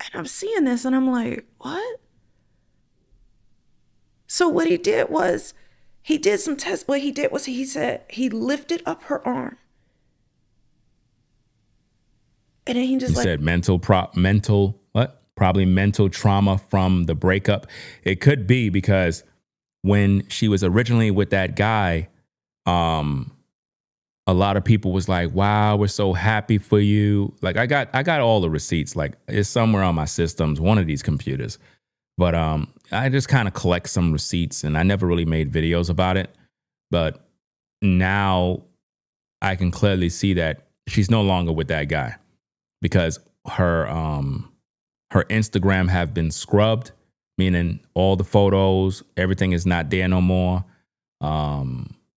And I'm seeing this and I'm like, what? So what he did was he did some tests. What he did was he said he lifted up her arm. And then he just said probably mental trauma from the breakup. It could be because when she was originally with that guy, a lot of people was like, wow, we're so happy for you. Like I got all the receipts, like it's somewhere on my systems, one of these computers. But I just kind of collect some receipts and I never really made videos about it. But now I can clearly see that she's no longer with that guy because her Instagram have been scrubbed, meaning all the photos, everything is not there no more.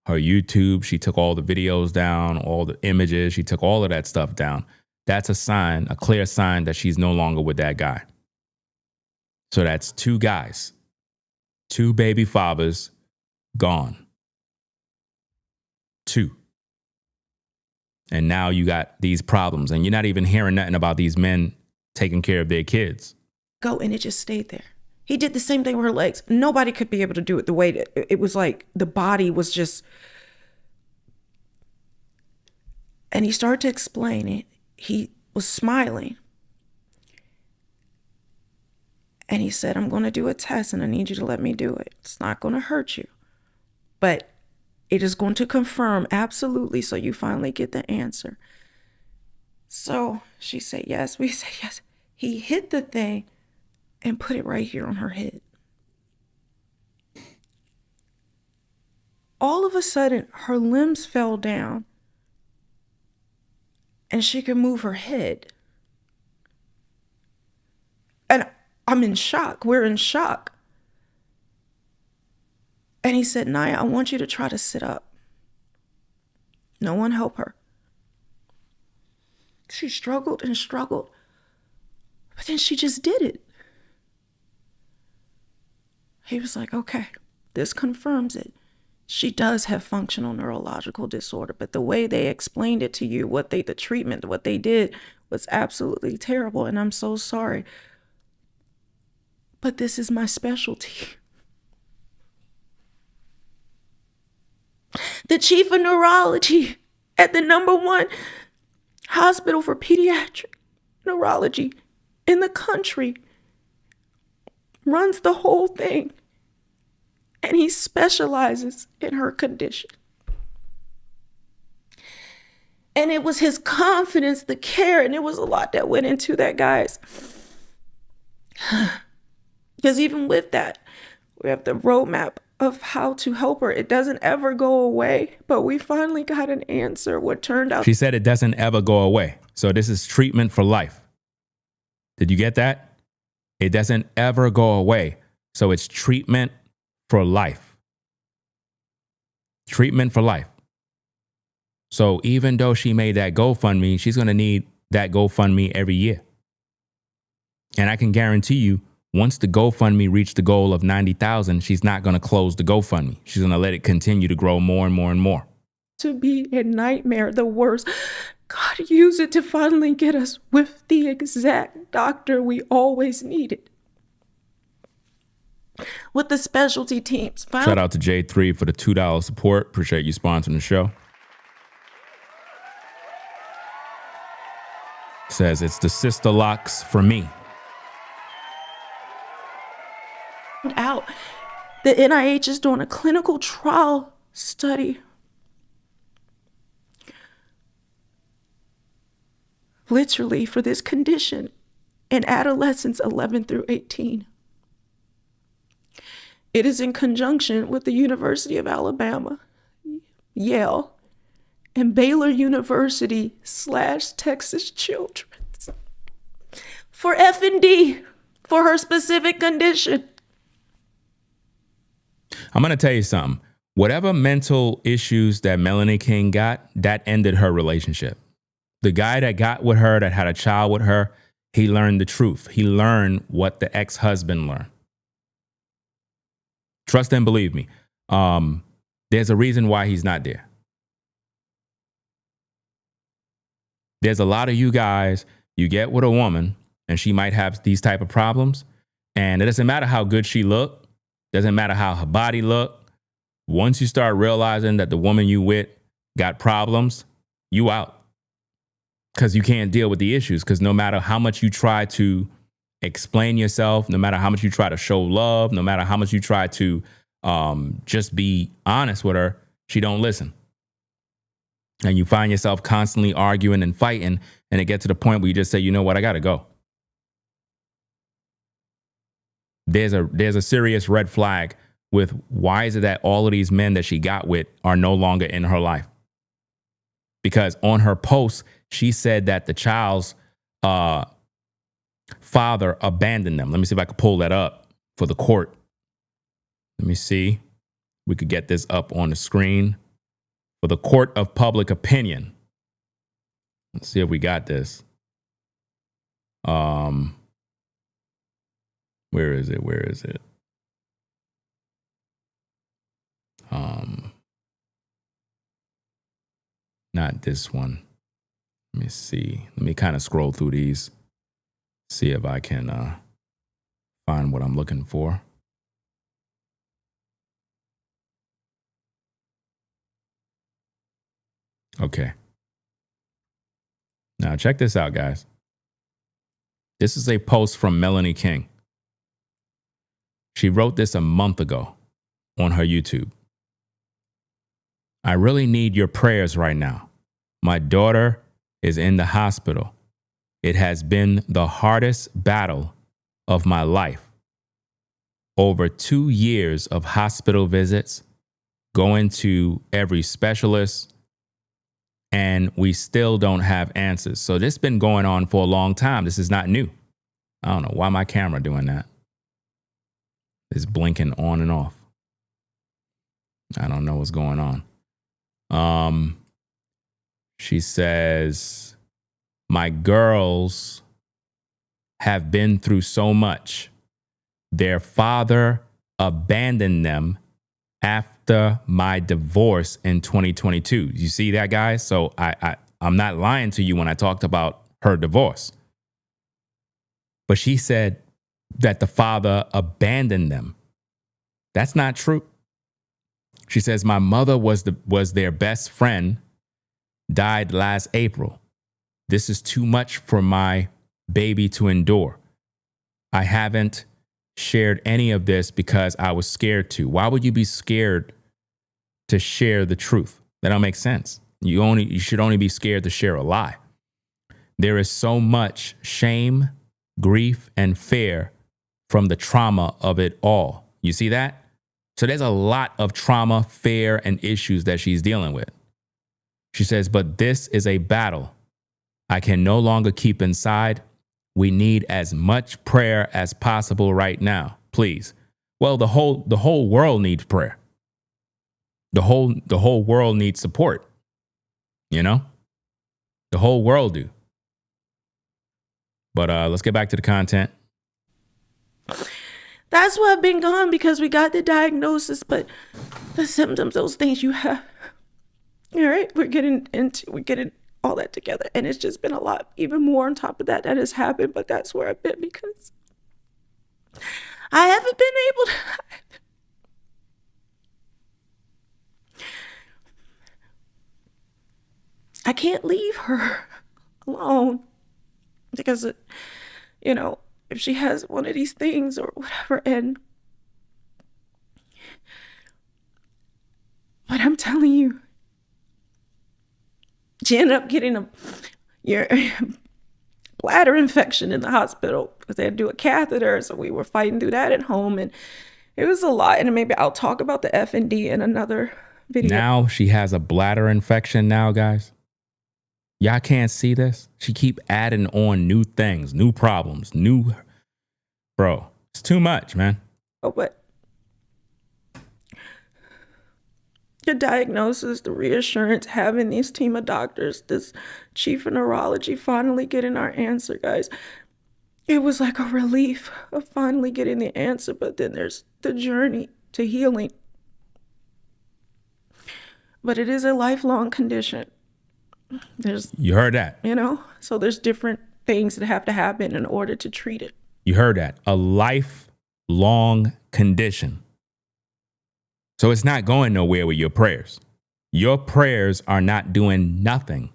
Her YouTube, she took all the videos down, all the images, she took all of that stuff down. That's a sign, a clear sign that she's no longer with that guy. So that's 2 guys, 2 baby fathers gone. 2. And now you got these problems and you're not even hearing nothing about these men taking care of their kids. Go and it just stayed there. He did the same thing with her legs. Nobody could be able to do it the way that it was like the body was just. And he started to explain it. He was smiling. And he said, I'm going to do a test and I need you to let me do it. It's not going to hurt you, but it is going to confirm absolutely, so you finally get the answer. So she said yes. We said yes. He hit the thing and put it right here on her head. All of a sudden, her limbs fell down and she could move her head. And I'm in shock. We're in shock. And he said, Naya, I want you to try to sit up. No one help her. She struggled and struggled, but then she just did it. He was like, okay, this confirms it. She does have functional neurological disorder, but the way they explained it to you, the treatment, what they did was absolutely terrible. And I'm so sorry, but this is my specialty. The chief of neurology at the #1 hospital for pediatric neurology in the country runs the whole thing. And he specializes in her condition. And it was his confidence, the care, and it was a lot that went into that, guys. Because even with that, we have the roadmap of how to help her. It doesn't ever go away, but we finally got an answer. What turned out. She said it doesn't ever go away. So this is treatment for life. Did you get that? It doesn't ever go away. So it's treatment for life. Treatment for life. So even though she made that GoFundMe, she's going to need that GoFundMe every year. And I can guarantee you, once the GoFundMe reached the goal of 90,000, she's not going to close the GoFundMe. She's going to let it continue to grow more and more and more. To be a nightmare, the worst. God used it to finally get us with the exact doctor we always needed. With the specialty teams. Shout out to J3 for the $2 support. Appreciate you sponsoring the show. Says it's the sister locks for me. Out. The NIH is doing a clinical trial study. Literally for this condition in adolescents 11 through 18. It is in conjunction with the University of Alabama, Yale, and Baylor University / Texas Children's for F&D for her specific condition. I'm going to tell you something. Whatever mental issues that Melanie King got, that ended her relationship. The guy that got with her, that had a child with her, he learned the truth. He learned what the ex-husband learned. Trust and believe me. There's a reason why he's not there. There's a lot of you guys, you get with a woman and she might have these type of problems. And it doesn't matter how good she looked. Doesn't matter how her body looked. Once you start realizing that the woman you with got problems, you out. Because you can't deal with the issues. Because no matter how much you try to explain yourself, no matter how much you try to show love, no matter how much you try to just be honest with her, she don't listen. And you find yourself constantly arguing and fighting, and it gets to the point where you just say, you know what, I gotta go. There's a serious red flag with why is it that all of these men that she got with are no longer in her life? Because on her post, she said that the child's father abandoned them. Let me see if I can pull that up for the court. Let me see. We could get this up on the screen for the court of public opinion. Let's see if we got this. Where is it? Where is it? Not this one. Let me see. Let me kind of scroll through these. See if I can find what I'm looking for. Okay. Now check this out, guys. This is a post from Melanie King. She wrote this a month ago on her YouTube. I really need your prayers right now. My daughter is in the hospital. It has been the hardest battle of my life. Over 2 years of hospital visits, going to every specialist, and we still don't have answers. So this has been going on for a long time. This is not new. I don't know why my camera doing that. It's blinking on and off. I don't know what's going on. She says, my girls have been through so much. Their father abandoned them after my divorce in 2022. You see that, guys? So I'm not lying to you when I talked about her divorce. But she said that the father abandoned them. That's not true. She says, my mother was their best friend, died last April. This is too much for my baby to endure. I haven't shared any of this because I was scared to. Why would you be scared to share the truth? That don't make sense. You should only be scared to share a lie. There is so much shame, grief, and fear from the trauma of it all. You see that? So there's a lot of trauma, fear, and issues that she's dealing with. She says, but this is a battle I can no longer keep inside. We need as much prayer as possible right now, please. Well, the whole world needs prayer. The whole world needs support. You know, the whole world do. But let's get back to the content. That's why I've been gone, because we got the diagnosis, but the symptoms, those things you have. All right, we're getting all that together, and it's just been a lot, even more on top of that has happened. But that's where I've been, because I haven't been able to. I can't leave her alone, because if she has one of these things or whatever, but I'm telling you, she ended up getting your bladder infection in the hospital because they had to do a catheter. So we were fighting through that at home, and it was a lot. And maybe I'll talk about the F&D in another video. Now she has a bladder infection now, guys. Y'all can't see this. She keep adding on new things, new problems, bro, it's too much, man. Oh, but the diagnosis, the reassurance, having these team of doctors, this chief of neurology, finally getting our answer, guys. It was like a relief of finally getting the answer, but then there's the journey to healing. But it is a lifelong condition. You heard that. So there's different things that have to happen in order to treat it. You heard that. A lifelong condition. So it's not going nowhere with your prayers. Your prayers are not doing nothing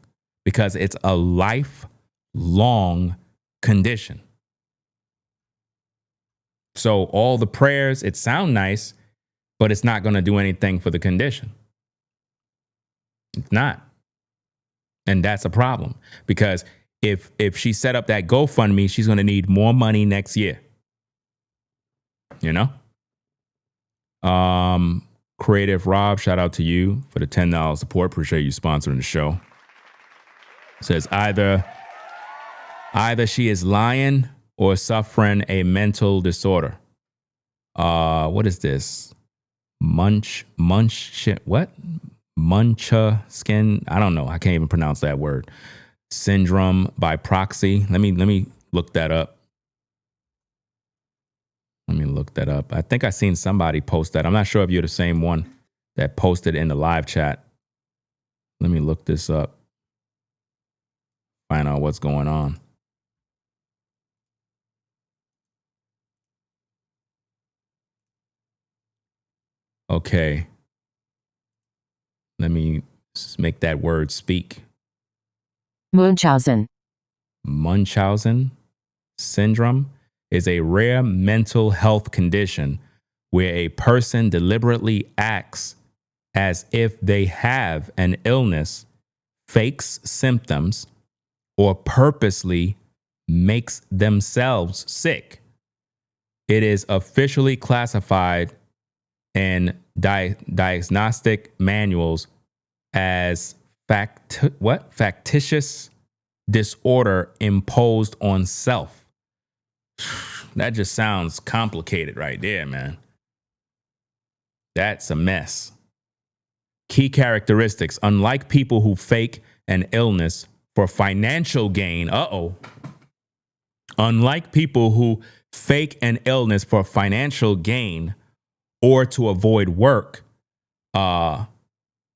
because it's a lifelong condition. So all the prayers, it sound nice, but it's not going to do anything for the condition. It's not. And that's a problem, because if she set up that GoFundMe, she's going to need more money next year. Creative Rob, shout out to you for the $10 support. Appreciate you sponsoring the show. Says either she is lying or suffering a mental disorder. What is this? Muncha skin. I don't know. I can't even pronounce that word. Syndrome by proxy. Let me look that up. I think I seen somebody post that. I'm not sure if you're the same one that posted in the live chat. Let me look this up. Find out what's going on. Okay. Let me make that word speak. Munchausen Munchausen syndrome is a rare mental health condition where a person deliberately acts as if they have an illness, fakes symptoms, or purposely makes themselves sick. It is officially classified in diagnostic manuals as factitious disorder imposed on self. That just sounds complicated right there, man. That's a mess. Key characteristics: unlike people who fake an illness for financial gain, unlike people who fake an illness for financial gain or to avoid work, let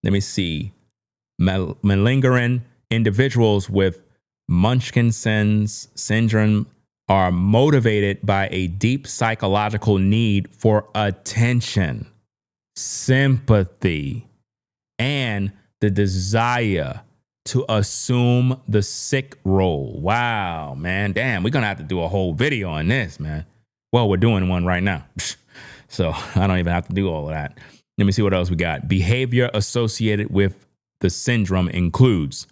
me see, malingering individuals with Munchausen's syndrome are motivated by a deep psychological need for attention, sympathy, and the desire to assume the sick role. Wow, man. Damn, we're going to have to do a whole video on this, man. Well, we're doing one right now. So I don't even have to do all of that. Let me see what else we got. Behavior associated with the syndrome includes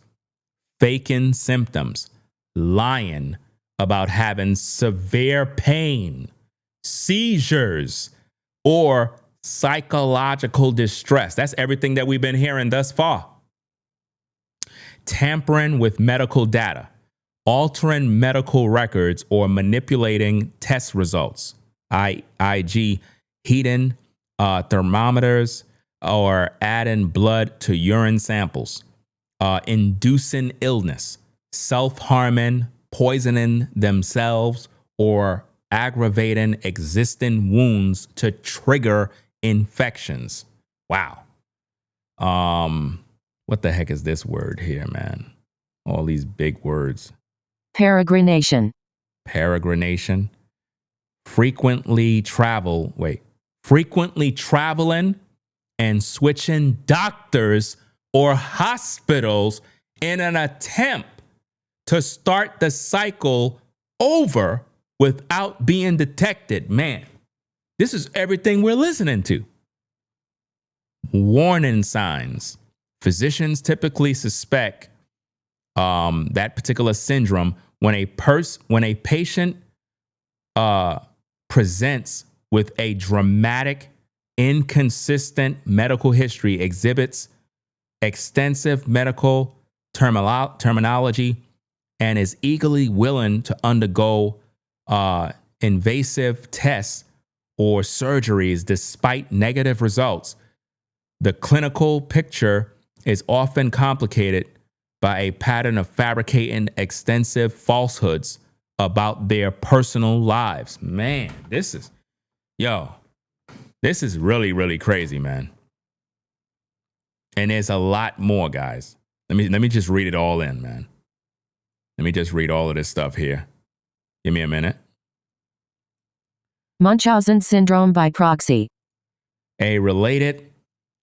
faking symptoms, lying about having severe pain, seizures, or psychological distress. That's everything that we've been hearing thus far. Tampering with medical data, altering medical records, or manipulating test results, i.e., heating thermometers or adding blood to urine samples, inducing illness, self-harming, poisoning themselves, or aggravating existing wounds to trigger infections. Wow. What the heck is this word here, man? All these big words. Peregrination. Peregrination. Frequently traveling and switching doctors or hospitals in an attempt to start the cycle over without being detected. Man, this is everything we're listening to. Warning signs. Physicians typically suspect that particular syndrome when a patient presents with a dramatic, inconsistent medical history, exhibits extensive medical terminology, and is eagerly willing to undergo invasive tests or surgeries despite negative results. The clinical picture is often complicated by a pattern of fabricating extensive falsehoods about their personal lives. Man, this is really, really crazy, man. And there's a lot more, guys. Let me just read it all in, man. Let me just read all of this stuff here. Give me a minute. Munchausen syndrome by proxy. A related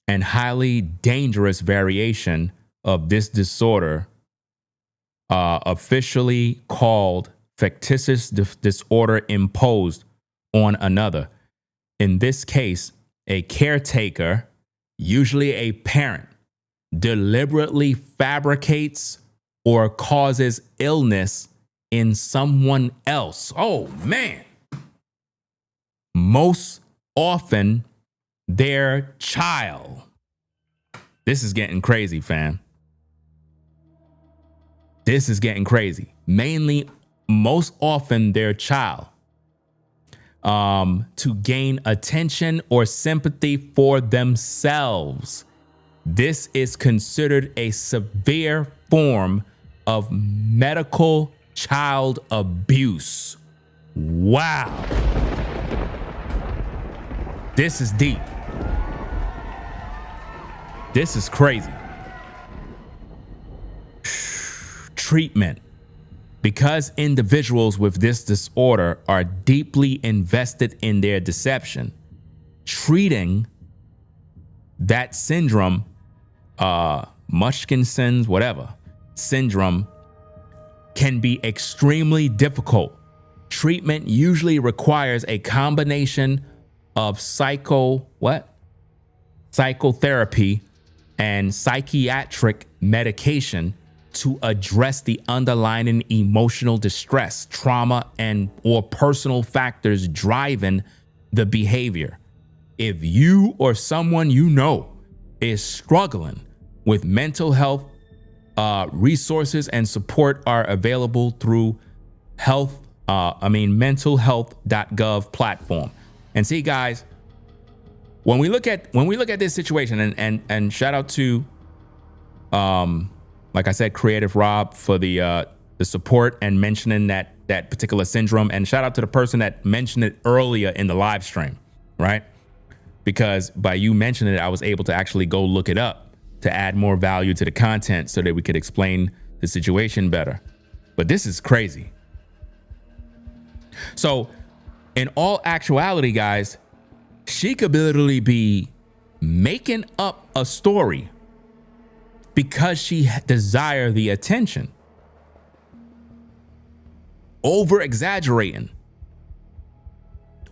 and highly dangerous variation of this disorder, officially called factitious disorder imposed on another. In this case, a caretaker, usually a parent, deliberately fabricates or causes illness in someone else. Oh, man. Most often, their child. This is getting crazy, fam. This is getting crazy. Most often, their child. To gain attention or sympathy for themselves. This is considered a severe form of medical child abuse. Wow. This is deep. This is crazy. Treatment. Because individuals with this disorder are deeply invested in their deception, treating that syndrome, Munchausen's, whatever, syndrome, can be extremely difficult. Treatment usually requires a combination of psychotherapy and psychiatric medication to address the underlying emotional distress, trauma, and or personal factors driving the behavior. If you or someone you know is struggling with mental health, resources and support are available through mentalhealth.gov platform. And see, guys, when we look at this situation, and shout out to like I said, Creative Rob for the support and mentioning that particular syndrome, and shout out to the person that mentioned it earlier in the live stream, right? Because by you mentioning it, I was able to actually go look it up to add more value to the content so that we could explain the situation better. But this is crazy. So in all actuality, guys, she could literally be making up a story because she desire the attention, over exaggerating,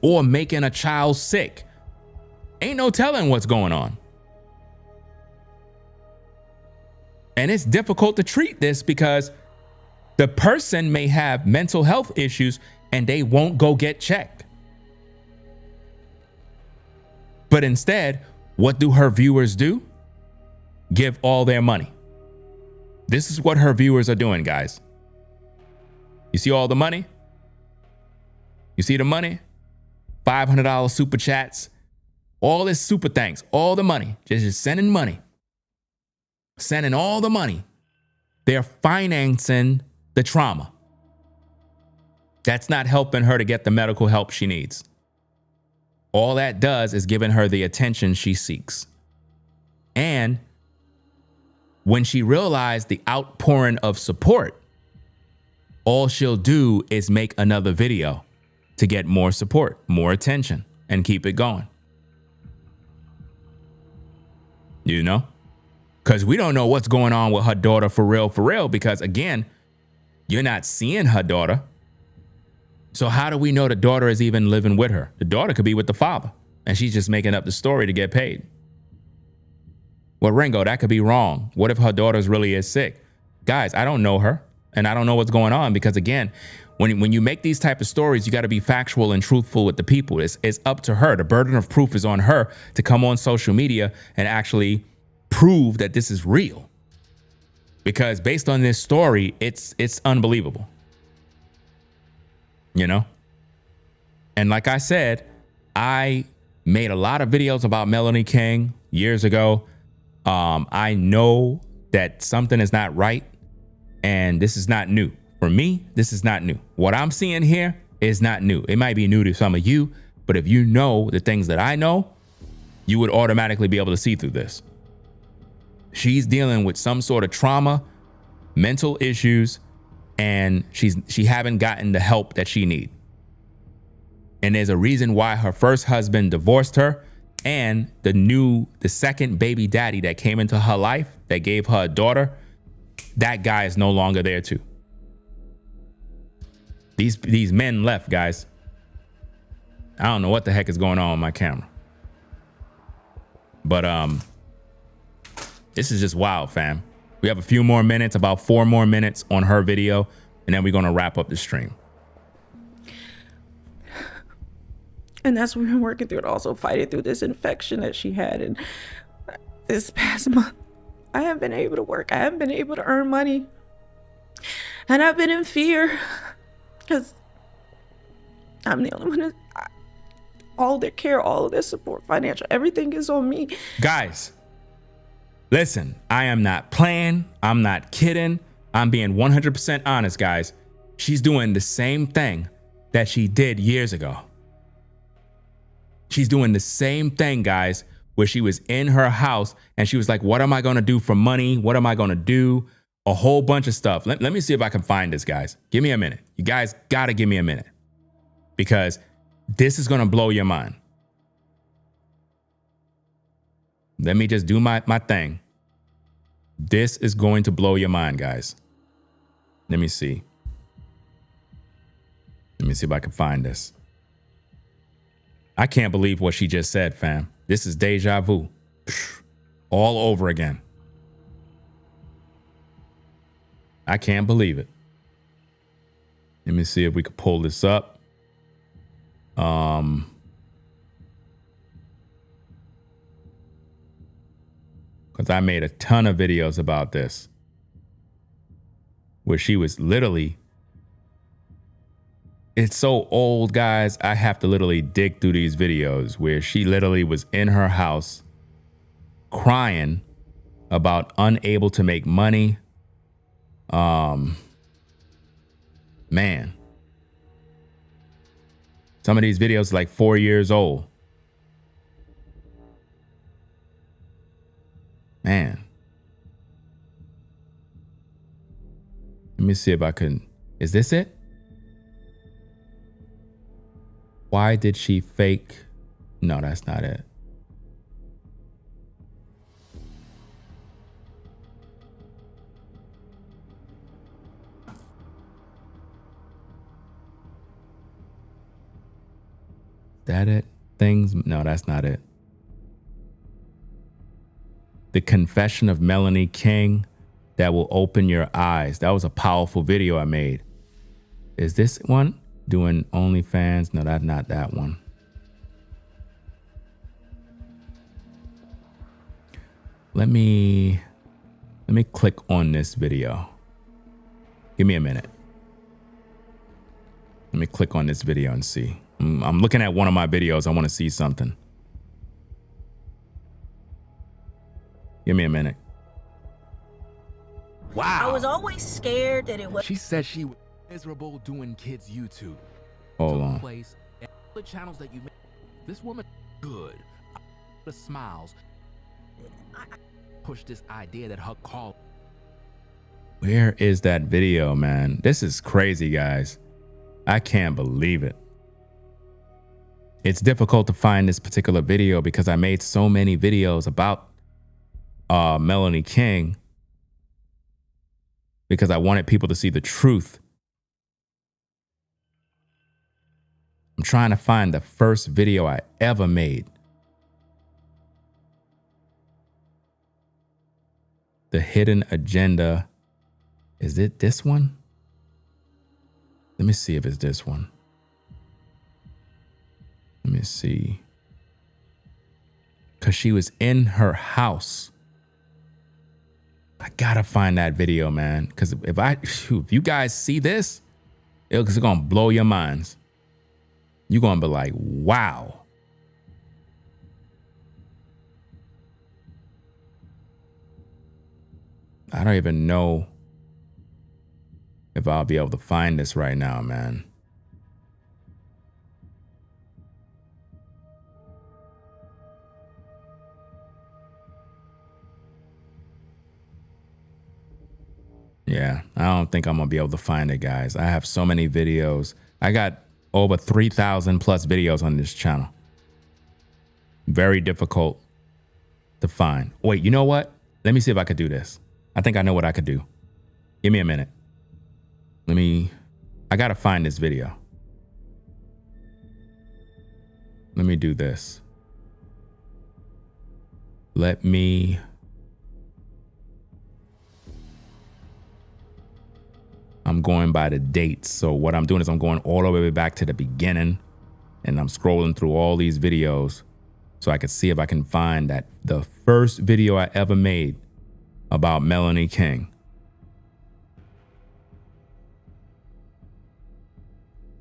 or making a child sick. Ain't no telling what's going on. And it's difficult to treat this because the person may have mental health issues and they won't go get checked. But instead, what do her viewers do? Give all their money. This is what her viewers are doing, guys. You see all the money? You see the money? $500 super chats, all this super thanks, all the money, just sending money. Sending all the money. They're financing the trauma. That's not helping her to get the medical help she needs. All that does is giving her the attention she seeks. And when she realized the outpouring of support, all she'll do is make another video to get more support, more attention, and keep it going. You know? Because we don't know what's going on with her daughter for real, because again, you're not seeing her daughter. So how do we know the daughter is even living with her? The daughter could be with the father, and she's just making up the story to get paid. Well, Ringo, that could be wrong. What if her daughter really is sick? Guys, I don't know her, and I don't know what's going on, because again, when you make these type of stories, you got to be factual and truthful with the people. It's up to her. The burden of proof is on her to come on social media and actually prove that this is real. Because based on this story, it's unbelievable. You know? And like I said, I made a lot of videos about Melanie King years ago. I know that something is not right, and this is not new. For me, this is not new. What I'm seeing here is not new. It might be new to some of you, but if you know the things that I know, you would automatically be able to see through this. She's dealing with some sort of trauma, mental issues, and she haven't gotten the help that she needs. And there's a reason why her first husband divorced her, and the second baby daddy that came into her life that gave her a daughter, that guy is no longer there too. These men left, guys. I don't know what the heck is going on with my camera. But this is just wild, fam. We have a few more minutes, about 4 more minutes on her video, and then we're going to wrap up the stream. And that's what we've been working through, and also fighting through this infection that she had. And this past month, I haven't been able to work. I haven't been able to earn money. And I've been in fear because I'm the only one all their care, all of their support, financial, everything is on me. Guys, listen, I am not playing. I'm not kidding. I'm being 100% honest, guys. She's doing the same thing that she did years ago. She's doing the same thing, guys, where she was in her house and she was like, what am I going to do for money? What am I going to do? A whole bunch of stuff. Let me see if I can find this, guys. Give me a minute. You guys got to give me a minute, because this is going to blow your mind. Let me just do my thing. This is going to blow your mind, guys. Let me see. Let me see if I can find this. I can't believe what she just said, fam. This is deja vu. All over again. I can't believe it. Let me see if we could pull this up. Because I made a ton of videos about this, where she was literally, it's so old, guys. I have to literally dig through these videos where she literally was in her house crying about unable to make money. Man. Some of these videos are like 4 years old. Man. Let me see if I can. Is this it? Why did she fake? No, that's not it. That it? Things? No, that's not it. The Confession of Melanie King That Will Open Your Eyes. That was a powerful video I made. Is this one? Doing OnlyFans? No, that's not that one. Let me click on this video. Give me a minute. Let me click on this video and see. I'm looking at one of my videos. I want to see something. Give me a minute. Wow. I was always scared that it was. She said she was miserable doing kids YouTube. Hold on. Place, the channels that you make. This woman good. The smiles. I push this idea that her call. Where is that video, man? This is crazy, guys. I can't believe it. It's difficult to find this particular video because I made so many videos about Melanie King because I wanted people to see the truth. I'm trying to find the first video I ever made. The Hidden Agenda. Is it this one? Let me see if it's this one. Let me see. Because she was in her house. I gotta find that video, man. Because if you guys see this, it's gonna blow your minds. You're gonna be like, wow. I don't even know if I'll be able to find this right now, man. Yeah, I don't think I'm gonna be able to find it, guys. I have so many videos. I got over 3,000 plus videos on this channel. Very difficult to find. Wait, you know what? Let me see if I could do this. I think I know what I could do. Give me a minute. I gotta find this video. Let me do this. I'm going by the dates. So what I'm doing is I'm going all the way back to the beginning and I'm scrolling through all these videos so I can see if I can find that the first video I ever made about Melanie King.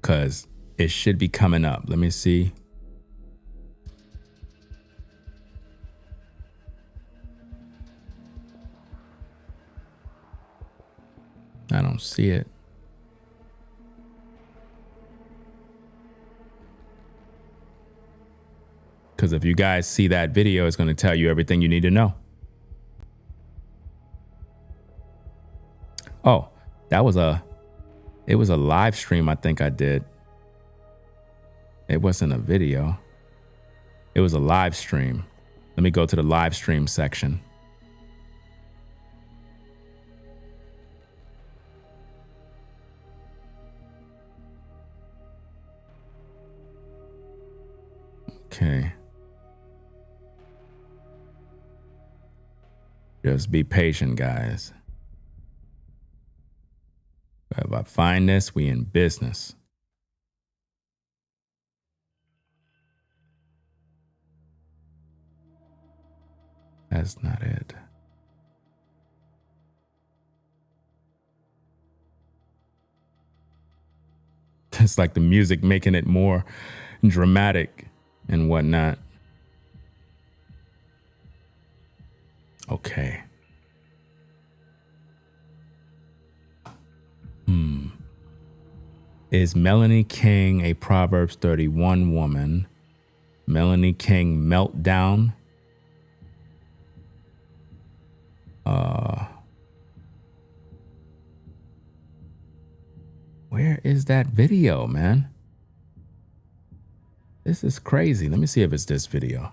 Because it should be coming up. Let me see. I don't see it. Because if you guys see that video, it's going to tell you everything you need to know. Oh, it was a live stream I think I did. It wasn't a video. It was a live stream. Let me go to the live stream section. Okay. Just be patient, guys. If I find this, we in business. That's not it. It's like the music making it more dramatic and whatnot. Okay. Is Melanie King a Proverbs 31 woman? Melanie King meltdown? Where is that video, man? This is crazy. Let me see if it's this video.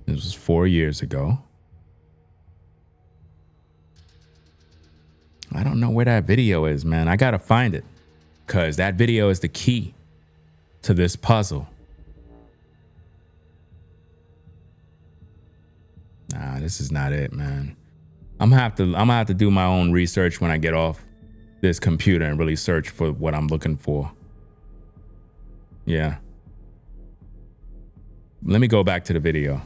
This was 4 years ago. I don't know where that video is, man. I gotta find it, because that video is the key to this puzzle. Nah, this is not it, man. I'm gonna have to do my own research when I get off this computer and really search for what I'm looking for. Yeah. Let me go back to the video.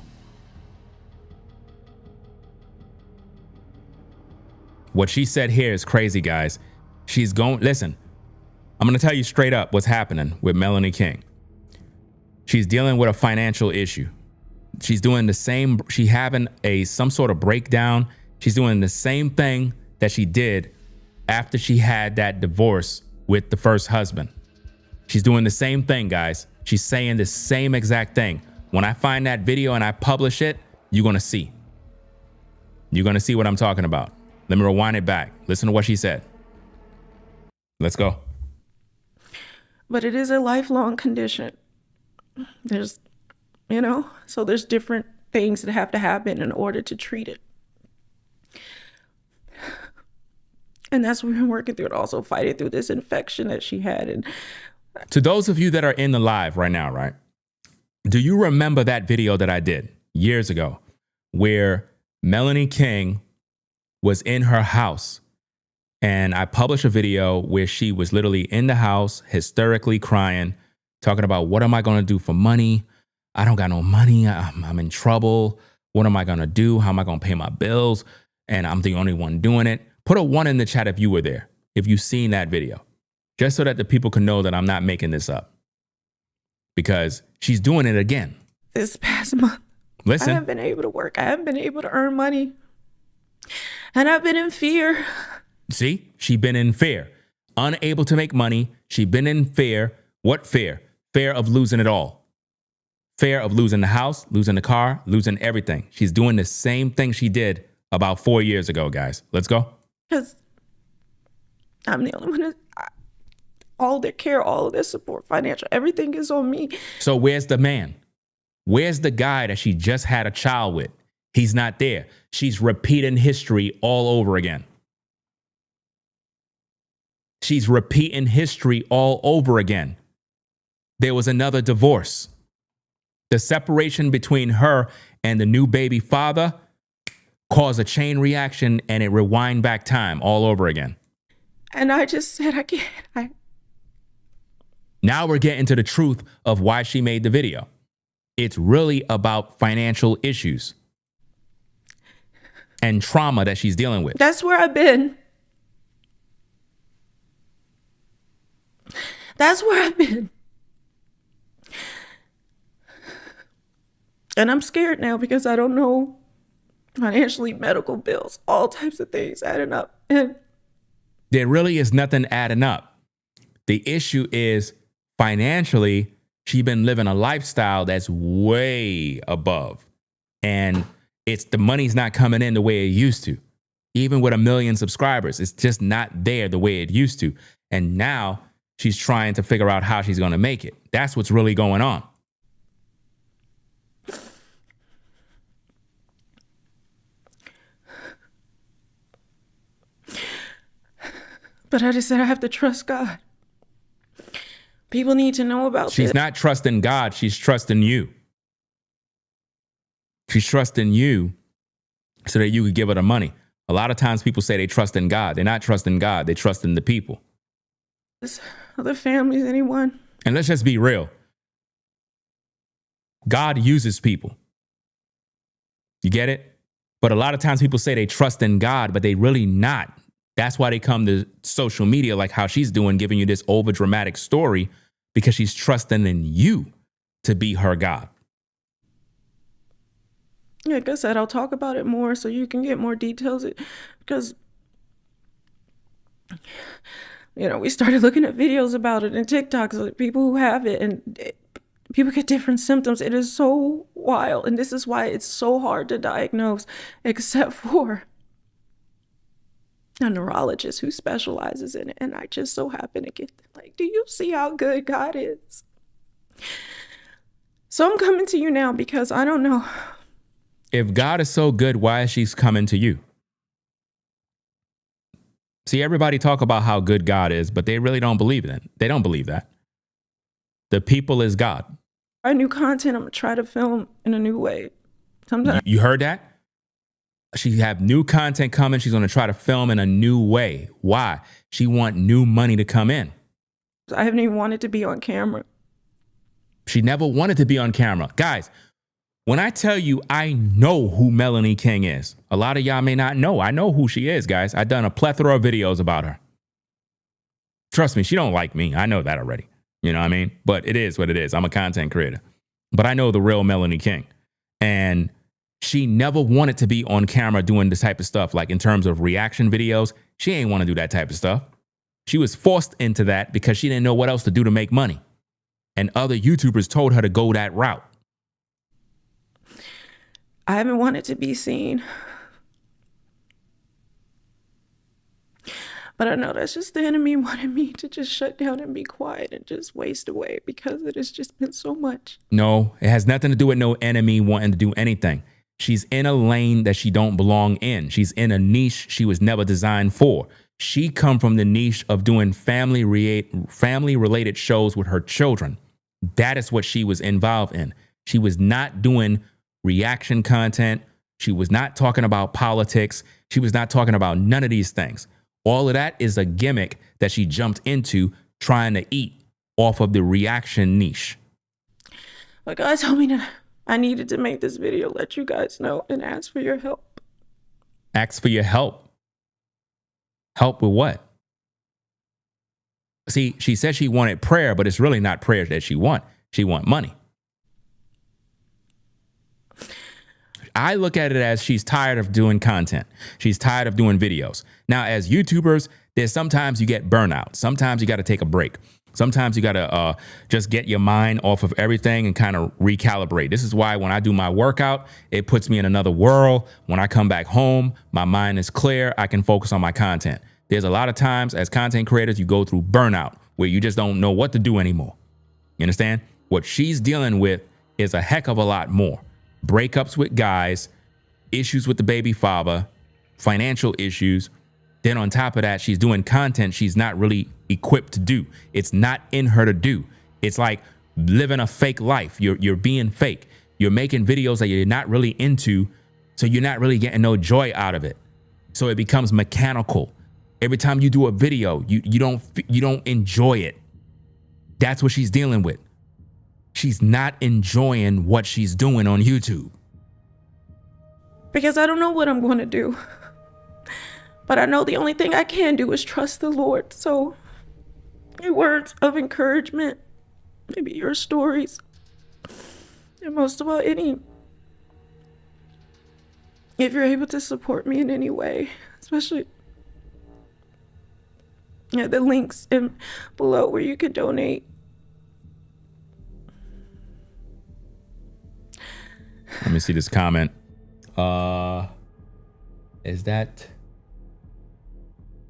What she said here is crazy, guys. She's going, listen, I'm going to tell you straight up what's happening with Melanie King. She's dealing with a financial issue. She's doing the same, she having some sort of breakdown. She's doing the same thing that she did after she had that divorce with the first husband. She's doing the same thing, guys. She's saying the same exact thing. When I find that video and I publish it, you're going to see. You're going to see what I'm talking about. Let me rewind it back. Listen to what she said. Let's go. But it is a lifelong condition. There's, so there's different things that have to happen in order to treat it. And that's what we've been working through, and also fighting through this infection that she had. And to those of you that are in the live right now, right? Do you remember that video that I did years ago where Melanie King was in her house, and I published a video where she was literally in the house, hysterically crying, talking about, what am I going to do for money? I don't got no money. I'm in trouble. What am I going to do? How am I going to pay my bills? And I'm the only one doing it. Put a 1 in the chat if you were there, if you've seen that video, just so that the people can know that I'm not making this up, because she's doing it again. This past month, listen, I haven't been able to work. I haven't been able to earn money. And I've been in fear. See, she's been in fear, unable to make money. She's been in fear. What fear? Fear of losing it all. Fear of losing the house, losing the car, losing everything. She's doing the same thing she did about 4 years ago, guys. Let's go. Because I'm the only one. All their care, all of their support, financial, everything is on me. So where's the man? Where's the guy that she just had a child with? He's not there. She's repeating history all over again. She's repeating history all over again. There was another divorce. The separation between her and the new baby father caused a chain reaction, and it rewind back time all over again. And I just said, I can't. Now we're getting to the truth of why she made the video. It's really about financial issues and trauma that she's dealing with. That's where I've been. That's where I've been. And I'm scared now because I don't know, financially, medical bills, all types of things adding up. And there really is nothing adding up. The issue is financially, she's been living a lifestyle that's way above. And the money's not coming in the way it used to. Even with 1 million subscribers, it's just not there the way it used to. And now she's trying to figure out how she's going to make it. That's what's really going on. But I just said I have to trust God. People need to know about She's this. not trusting God. She's trusting you. She's trusting you so that you could give her the money. A lot of times people say they trust in God. They're not trusting God. They trust in the people. Other families, anyone. And let's just be real. God uses people. You get it? But a lot of times people say they trust in God, but they really not. That's why they come to social media like how she's doing, giving you this over dramatic story, because she's trusting in you to be her God. Yeah, like I said, I'll talk about it more so you can get more details. Because, you know, we started looking at videos about it and TikToks of people who have it, and people get different symptoms. It is so wild. And this is why it's so hard to diagnose, except for a neurologist who specializes in it. And I just so happen to get them. Like, do you see how good God is? So I'm coming to you now because I don't know. If God is so good, why is she coming to you? See, everybody talk about how good God is, but they really don't believe that. They don't believe that. The people is God. Our new content, I'm going to try to film in a new way. Sometimes You heard that? She have new content coming. She's going to try to film in a new way. Why? She want new money to come in. I haven't even wanted to be on camera. She never wanted to be on camera. Guys, when I tell you I know who Melanie King is, a lot of y'all may not know. I know who she is, guys. I've done a plethora of videos about her. Trust me, she don't like me. I know that already. You know what I mean? But it is what it is. I'm a content creator. But I know the real Melanie King. And she never wanted to be on camera doing this type of stuff. Like in terms of reaction videos, she ain't want to do that type of stuff. She was forced into that because she didn't know what else to do to make money. And other YouTubers told her to go that route. I haven't wanted to be seen. But I know that's just the enemy wanting me to just shut down and be quiet and just waste away because it has just been so much. No, it has nothing to do with no enemy wanting to do anything. She's in a lane that she don't belong in. She's in a niche she was never designed for. She come from the niche of doing family-related shows with her children. That is what she was involved in. She was not doing reaction content. She was not talking about politics. She was not talking about none of these things. All of that is a gimmick that she jumped into trying to eat off of the reaction niche. But God told me that I needed to make this video, let you guys know, and ask for your help. Ask for your help. Help with what? See, she said she wanted prayer, but it's really not prayer that she want. She want money. I look at it as she's tired of doing content. She's tired of doing videos. Now, as YouTubers, there's sometimes you get burnout. Sometimes you got to take a break. Sometimes you got to just get your mind off of everything and kind of recalibrate. This is why when I do my workout, it puts me in another world. When I come back home, my mind is clear. I can focus on my content. There's a lot of times as content creators, you go through burnout where you just don't know what to do anymore. You understand? What she's dealing with is a heck of a lot more. Breakups with guys, issues with the baby father, financial issues. Then on top of that, she's doing content she's not really equipped to do. It's not in her to do. It's like living a fake life. You're being fake. You're making videos that you're not really into, so you're not really getting no joy out of it. So it becomes mechanical. Every time you do a video, you don't enjoy it. That's what she's dealing with. She's not enjoying what she's doing on YouTube. Because I don't know what I'm going to do. But I know the only thing I can do is trust the Lord. So, your words of encouragement, maybe your stories, and most of all, if you're able to support me in any way, especially the links below where you can donate. Let me see this comment. Is that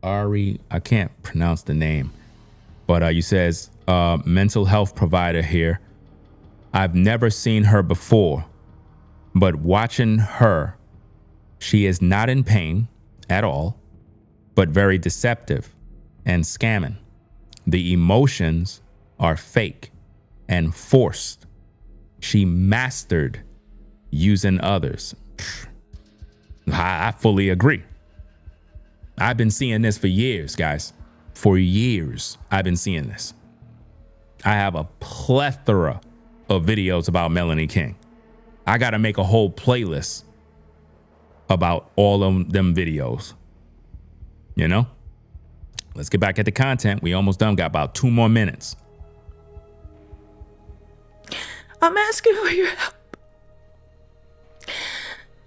Ari? I can't pronounce the name, but you says mental health provider here. I've never seen her before, but watching her, she is not in pain at all, but very deceptive. and scamming. The emotions are fake and forced. She mastered using others. I fully agree. I've been seeing this for years, guys. For years, I've been seeing this. I have a plethora of videos about Melanie King. I got to make a whole playlist about all of them videos. You know? Let's get back at the content. We almost done. Got about 2 more minutes. I'm asking for your help.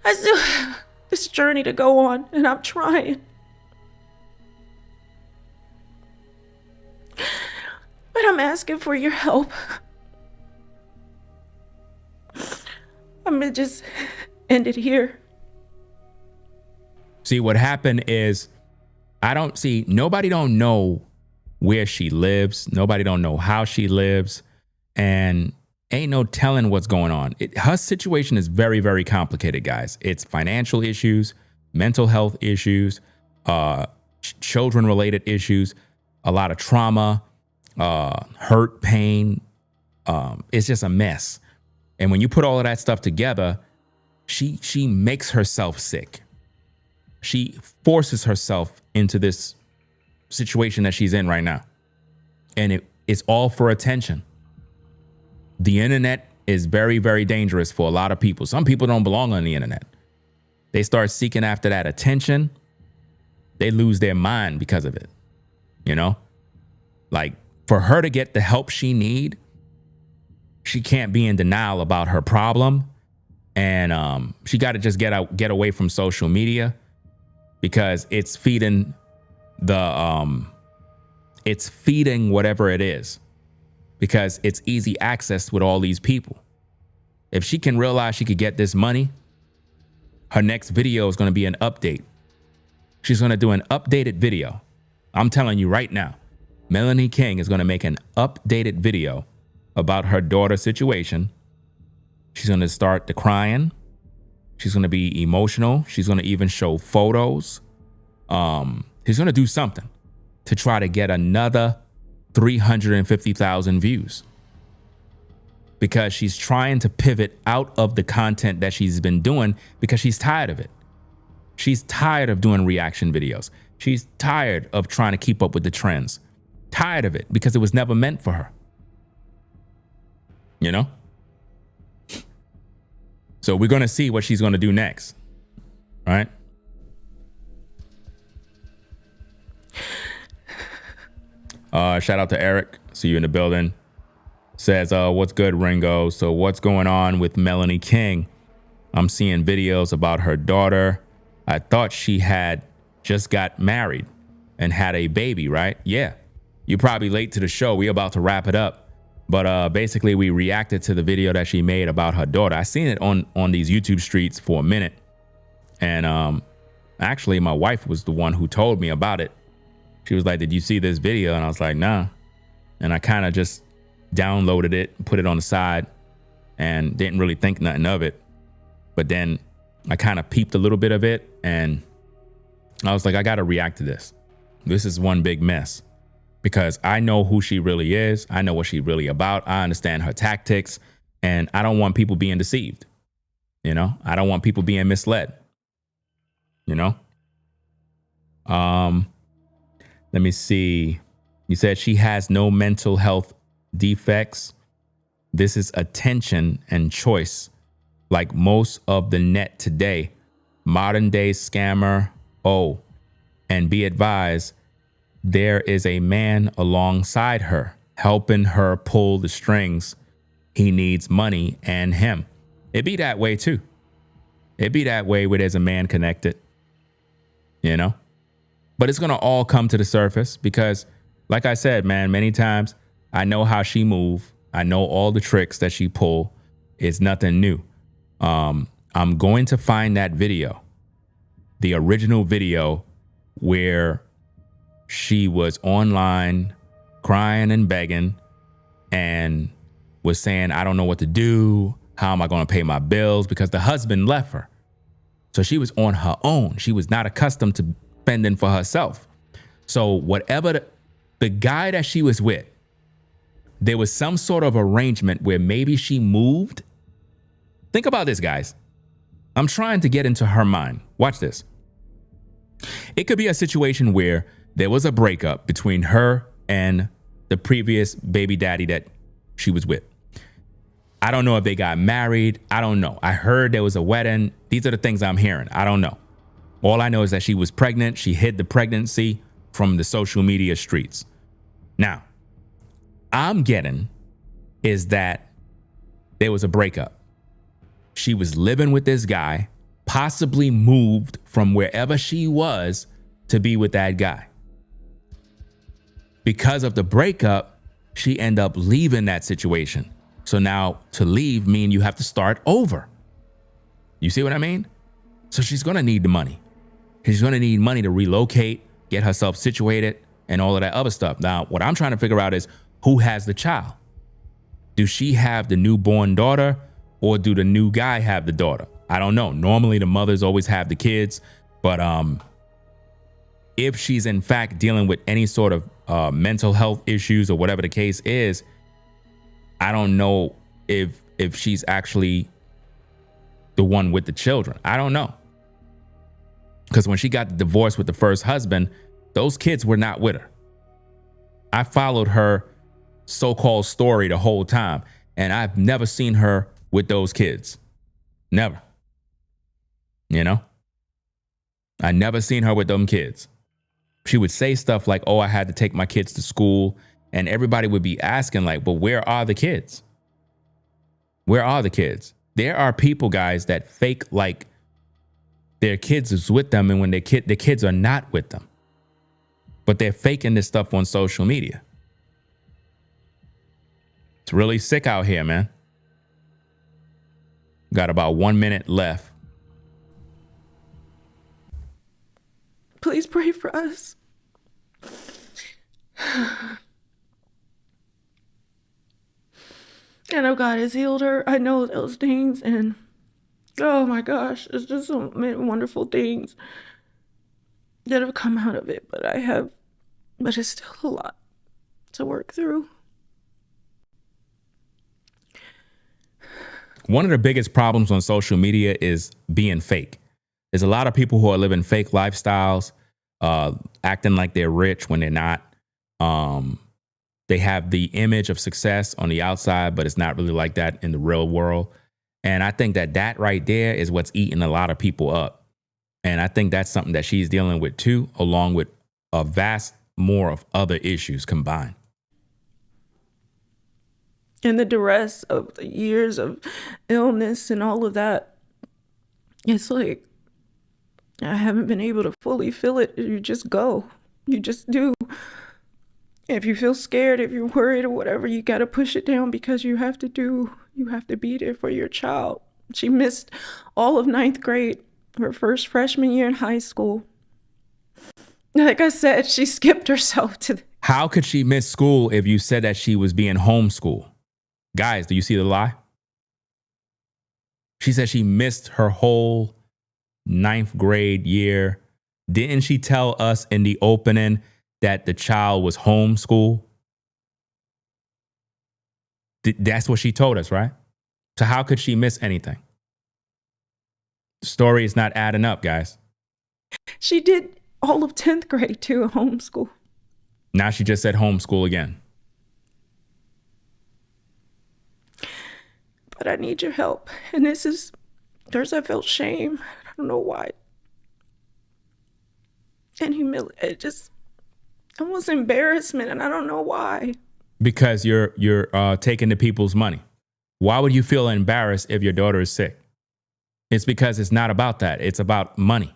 I still have this journey to go on, and I'm trying. But I'm asking for your help. I'm gonna just end it here. See, what happened is nobody don't know where she lives. Nobody don't know how she lives. And ain't no telling what's going on. Her situation is very, very complicated, guys. It's financial issues, mental health issues, children-related issues, a lot of trauma, hurt, pain. It's just a mess. And when you put all of that stuff together, she makes herself sick. She forces herself into this situation that she's in right now. And it's all for attention. The internet is very, very dangerous for a lot of people. Some people don't belong on the internet. They start seeking after that attention. They lose their mind because of it. You know, like for her to get the help she need, she can't be in denial about her problem. And she got to just get away from social media because it's feeding it's feeding whatever it is. Because it's easy access with all these people. If she can realize she could get this money, her next video is going to be an update. She's going to do an updated video. I'm telling you right now, Melanie King is going to make an updated video about her daughter's situation. She's going to start the crying. She's going to be emotional. She's going to even show photos. She's going to do something to try to get another 350,000 views because she's trying to pivot out of the content that she's been doing because she's tired of it. She's tired of doing reaction videos. She's tired of trying to keep up with the trends. Tired of it because it was never meant for her. You know? So we're going to see what she's going to do next. All right? Shout out to Eric. See you in the building. Says, what's good, Ringo? So what's going on with Melanie King? I'm seeing videos about her daughter. I thought she had just got married and had a baby, right? Yeah. You're probably late to the show. We're about to wrap it up. But basically, we reacted to the video that she made about her daughter. I seen it on these YouTube streets for a minute. And actually, my wife was the one who told me about it. She was like, did you see this video? And I was like, nah. And I kind of just downloaded it, put it on the side, and didn't really think nothing of it. But then I kind of peeped a little bit of it, and I was like, I got to react to this. This is one big mess because I know who she really is. I know what she's really about. I understand her tactics, and I don't want people being deceived. You know, I don't want people being misled. You know? Let me see. You said she has no mental health defects. This is attention and choice. Like most of the net today, modern day scammer. Oh, and be advised, there is a man alongside her, helping her pull the strings. He needs money and him. It be that way too. It be that way where there's a man connected, you know? But it's going to all come to the surface because, like I said, man, many times I know how she move. I know all the tricks that she pull. It's nothing new. I'm going to find that video, the original video where she was online crying and begging and was saying, I don't know what to do. How am I going to pay my bills? Because the husband left her. So she was on her own. She was not accustomed to fending for herself. So whatever the guy that she was with, there was some sort of arrangement where maybe she moved. Think about this, guys. I'm trying to get into her mind. Watch this. It could be a situation where there was a breakup between her and the previous baby daddy that she was with. I don't know if they got married. I don't know. I heard there was a wedding. These are the things I'm hearing. I don't know. All I know is that she was pregnant. She hid the pregnancy from the social media streets. Now, I'm getting is that there was a breakup. She was living with this guy, possibly moved from wherever she was to be with that guy. Because of the breakup, she ended up leaving that situation. So now to leave means you have to start over. You see what I mean? So she's going to need the money. She's going to need money to relocate, get herself situated, and all of that other stuff. Now, what I'm trying to figure out is who has the child? Do she have the newborn daughter, or do the new guy have the daughter? I don't know. Normally the mothers always have the kids, but if she's in fact dealing with any sort of mental health issues or whatever the case is, I don't know if she's actually the one with the children. I don't know. Because when she got the divorce with the first husband, those kids were not with her. I followed her so-called story the whole time, and I've never seen her with those kids. Never. You know? I never seen her with them kids. She would say stuff like, oh, I had to take my kids to school. And everybody would be asking like, but where are the kids? Where are the kids? There are people, guys, that fake like their kids is with them, and when the kids are not with them. But they're faking this stuff on social media. It's really sick out here, man. Got about 1 minute left. Please pray for us. I know God has healed her. I know those things, and oh my gosh, it's just so many wonderful things that have come out of it, but it's still a lot to work through. One of the biggest problems on social media is being fake. There's a lot of people who are living fake lifestyles, acting like they're rich when they're not. They have the image of success on the outside, but it's not really like that in the real world. And I think that right there is what's eating a lot of people up. And I think that's something that she's dealing with too, along with a vast more of other issues combined. And the duress of the years of illness and all of that, it's like I haven't been able to fully feel it. You just go. You just do. If you feel scared, if you're worried or whatever, you got to push it down because you have to be there for your child. She missed all of 9th grade, her first freshman year in high school. Like I said, she skipped herself to How could she miss school if you said that she was being homeschooled? Guys, do you see the lie? She said she missed her whole 9th grade year. Didn't she tell us in the opening that the child was homeschooled? That's what she told us, right? So how could she miss anything? The story is not adding up, guys. She did all of 10th grade too, at homeschool. Now she just said homeschool again. But I need your help. And first I felt shame. I don't know why. And humility, it just almost embarrassment, and I don't know why. Because you're taking the people's money. Why would you feel embarrassed if your daughter is sick? It's because it's not about that. It's about money.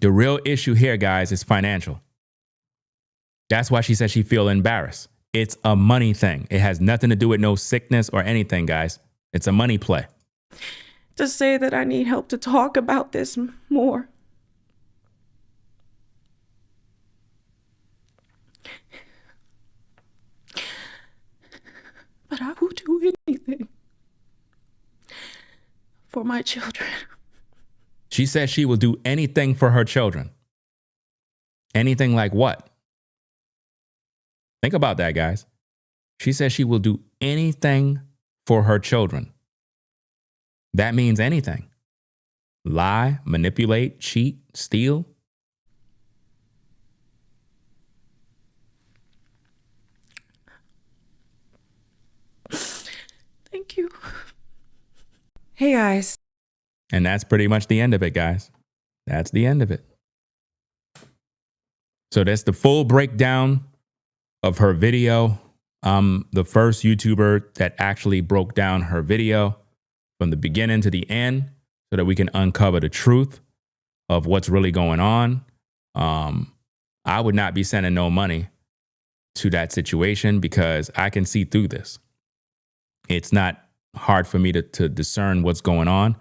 The real issue here, guys, is financial. That's why she said she feel embarrassed. It's a money thing. It has nothing to do with no sickness or anything, guys. It's a money play. To say that I need help to talk about this more. But I will do anything for my children. She said she will do anything for her children. Anything like what? Think about that, guys. She says she will do anything for her children. That means anything. Lie, manipulate, cheat, steal. Thank you. Hey, guys. And that's pretty much the end of it, guys. That's the end of it. So that's the full breakdown of her video. I'm the first YouTuber that actually broke down her video from the beginning to the end so that we can uncover the truth of what's really going on. I would not be sending no money to that situation because I can see through this. It's not hard for me to discern what's going on.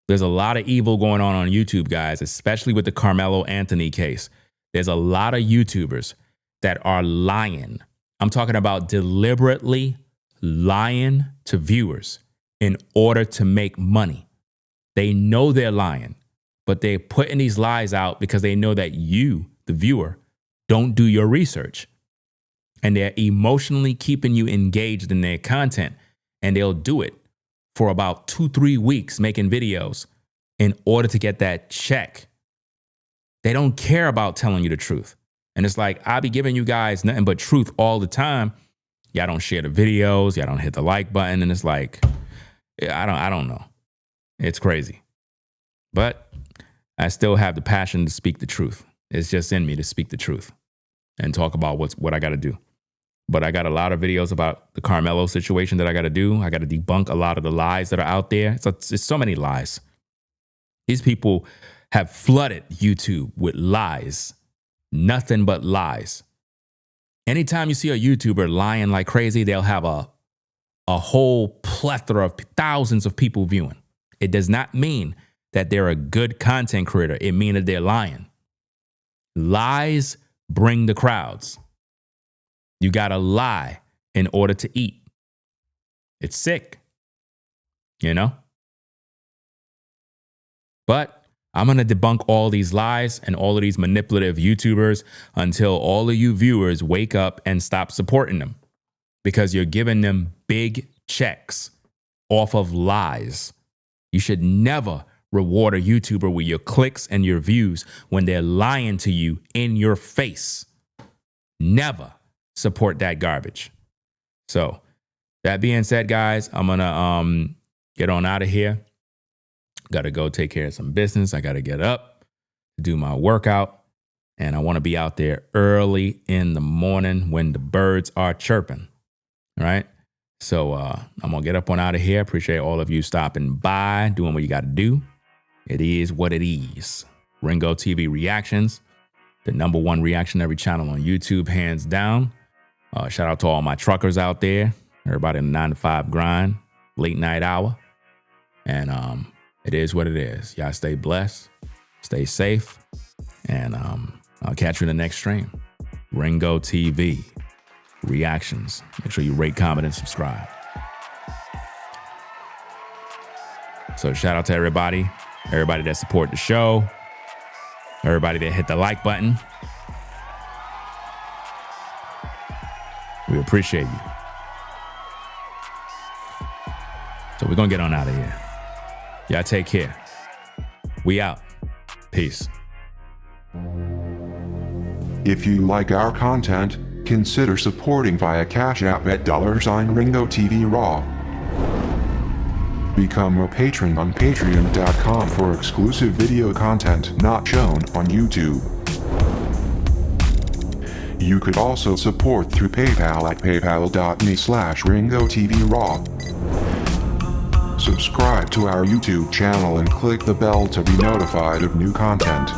There's a lot of evil going on YouTube, guys, especially with the Carmelo Anthony case. There's a lot of YouTubers that are lying. I'm talking about deliberately lying to viewers in order to make money. They know they're lying, but they're putting these lies out because they know that you, the viewer, don't do your research. And they're emotionally keeping you engaged in their content. And they'll do it for about 2-3 weeks making videos in order to get that check. They don't care about telling you the truth. And it's like, I'll be giving you guys nothing but truth all the time. Y'all don't share the videos. Y'all don't hit the like button. And it's like, I don't know. It's crazy. But I still have the passion to speak the truth. It's just in me to speak the truth and talk about what I got to do. But I got a lot of videos about the Carmelo situation that I got to do. I got to debunk a lot of the lies that are out there. It's so many lies. These people have flooded YouTube with lies. Nothing but lies. Anytime you see a YouTuber lying like crazy, they'll have a whole plethora of thousands of people viewing. It does not mean that they're a good content creator. It means that they're lying. Lies bring the crowds. You got to lie in order to eat. It's sick, you know? But I'm going to debunk all these lies and all of these manipulative YouTubers until all of you viewers wake up and stop supporting them because you're giving them big checks off of lies. You should never reward a YouTuber with your clicks and your views when they're lying to you in your face. Never support that garbage. So that being said, guys, I'm going to get on out of here. Got to go take care of some business. I got to get up, do my workout, and I want to be out there early in the morning when the birds are chirping. All right. So I'm going to get up on out of here. Appreciate all of you stopping by, doing what you got to do. It is what it is. RINGOTV Reactions, the #1 reactionary channel on YouTube, hands down. Shout out to all my truckers out there, everybody in the 9-to-5 grind, late night hour. And it is what it is. Y'all stay blessed, stay safe, and I'll catch you in the next stream. RINGOTV Reactions. Make sure you rate, comment, and subscribe. So shout out to everybody that support the show, everybody that hit the like button. We appreciate you. So we're going to get on out of here. Y'all take care. We out. Peace. If you like our content, consider supporting via Cash App at $RingoTV Raw. Become a patron on patreon.com for exclusive video content not shown on YouTube. You could also support through PayPal at paypal.me/RingoTVRaw. Subscribe to our YouTube channel and click the bell to be notified of new content.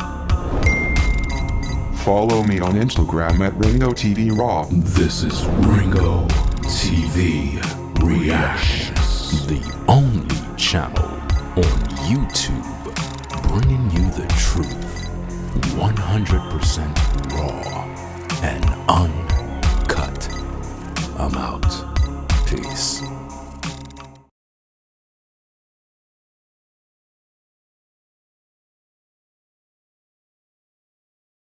Follow me on Instagram at RingoTVRaw. This is Ringo TV Reactions, the only channel on YouTube bringing you the truth 100% raw and uncut. I'm out. Peace.